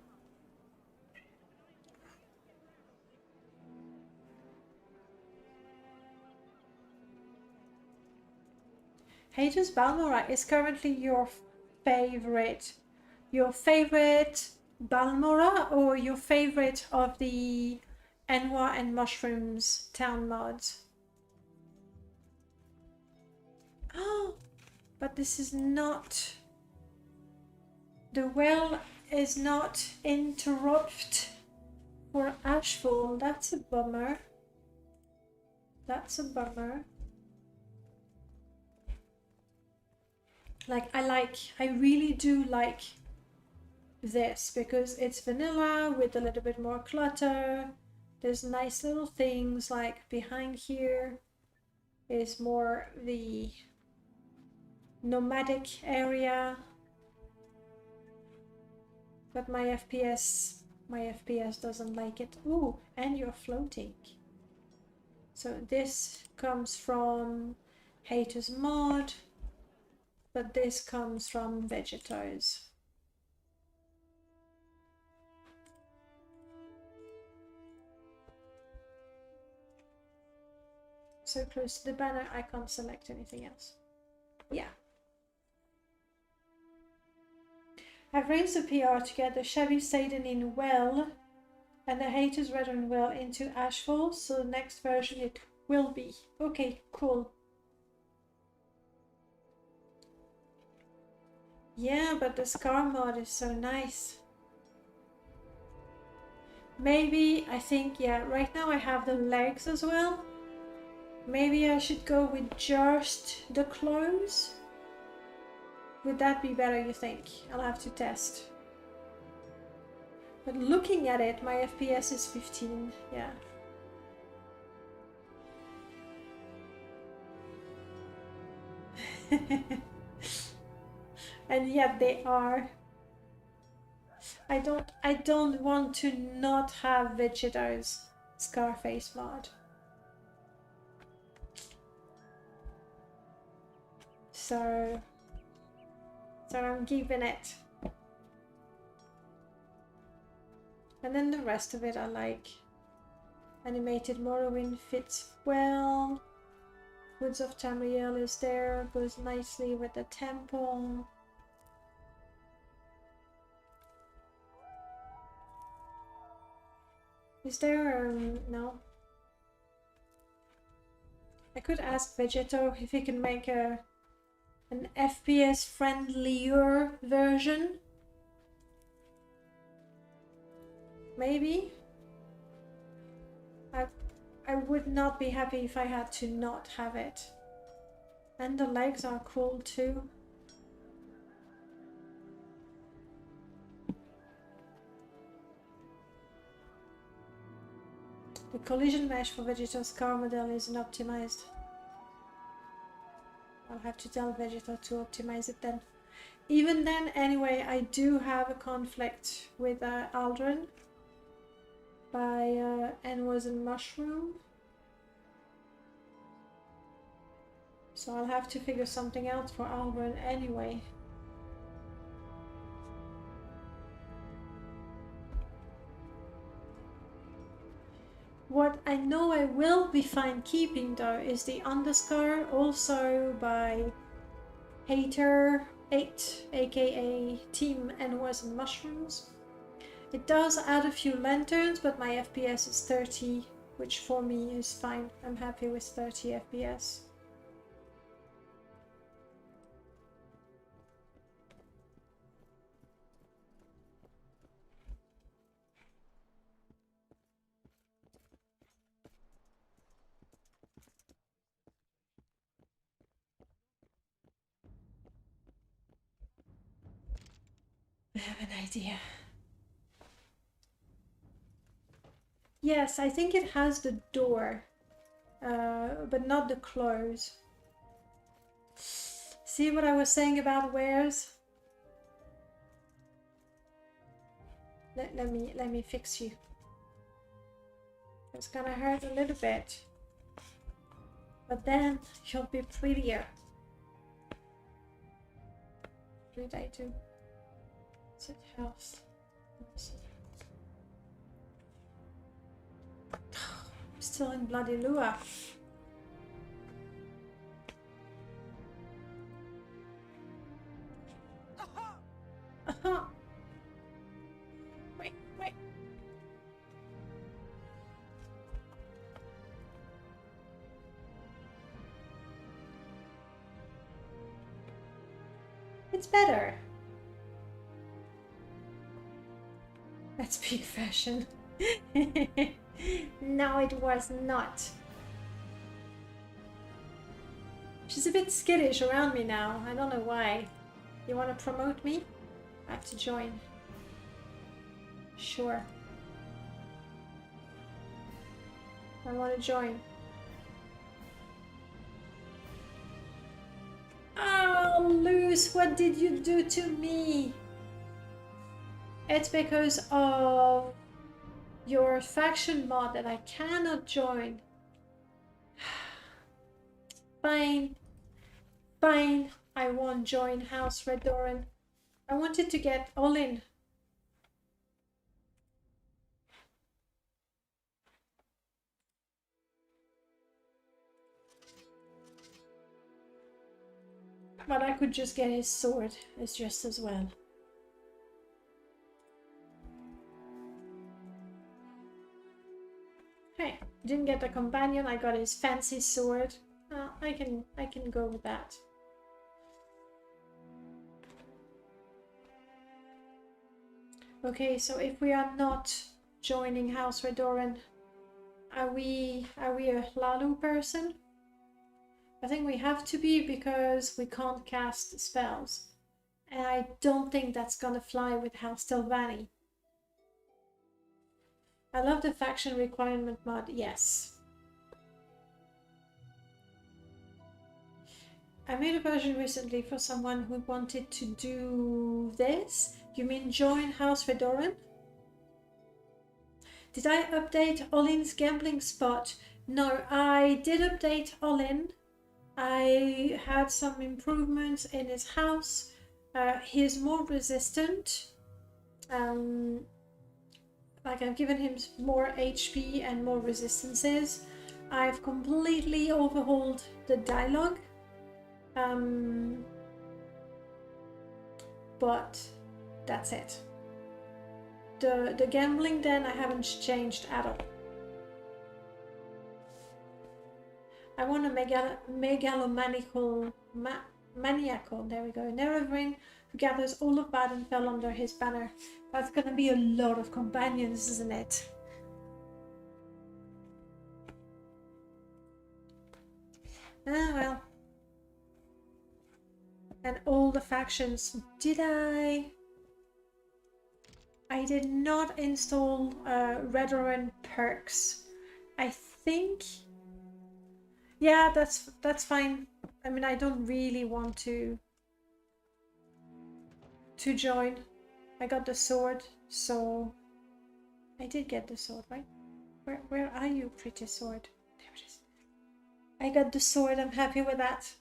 Hades Balmora is currently your favorite. Your favorite Balmora or your favorite of the Enwa and Mushrooms town mods? Oh, but this is not... The well is not interrupt for Ashfall. That's a bummer. That's a bummer. Like, I really do like this because it's vanilla with a little bit more clutter. There's nice little things like behind here is more the nomadic area. But my FPS doesn't like it. Ooh, and you're floating. So this comes from Haters mod, but this comes from Vegetos. So close to the banner, I can't select anything else. Yeah. I've raised the PR to get the Shabby Satan in Well and the Haters Redden Well into Ashfall, so the next version it will be. Okay, cool. Yeah, but the Scar mod is so nice. Maybe, I think, yeah, right now I have the legs as well. Maybe I should go with just the clothes. Would that be better, you think? I'll have to test. But looking at it, my FPS is 15, yeah. And yet they are. I don't want to not have Vegeto's Scarface mod. So I'm giving it. And then the rest of it I like. Animated Morrowind fits well. Woods of Tamriel is there, goes nicely with the temple. Is there no? I could ask Vegeto if he can make an an FPS friendlier version. Maybe. I would not be happy if I had to not have it. And the legs are cool too. The collision mesh for Vegeta's car model isn't optimized. I'll have to tell Vegeta to optimize it then. Even then, anyway, I do have a conflict with Aldrin by N was a mushroom. So I'll have to figure something out for Aldrin anyway. What I know I will be fine keeping though is the underscar, also by Hater8, aka Team N was and Mushrooms. It does add a few lanterns, but my FPS is 30, which for me is fine. I'm happy with 30 FPS. I have an idea. Yes, I think it has the door, but not the close. See what I was saying about wares? Let me fix you. It's gonna hurt a little bit, but then you'll be prettier. What did I do? Is it health? I'm still in Bloody Lua. Aha! Wait. It's better. That's peak fashion. No, it was not. She's a bit skittish around me now. I don't know why. You want to promote me? I have to join. Sure. I want to join. Oh, Luz, what did you do to me? It's because of your faction mod that I cannot join. Fine. Fine. I won't join House Red Doran. I wanted to get all in. But I could just get his sword. It's just as well. Hey, didn't get a companion. I got his fancy sword. I can go with that. Okay, so if we are not joining House Redoran, are we a Lalu person? I think we have to be because we can't cast spells. And I don't think that's gonna fly with House Telvanni. I love the faction requirement mod, yes. I made a version recently for someone who wanted to do this. You mean join House Redoran? Did I update Olin's gambling spot? No, I did update Olin. I had some improvements in his house. He's more resistant. Like I've given him more HP and more resistances. I've completely overhauled the dialogue. But that's it. The gambling then I haven't changed at all. I want a megalomaniacal Maniacal, there we go. Nerevarine, who gathers all of Baden, fell under his banner. That's gonna be a lot of companions, isn't it? Ah, well. And all the factions. Did I did not install Redorant perks. I think... Yeah, that's fine. I mean, I don't really want to join. I got the sword, so... I did get the sword, right? Where are you, pretty sword? There it is. I got the sword, I'm happy with that.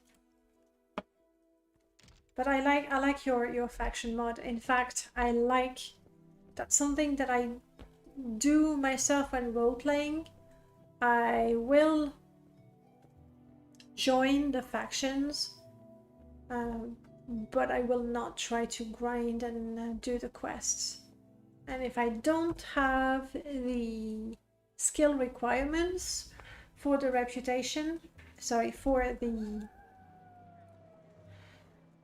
But I like your faction mod. In fact, I like... That's something that I do myself when role-playing. I will join the factions, but I will not try to grind and do the quests. And if I don't have the skill requirements for the reputation, sorry, for the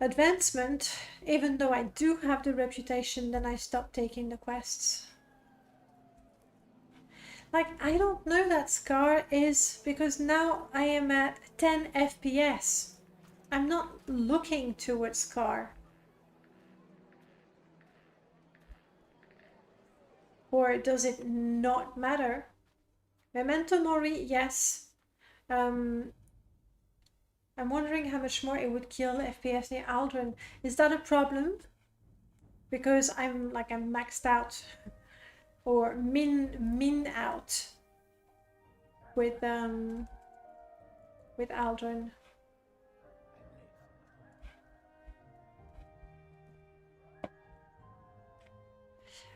advancement, even though I do have the reputation, then I stop taking the quests. Like, I don't know that Scar is, because now I am at 10 FPS. I'm not looking towards Scar. Or does it not matter? Memento Mori, yes. I'm wondering how much more it would kill FPS near Aldrin. Is that a problem? Because I'm maxed out. Or min out with Aldrin.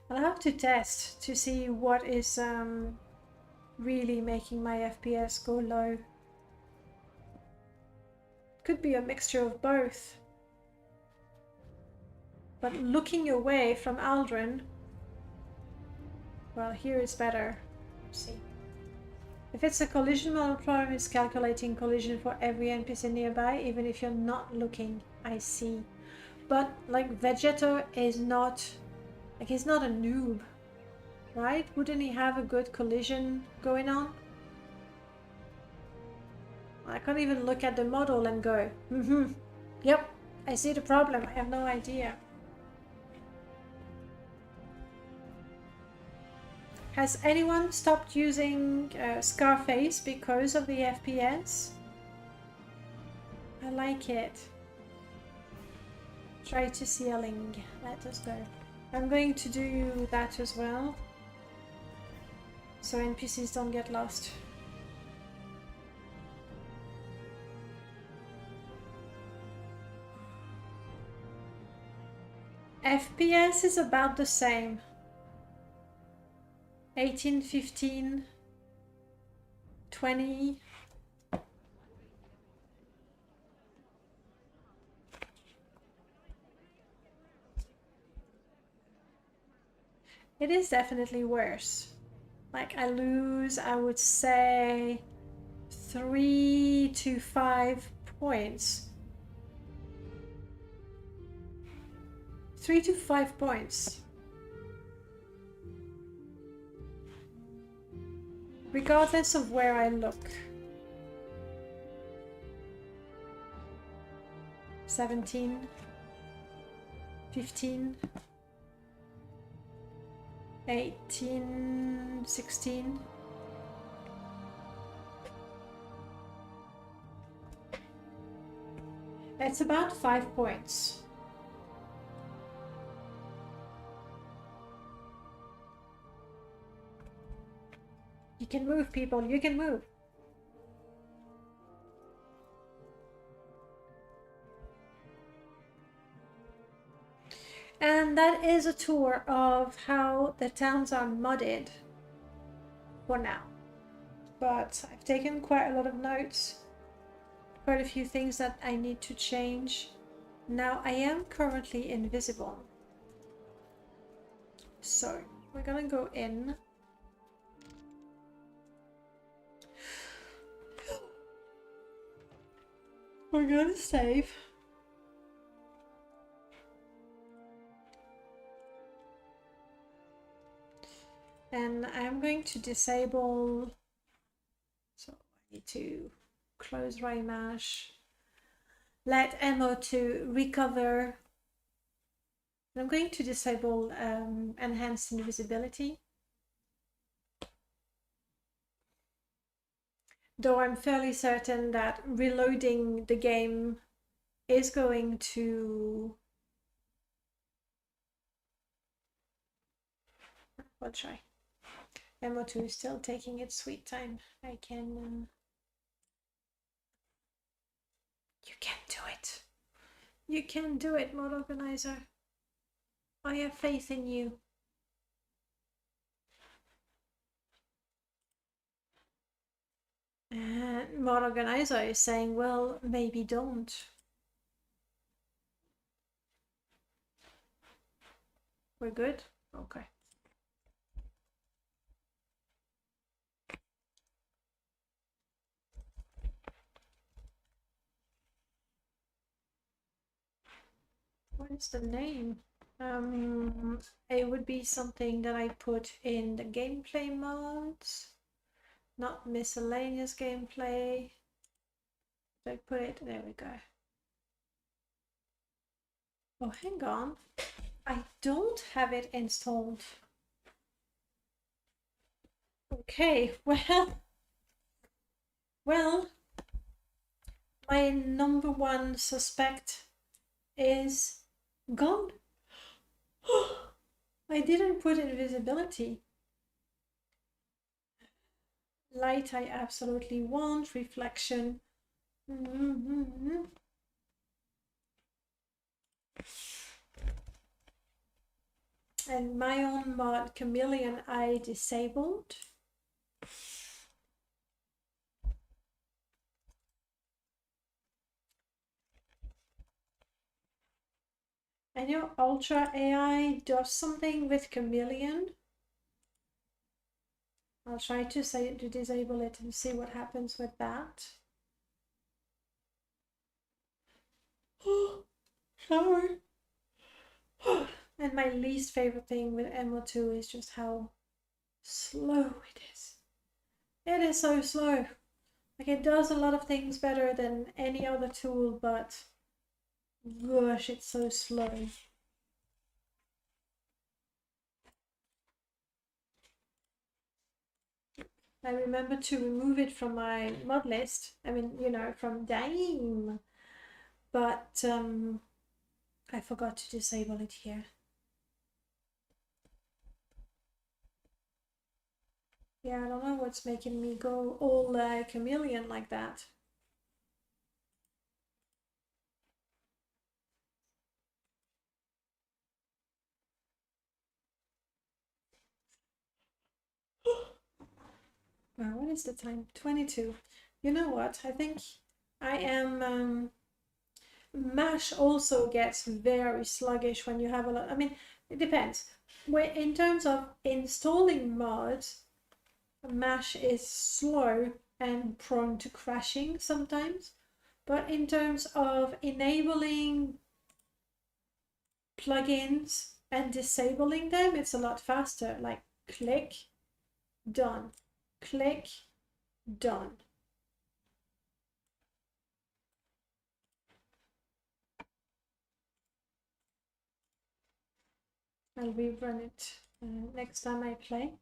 I'll have to test to see what is really making my FPS go low. Could be a mixture of both. But looking away from Aldrin, well, here is better. Let's see. If it's a collision model problem, it's calculating collision for every NPC nearby, even if you're not looking. I see. But, like, Vegeto is not... Like, he's not a noob, right? Wouldn't he have a good collision going on? I can't even look at the model and go, yep, I see the problem. I have no idea. Has anyone stopped using Scarface because of the FPS? I like it. Try to sealing. Let us go. I'm going to do that as well, so NPCs don't get lost. FPS is about the same. 18, 15, 20. It is definitely worse. Like, I lose, I would say, 3 to 5 points. 3 to 5 points. Regardless of where I look. 17, 15, 18, 16. It's about 5 points. You can move, people, you can move. And that is a tour of how the towns are modded for now. But I've taken quite a lot of notes, quite a few things that I need to change. Now I am currently invisible. So we're gonna go in. We're gonna save. And I'm going to disable, so I need to close Raymash, let MO2 recover. I'm going to disable enhanced invisibility. Though I'm fairly certain that reloading the game is going to... We'll try. MO2 is still taking its sweet time. I can... You can do it. You can do it, Mod Organizer. I have faith in you. And Mod Organizer is saying, well, maybe don't. We're good? Okay. What is the name? It would be something that I put in the gameplay modes, not miscellaneous gameplay. Did I put it? There we go. Oh, hang on. I don't have it installed. Okay, well, my number one suspect is gone. I didn't put invisibility. Light I absolutely want. Reflection. And my own mod Chameleon I disabled. And your Ultra AI does something with Chameleon. I'll try to disable it and see what happens with that. Sorry. And my least favorite thing with MO2 is just how slow it is. It is so slow. Like, it does a lot of things better than any other tool, but gosh, it's so slow. I remember to remove it from my mod list. I mean, you know, from Dame. But I forgot to disable it here. Yeah, I don't know what's making me go all chameleon like that. Wow, what is the time? 22. You know what? I think I am... Mash also gets very sluggish when you have a lot... I mean, it depends. In terms of installing mods, Mash is slow and prone to crashing sometimes. But in terms of enabling plugins and disabling them, it's a lot faster. Like, click, done. Click, done. I'll rerun it next time I play.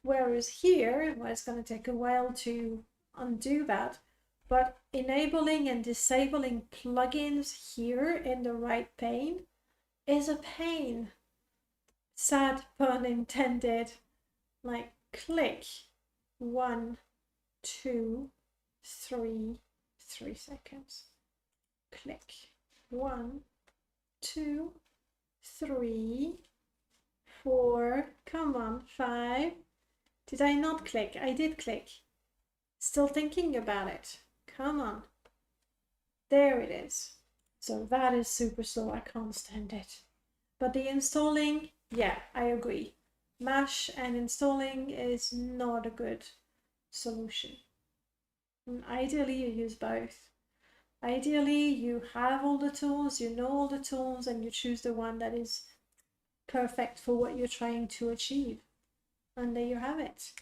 Whereas here, well, it's going to take a while to undo that, but enabling and disabling plugins here in the right pane is a pain. Sad pun intended. Like, click, 1, 2, 3, 3 seconds. Click, 1, 2, 3, 4, come on, 5. Did I not click? I did click. Still thinking about it. Come on. There it is. So that is super slow. I can't stand it. But the installing, yeah, I agree. Mash and installing is not a good solution. And ideally, you use both. Ideally, you have all the tools, you know all the tools, and you choose the one that is perfect for what you're trying to achieve. And there you have it.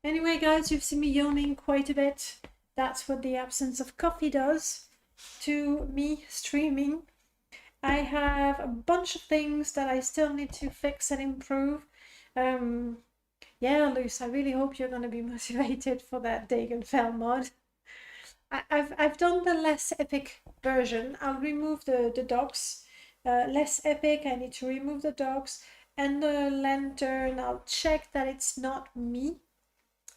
Anyway, guys, you've seen me yawning quite a bit. That's what the absence of coffee does to me streaming. I have a bunch of things that I still need to fix and improve. Yeah, Luce, I really hope you're going to be motivated for that Dagenfell mod. I've done the less epic version. I'll remove the dogs. Less epic, I need to remove the dogs. And the lantern, I'll check that it's not me.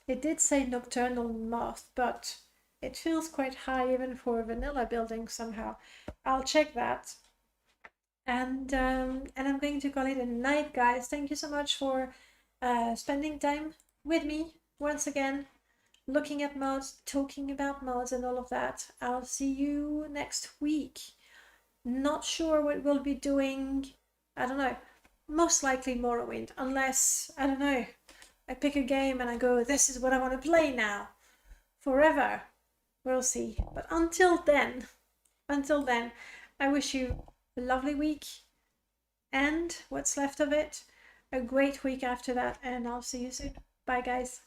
It did say nocturnal moth, but it feels quite high even for a vanilla building somehow. I'll check that. And I'm going to call it a night, guys. Thank you so much for spending time with me once again, looking at mods, talking about mods and all of that. I'll see you next week. Not sure what we'll be doing. I don't know. Most likely Morrowind, unless, I don't know, I pick a game and I go, this is what I want to play now. Forever. We'll see. But until then, I wish you a lovely week and what's left of it, a great week after that, and I'll see you soon. Bye, guys.